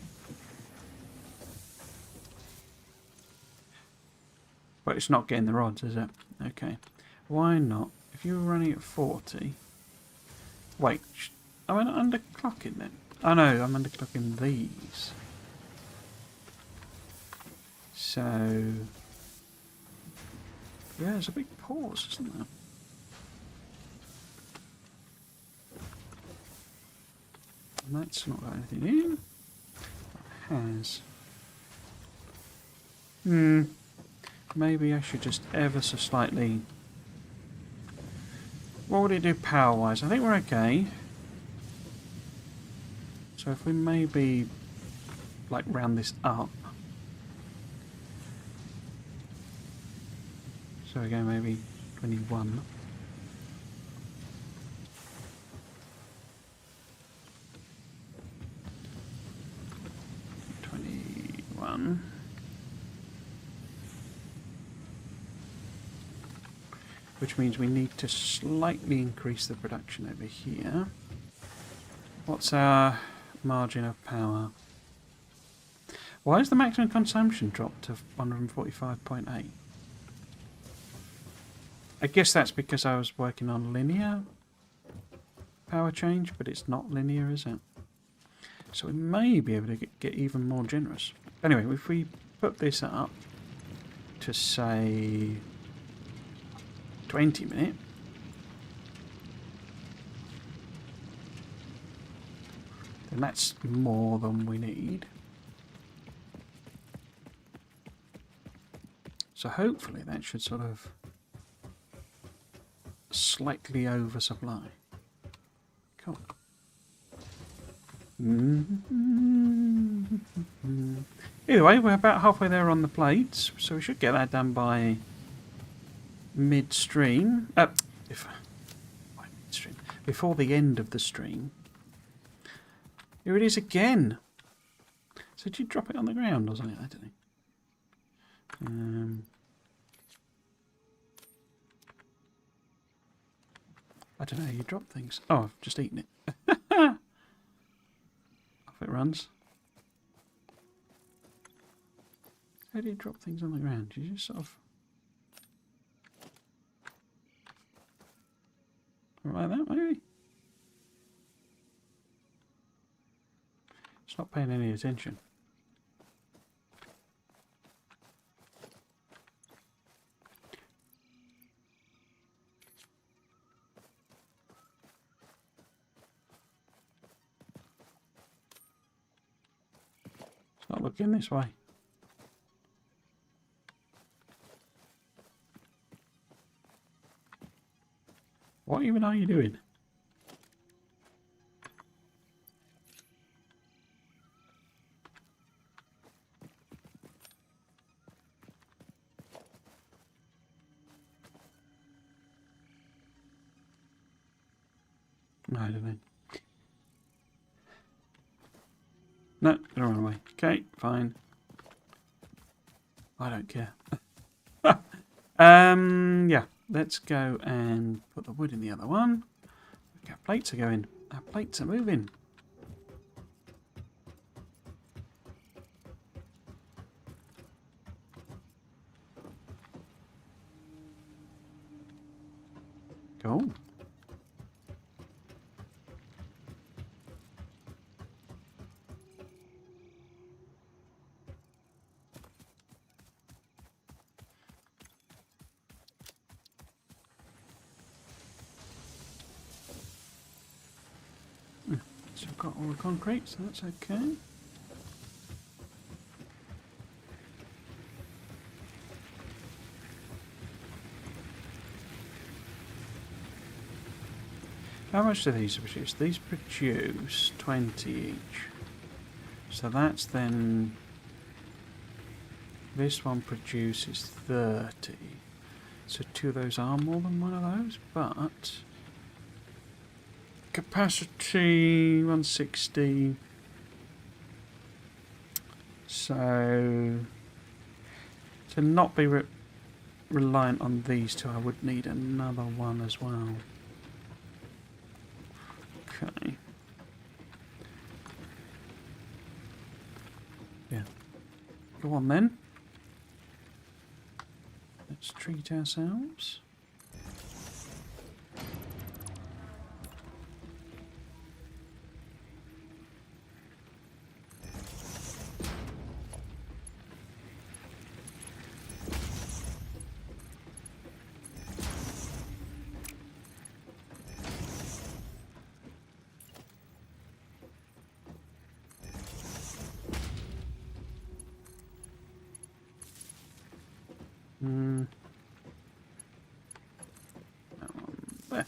But it's not getting the rods, is it? Okay. Why not? If you were running at 40... Wait, am I not underclocking then? Oh no, I'm underclocking these. So... yeah, there's a big pause, isn't there? And that's not got anything in. That has. Maybe I should just ever so slightly... what would it do power-wise? I think we're okay. So if we maybe, like, round this up. So we go maybe 21. Which means we need to slightly increase the production over here. What's our margin of power? Why is the maximum consumption dropped to 145.8? I guess that's because I was working on linear power change, but it's not linear, is it? So we may be able to get even more generous. Anyway, if we put this up to, say, 20 minute, then that's more than we need. So hopefully that should sort of slightly oversupply. Cool. Either way, we're about halfway there on the plates, so we should get that done by midstream. Midstream. Before the end of the stream. Here it is again. So did you drop it on the ground or something? I don't know. I don't know how you drop things. Oh, I've just eaten it. Off it runs. How do you drop things on the ground? Do you just sort of... like that, maybe? It's not paying any attention. It's not looking this way. What even are you doing? No, I don't know. No, don't run away. Okay, fine. I don't care. Yeah. Let's go and put the wood in the other one. Our plates are going. Our plates are moving. Cool. So we've got all the concrete, so that's okay. How much do these produce? These produce 20 each. So that's then... this one produces 30. So two of those are more than one of those, but... capacity 160. So to not be reliant on these two, I would need another one as well. Okay. Go on then. Let's treat ourselves. There.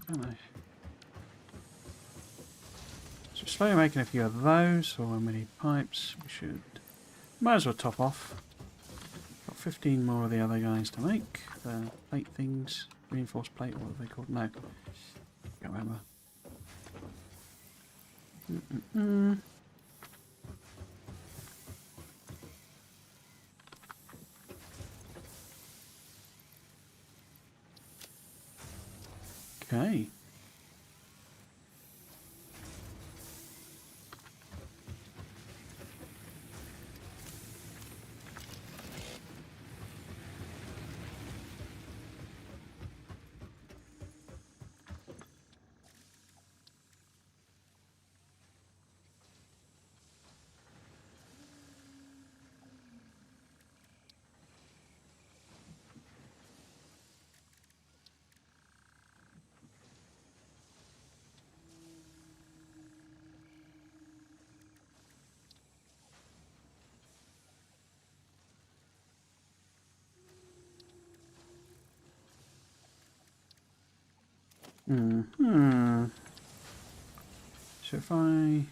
Don't I? So slowly making a few of those, or mini pipes. We should might as well top off. Got 15 more of the other guys to make. The plate things, reinforced plate. What are they called? No, can't remember. Okay. So if I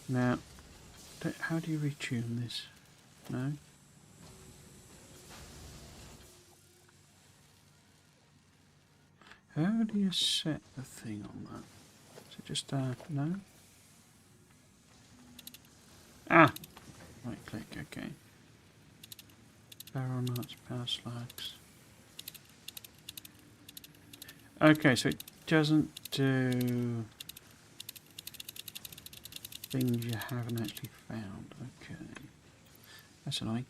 now, how do you retune this? No. How do you set the thing on that? Is it just no? Ah, right click. Okay. Barrel nuts, power slugs. Okay, so it doesn't do things you haven't actually found. Okay, that's annoying.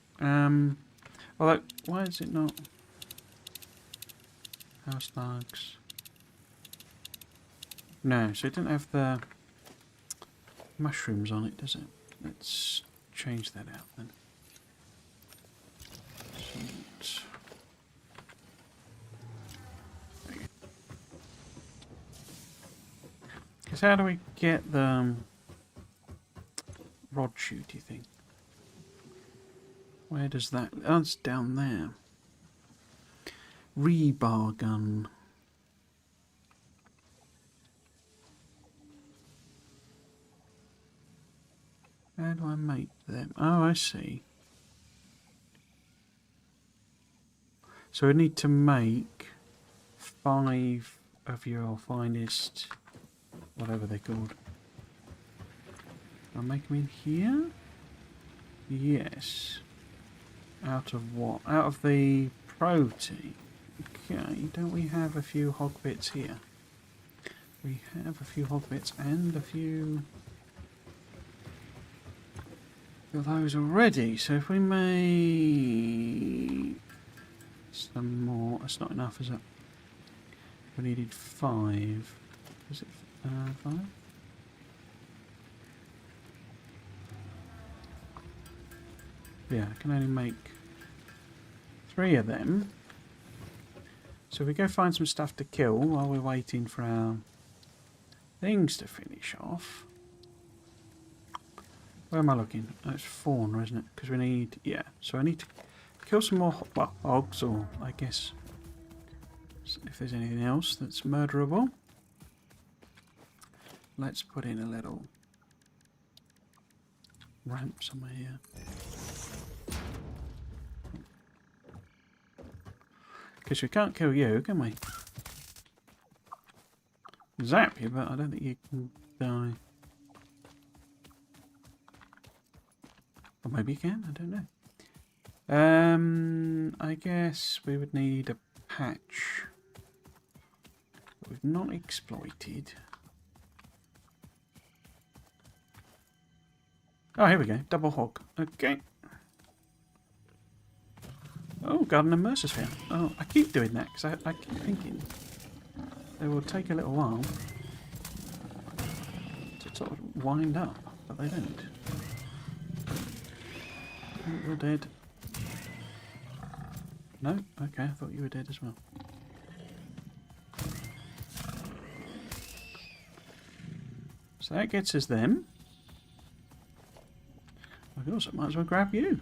Although, why is it not power slugs? No, so it didn't have the mushrooms on it, does it? Let's change that out then. Because how do we get the rod shoot, do you think? Where does that... Oh, it's down there. Rebar gun. How do I make them? Oh, I see. So we need to make 5 of your finest, whatever they're called. I'll make them in here? Yes. Out of what? Out of the protein. Okay, don't we have a few hog bits here? We have a few hog bits and a few of those already. So if we make some more, that's not enough, is it? We needed 5. Is it 5? Yeah, I can only make 3 of them. So we go find some stuff to kill while we're waiting for our things to finish off. Where am I looking? Oh, it's fauna, isn't it? Because we need... Yeah, so I need to kill some more hogs, or I guess if there's anything else that's murderable. Let's put in a little ramp somewhere here. Because we can't kill you, can we? Zap you, but I don't think you can die. Or maybe you can, I don't know. I guess we would need a patch that we've not exploited. Oh, here we go. Double hog. Okay. Oh, Garden of Mercer's found. Oh, I keep doing that because I keep thinking they will take a little while to sort of wind up, but they don't. Oh, you're dead. No? Okay, I thought you were dead as well. So that gets us them. I also might as well grab you.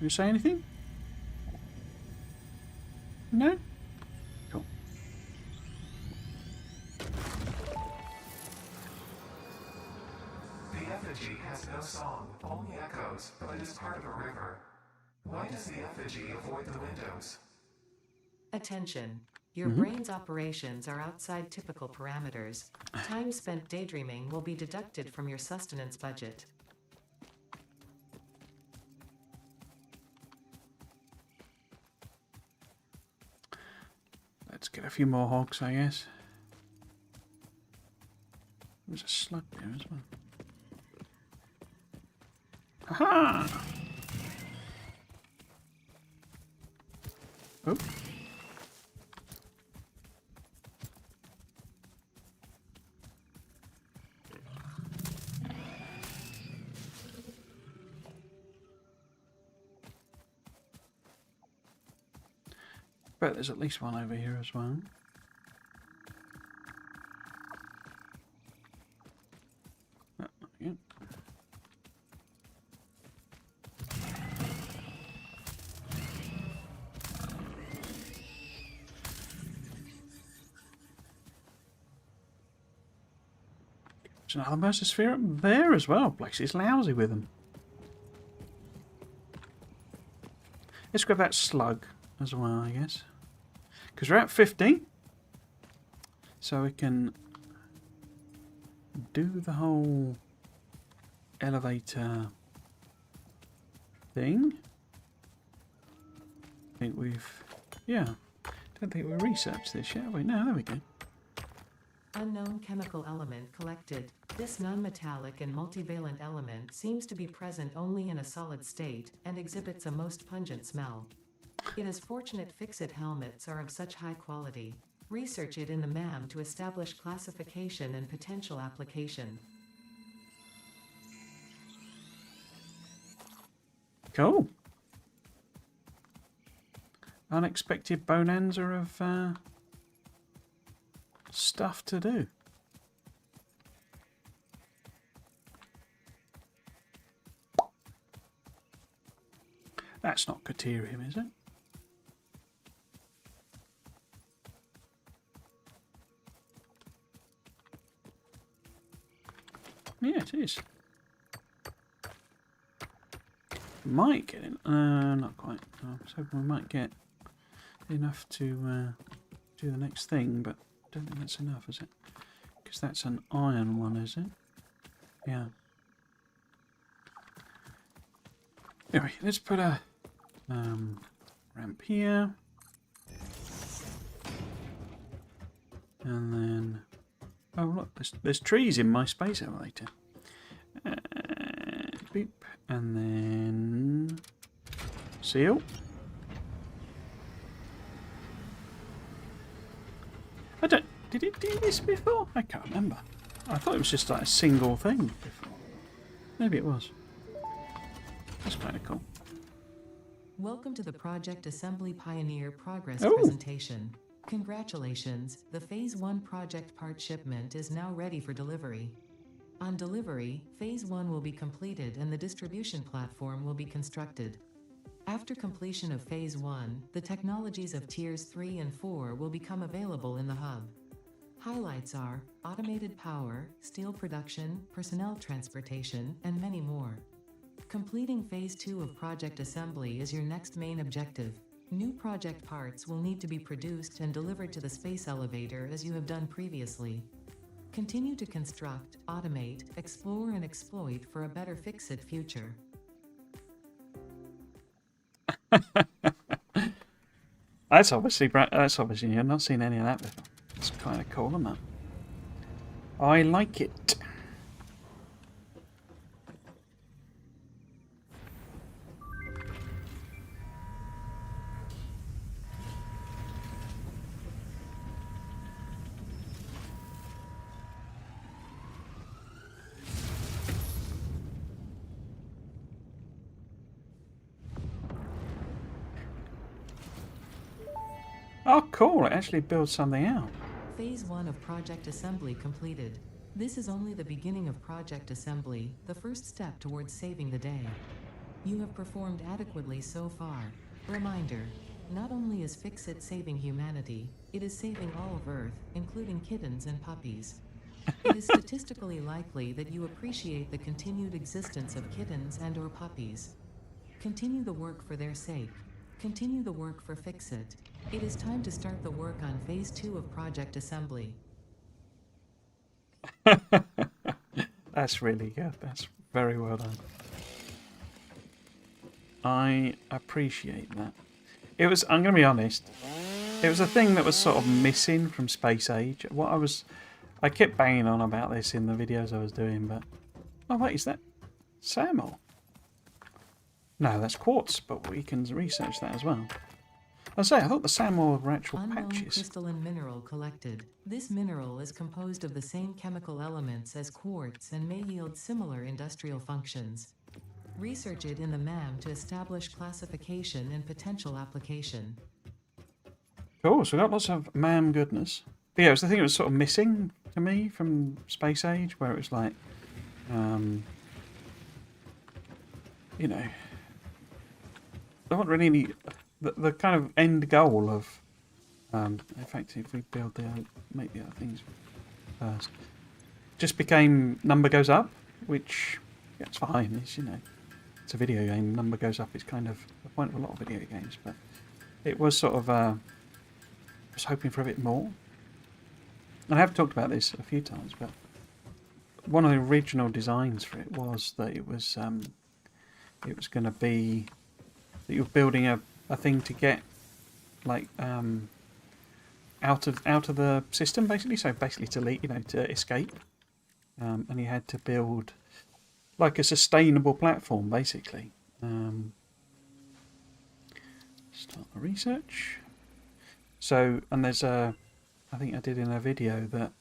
You say anything? No? Cool. The effigy has no song, only echoes, but it is part of a river. Why does the effigy avoid the windows? Attention. Your brain's operations are outside typical parameters. Time spent daydreaming will be deducted from your sustenance budget. Let's get a few more hogs, I guess. There's a slug there as well. Aha! Oh. But there's at least one over here as well. Oh, yeah. There's another Mercer Sphere up there as well. Place is lousy with them. Let's grab that slug as well, I guess. Because we're at 50. So we can do the whole elevator thing. I think we've... Yeah. Don't think we researched this yet, have we? No, there we go. Unknown chemical element collected. This non-metallic and multivalent element seems to be present only in a solid state and exhibits a most pungent smell. It is fortunate fix-it helmets are of such high quality. Research it in the MAM to establish classification and potential application. Cool. Unexpected bonanza of stuff to do. That's not Caterium, is it? Yeah, it is. Might get in. Not quite. I was hoping we might get enough to do the next thing, but I don't think that's enough, is it? Because that's an iron one, is it? Yeah. Anyway, let's put a ramp here. And then... Oh, look, there's trees in my space elevator. Beep. And then... seal. I don't... Did it do this before? I can't remember. I thought it was just like a single thing before. Maybe it was. That's kind of cool. Welcome to the Project Assembly Pioneer Progress Oh. presentation. Congratulations, the Phase 1 project part shipment is now ready for delivery. On delivery, Phase 1 will be completed and the distribution platform will be constructed. After completion of Phase 1, the technologies of Tiers 3 and 4 will become available in the hub. Highlights are automated power, steel production, personnel transportation, and many more. Completing Phase 2 of project assembly is your next main objective. New project parts will need to be produced and delivered to the space elevator as you have done previously. Continue to construct, automate, explore and exploit for a better fix-it future. That's obviously I've not seen any of that before. It's kind of cool, isn't that? I like it. Oh, cool. It actually builds something out. Phase 1 of project assembly completed. This is only the beginning of project assembly, the first step towards saving the day. You have performed adequately so far. Reminder, not only is Fix-It saving humanity, it is saving all of Earth, including kittens and puppies. It is statistically likely that you appreciate the continued existence of kittens and/or puppies. Continue the work for their sake. Continue the work for Fix-It. It is time to start the work on Phase 2 of project assembly. That's really good. That's very well done. I appreciate that. It was, I'm going to be honest, it was a thing that was sort of missing from Space Age. I kept banging on about this in the videos I was doing, but... Oh, wait, is that Samol? No, that's quartz, but we can research that as well. I thought the Samol were actual Unknown patches. crystalline mineral collected. This mineral is composed of the same chemical elements as quartz and may yield similar industrial functions. Research it in the MAM to establish classification and potential application. Cool, so we got lots of MAM goodness. But yeah, it was the thing that was sort of missing to me from Space Age, where it was like, you know, there wasn't really any... The kind of end goal of, in fact, if we make the other things first, just became number goes up, which it's fine. It's, you know, it's a video game. Number goes up is kind of the point of a lot of video games, but it was sort of I was hoping for a bit more. And I have talked about this a few times, but one of the original designs for it was that it was going to be that you're building a thing to get like out of the system, basically. So basically to escape, and you had to build like a sustainable platform, basically. Start the research. So, and there's I think I did in a video that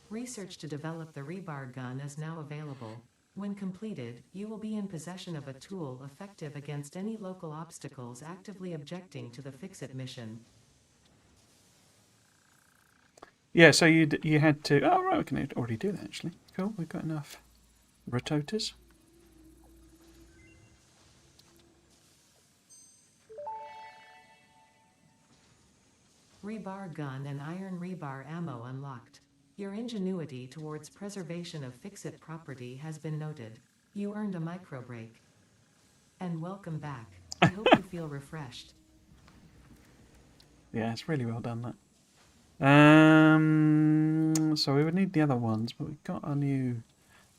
Research to develop the rebar gun is now available. When completed, you will be in possession of a tool effective against any local obstacles actively objecting to the Fix-It mission. yeah, so you had to. Oh right, we can already do that actually. Cool, we've got enough rototors. Rebar gun and iron rebar ammo unlocked. Your ingenuity towards preservation of Fix-It property has been noted. You earned a micro break. And welcome back. I hope you feel refreshed. Yeah, it's really well done that. So we would need the other ones, but we've got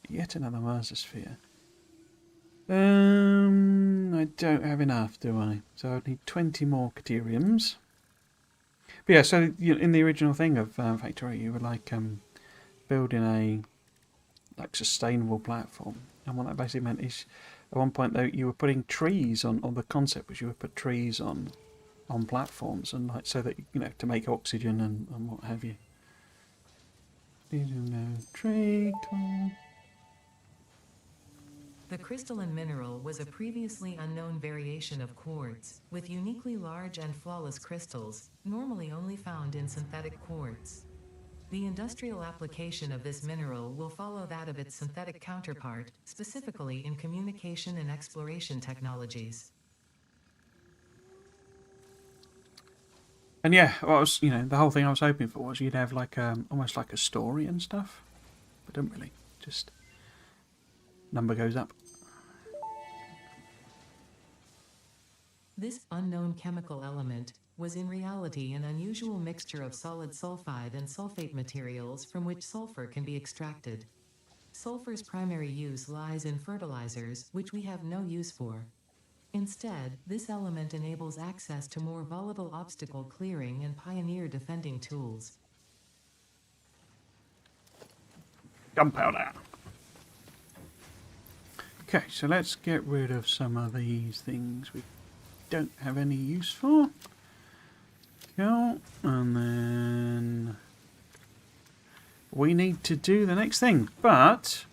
yet another Merzosphere. I don't have enough, do I? So I'd need 20 more Cateriums. But yeah, so in the original thing of Factory, you were like building a sustainable platform, and what that basically meant is, at one point though, you were putting trees on. Or the concept was you would put trees on platforms, and like so that to make oxygen and what have you. Tree. The crystalline mineral was a previously unknown variation of quartz, with uniquely large and flawless crystals, normally only found in synthetic quartz. The industrial application of this mineral will follow that of its synthetic counterpart, specifically in communication and exploration technologies. And yeah, what I was, the whole thing I was hoping for was you'd have like almost like a story and stuff, but don't really. Just number goes up. This unknown chemical element was in reality an unusual mixture of solid sulfide and sulfate materials from which sulfur can be extracted. Sulfur's primary use lies in fertilizers, which we have no use for. Instead, this element enables access to more volatile obstacle clearing and pioneer defending tools. Gunpowder. Okay, so let's get rid of some of these things we don't have any use for. Cool. And then we need to do the next thing. But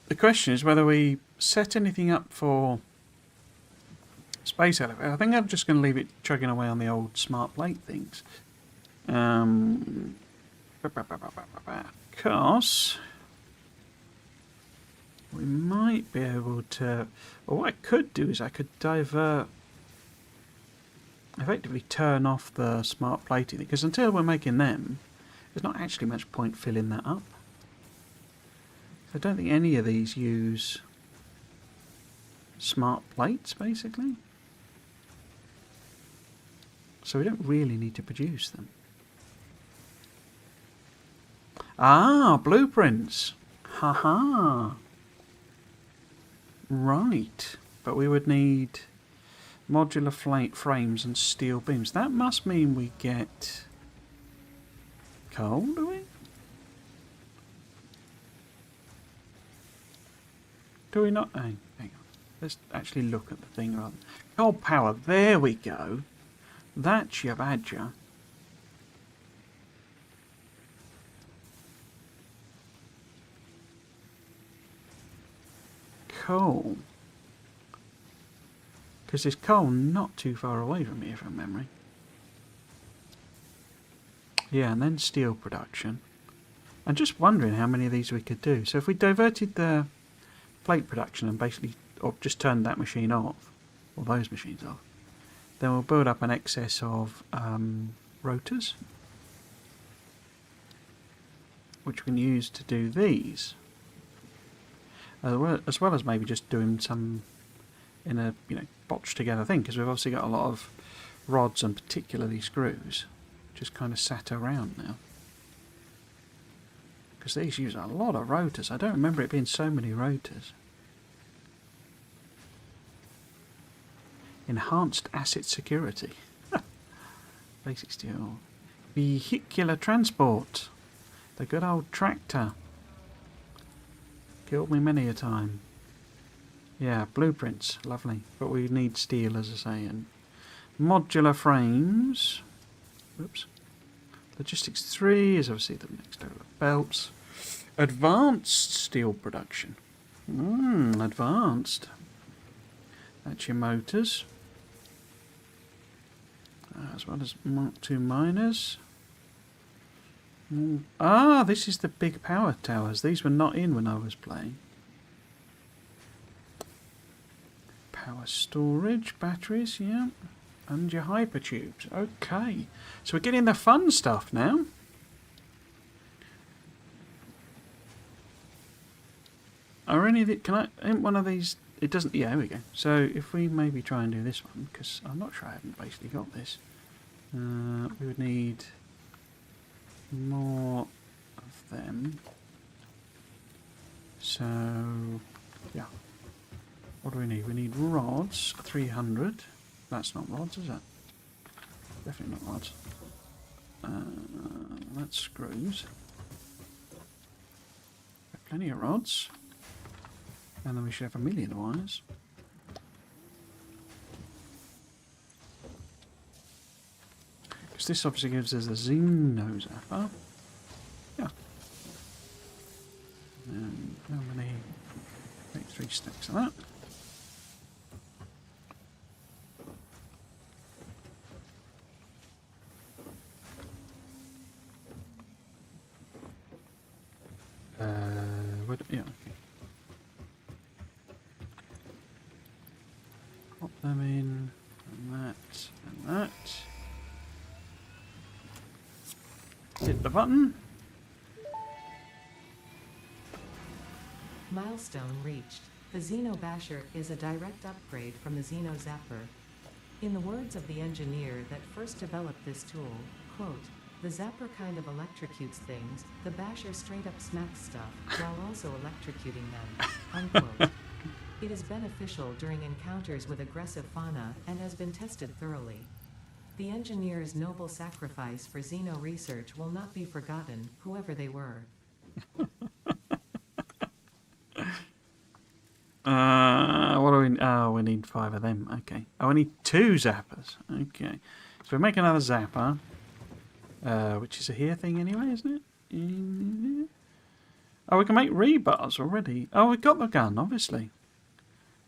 the question is whether we set anything up for space elevator. I think I'm just going to leave it chugging away on the old smart plate things. Because we might be able to... Well, what I could do is I could effectively turn off the smart plating, because until we're making them, there's not actually much point filling that up. I don't think any of these use smart plates, basically. So we don't really need to produce them. Ah, blueprints. Haha. Right. But we would need modular frames and steel beams. That must mean we get coal, do we? Do we not? Hang on. Let's actually look at the thing rather. Coal power. There we go. That's your badger. Coal. Because there's coal not too far away from here from memory. Yeah, and then steel production. I'm just wondering how many of these we could do. So if we diverted the plate production and basically, or just turned that machine off, or those machines off, then we'll build up an excess of rotors, which we can use to do these, as well as maybe just doing some in a botched together thing, because we've obviously got a lot of rods and particularly screws just kind of sat around now, because these use a lot of rotors. I don't remember it being so many rotors. Enhanced asset security. Basic steel. Vehicular transport. The good old tractor. Killed me many a time. Yeah, blueprints. Lovely. But we need steel, as I say. And modular frames. Whoops. Logistics 3 is obviously the next over. Belts. Advanced steel production. Advanced. That's your motors. As well as Mark II miners. Ah, this is the big power towers. These were not in when I was playing. Power storage, batteries, yeah. And your hypertubes. Okay. So we're getting the fun stuff now. Are any of it, in one of these, it doesn't, yeah, here we go. So if we maybe try and do this one, because I'm not sure I haven't basically got this. We would need more of them. So, yeah. What do we need? We need rods, 300. That's not rods, is it? Definitely not rods. That's screws. Got plenty of rods. And then we should have 1,000,000 wires. Because this obviously gives us a zoom zapper. Yeah. And how many? 3 stacks of that. Yeah, okay. Pop them in, and that, and that. Hit the button. Milestone reached. The Xeno Basher is a direct upgrade from the Xeno Zapper. In the words of the engineer that first developed this tool, quote, "The Zapper kind of electrocutes things, the Basher straight up smacks stuff, while also electrocuting them," unquote. It is beneficial during encounters with aggressive fauna and has been tested thoroughly. The engineer's noble sacrifice for Xeno research will not be forgotten, whoever they were. What do we... Oh, we need 5 of them. Okay. Oh, we need 2 zappers. Okay. So we make another zapper. Which is a here thing anyway, isn't it? Oh, we can make rebars already. Oh, we got the gun, obviously.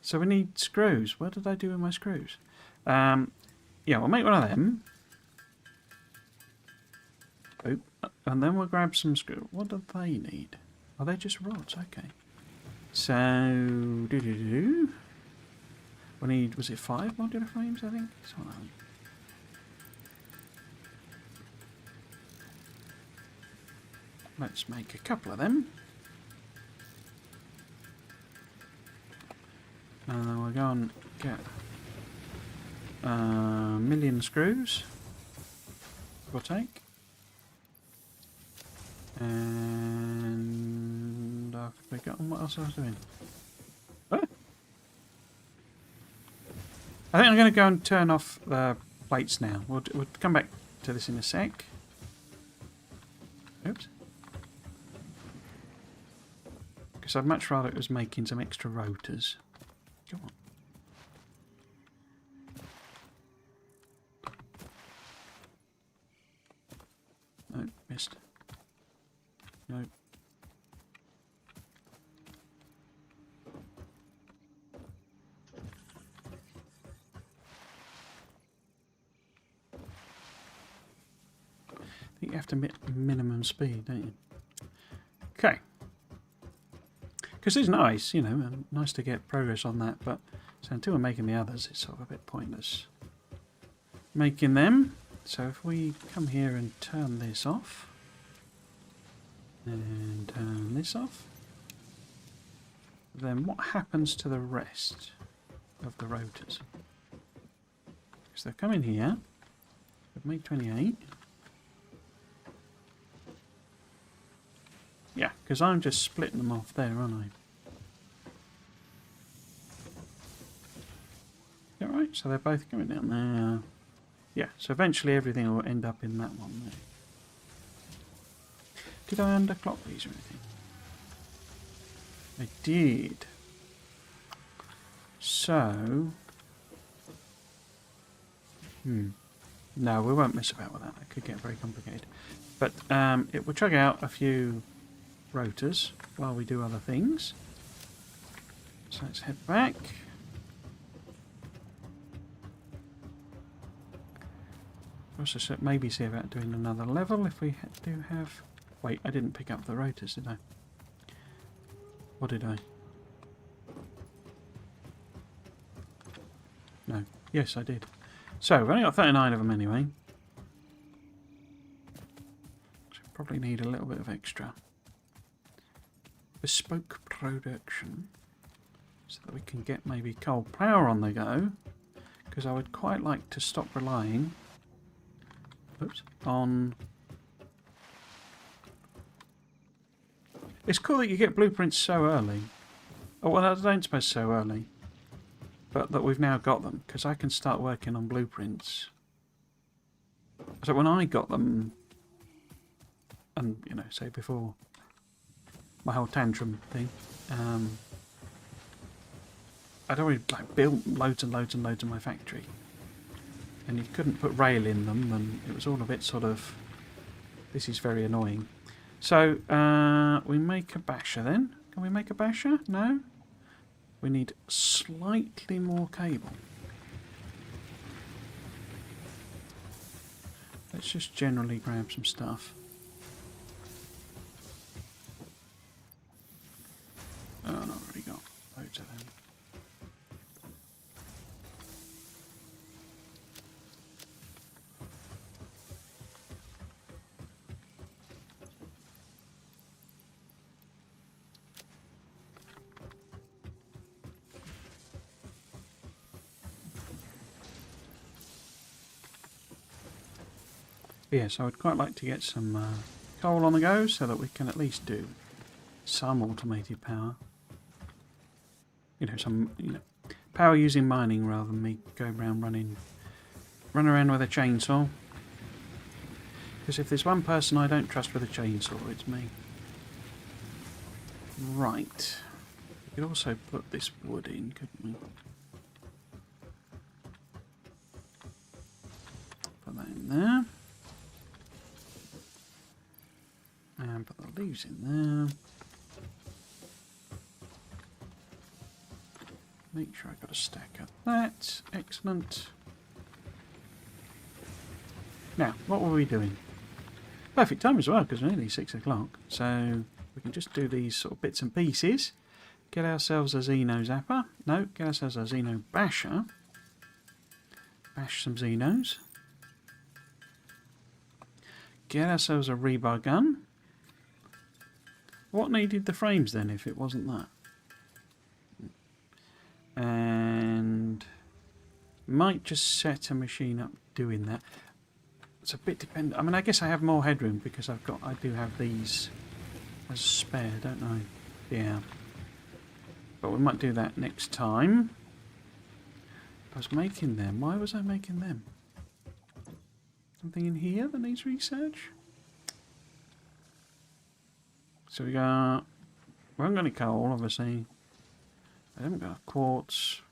So we need screws. What did I do with my screws? Yeah, we'll make one of them. Oop. And then we'll grab some screws. What do they need? Oh, they're just rods. Okay. So, we need, was it 5 modular frames, I think? Something like that. Let's make a couple of them. And then we'll go and get a million screws, give or take. And I've forgotten what else I was doing. Oh. I think I'm going to go and turn off the plates now. We'll come back to this in a sec. Oops. Because I'd much rather it was making some extra rotors. Come on. No, missed. No. I think you have to minimum speed, don't you? Okay. Because it's nice, you know, and nice to get progress on that, but so until we're making the others, it's sort of a bit pointless making them. So if we come here and turn this off, and turn this off, then what happens to the rest of the rotors? Because they've come in here, we've made 28. Yeah, because I'm just splitting them off there, aren't I? Is that right? So they're both going down there. Yeah, so eventually everything will end up in that one there. Did I underclock these or anything? I did. So... No, we won't mess about with that. That could get very complicated. But it will chug out a few rotors while we do other things. So let's head back. Also, maybe see about doing another level if we do have... Wait, I didn't pick up the rotors, did I? What did I? No. Yes, I did. So, we've only got 39 of them anyway. So probably need a little bit of extra. Bespoke production. So that we can get maybe coal power on the go. Because I would quite like to stop relying... Oops. On... It's cool that you get blueprints so early. Oh, well, I don't suppose so early. But that we've now got them, because I can start working on blueprints. So when I got them, and, you know, say before my whole tantrum thing, I'd already like, built loads and loads and loads in my factory. And you couldn't put rail in them, and it was all a bit sort of, this is very annoying. So, we make a basher then. Can we make a basher? No? We need slightly more cable. Let's just generally grab some stuff. Oh, no, I've already got loads of them. Yes, I would quite like to get some coal on the go so that we can at least do some automated power. You know, some power using mining rather than me go around running around with a chainsaw. Because if there's one person I don't trust with a chainsaw, it's me. Right. We could also put this wood in, couldn't we? Put that in there. And put the leaves in there. Make sure I've got a stack of that. Excellent. Now, what were we doing? Perfect time as well, because we're nearly 6 o'clock. So we can just do these sort of bits and pieces. Get ourselves a Xeno Zapper. No, get ourselves a Xeno Basher. Bash some Xenos. Get ourselves a rebar gun. What needed the frames then if it wasn't that? And might just set a machine up doing that. It's a bit dependent. I mean, I guess I have more headroom because I do have these as a spare, don't I? Yeah. But we might do that next time. I was making them. Why was I making them? Something in here that needs research? So we haven't got any coal, obviously. I haven't got quartz.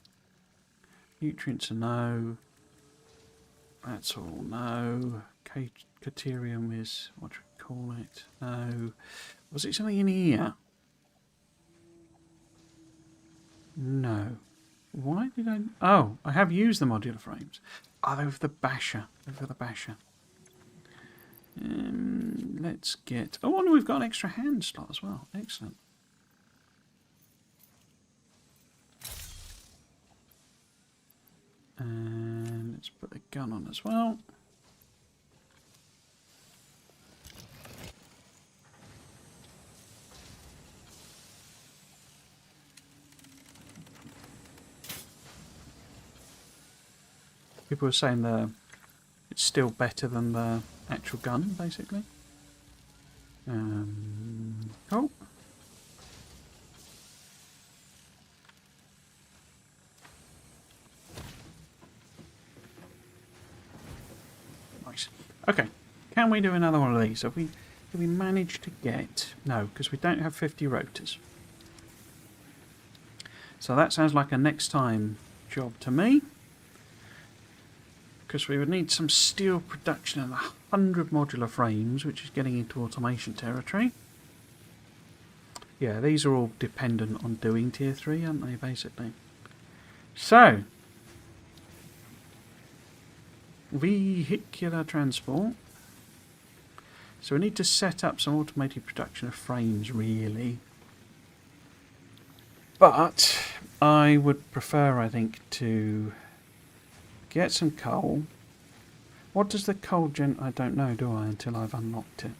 Nutrients are no. That's all no. Caterium is, what do we call it? No. Was it something in here? No. Why did I... Oh, I have used the modular frames. Oh, they're for the basher. They're for the basher. Let's get... Oh, and we've got an extra hand slot as well. Excellent. And let's put the gun on as well. People were saying it's still better than the actual gun, basically. Oh. Nice. Okay. Can we do another one of these? Have we managed to get... No, because we don't have 50 rotors. So that sounds like a next time job to me. Because we would need some steel production and 100 modular frames, which is getting into automation territory. Yeah, these are all dependent on doing tier 3, aren't they, basically? So, vehicular transport. So we need to set up some automated production of frames, really. But I would prefer, I think, to get some coal. What does the coal I don't know, do I, until I've unlocked it.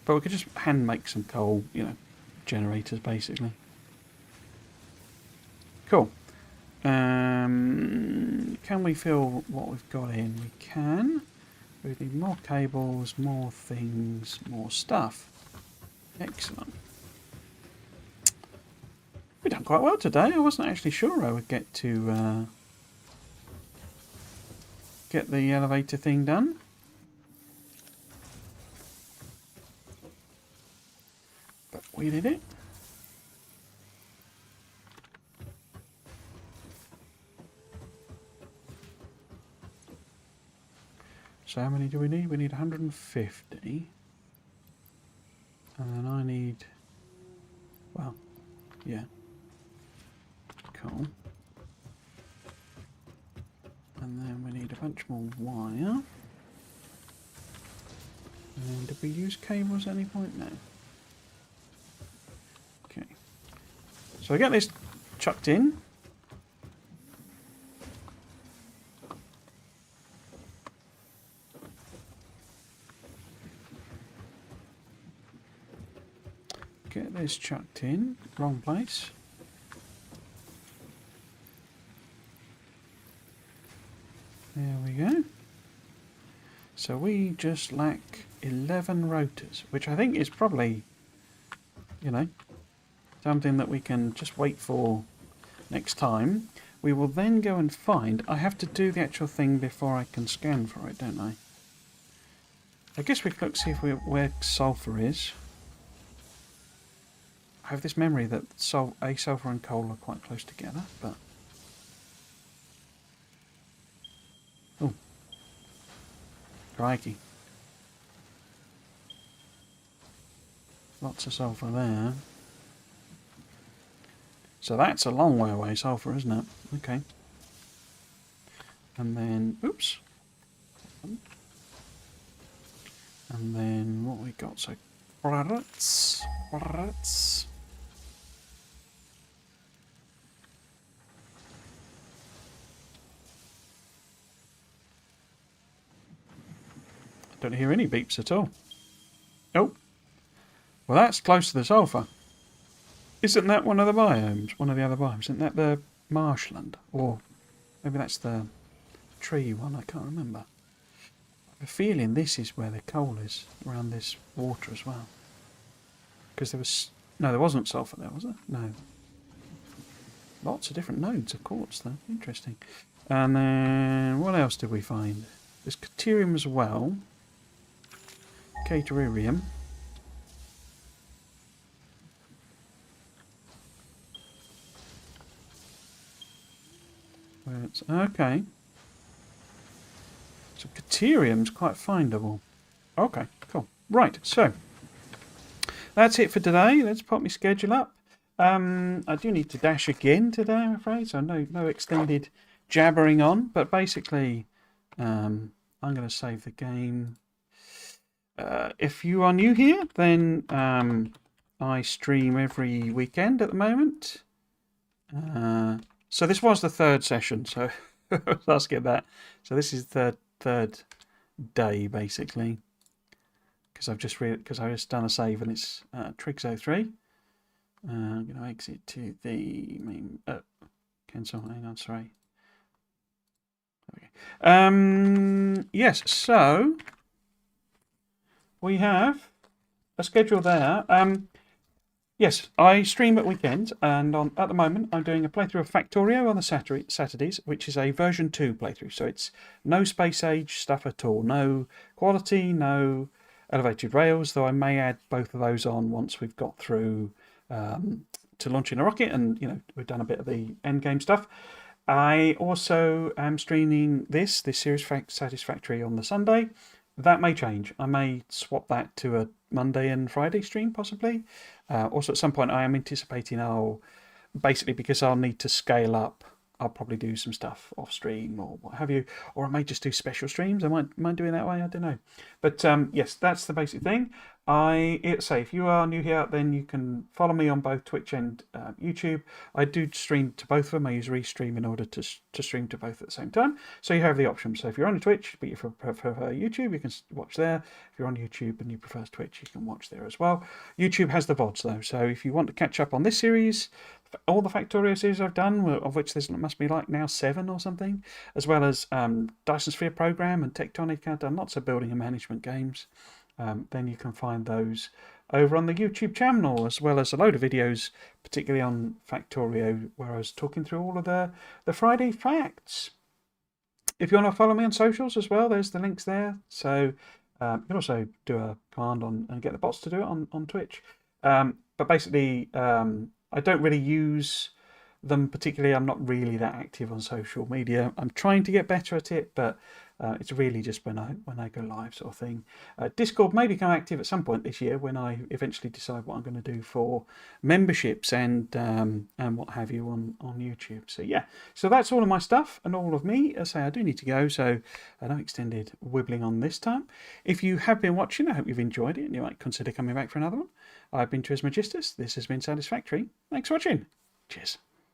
But we could just hand make some coal, generators, basically. Cool. Can we fill what we've got in? We can. We need more cables, more things, more stuff. Excellent. We've done quite well today. I wasn't actually sure I would get to get the elevator thing done. But we did it. So how many do we need? We need 150. And then I need... Well, yeah. coal. And then we need a bunch more wire. And did we use cables at any point? No. Okay. So I get this chucked in. Get this chucked in. Wrong place. There we go. So we just lack 11 rotors, which I think is probably, you know, something that we can just wait for next time. We will then go and find... I have to do the actual thing before I can scan for it, don't I? I guess we can look, see if where sulfur is. I have this memory that sulfur and coal are quite close together, but... Oh. Crikey. Lots of sulfur there. So that's a long way away, sulfur, isn't it? Okay. And then, oops. And then what we got? So, carrots. Don't hear any beeps at all. Oh. Well, that's close to the sulfur. Isn't that one of the biomes? One of the other biomes? Isn't that the marshland? Or maybe that's the tree one? I can't remember. I have a feeling this is where the coal is, around this water as well. Because there was... No, there wasn't sulfur there, was there? No. Lots of different nodes of quartz, though. Interesting. And then... What else did we find? There's caterium as well. Caterium. Okay. So caterium's quite findable. Okay, cool. Right, so that's it for today. Let's pop my schedule up. I do need to dash again today, I'm afraid, so no extended jabbering on. But basically, I'm going to save the game. If you are new here, then I stream every weekend at the moment. So this was the third session, so let's get that. So this is the third day, basically, because I've just done a save and it's Triggs03. I'm going to exit to the main. Cancel. Hang on, sorry. Okay. Yes. So we have a schedule there. Yes, I stream at weekends, and at the moment I'm doing a playthrough of Factorio on the Saturdays, which is a version 2 playthrough. So it's no space age stuff at all, no quality, no elevated rails, though I may add both of those on once we've got through to launching a rocket and, you know, we've done a bit of the end game stuff. I also am streaming this series Satisfactory on the Sunday. That may change. I may swap that to a Monday and Friday stream, possibly. Also, at some point, I am anticipating basically because I'll need to scale up, I'll probably do some stuff off stream or what have you. Or I may just do special streams. I might do it that way. I don't know. But yes, that's the basic thing. If you are new here, then you can follow me on both Twitch and YouTube. I do stream to both of them. I use Restream in order to stream to both at the same time. So you have the option. So if you're on Twitch, but you prefer YouTube, you can watch there. If you're on YouTube and you prefer Twitch, you can watch there as well. YouTube has the VODs though. So if you want to catch up on this series, all the Factorio series I've done, of which there must be like now 7 or something, as well as Dyson Sphere Program and Tectonic. I've done lots of building and management games. Then you can find those over on the YouTube channel, as well as a load of videos, particularly on Factorio, where I was talking through all of the Friday facts. If you want to follow me on socials as well, there's the links there. So you can also do a command and get the bots to do it on Twitch. But basically, I don't really use them particularly. I'm not really that active on social media. I'm trying to get better at it, but it's really just when I go live sort of thing. Discord may become active at some point this year when I eventually decide what I'm going to do for memberships and what have you on YouTube. So yeah, so that's all of my stuff and all of me. As I say, I do need to go, so no extended wibbling on this time. If you have been watching, I hope you've enjoyed it and you might consider coming back for another one. I've been Trismegistus. This has been Satisfactory. Thanks for watching. Cheers.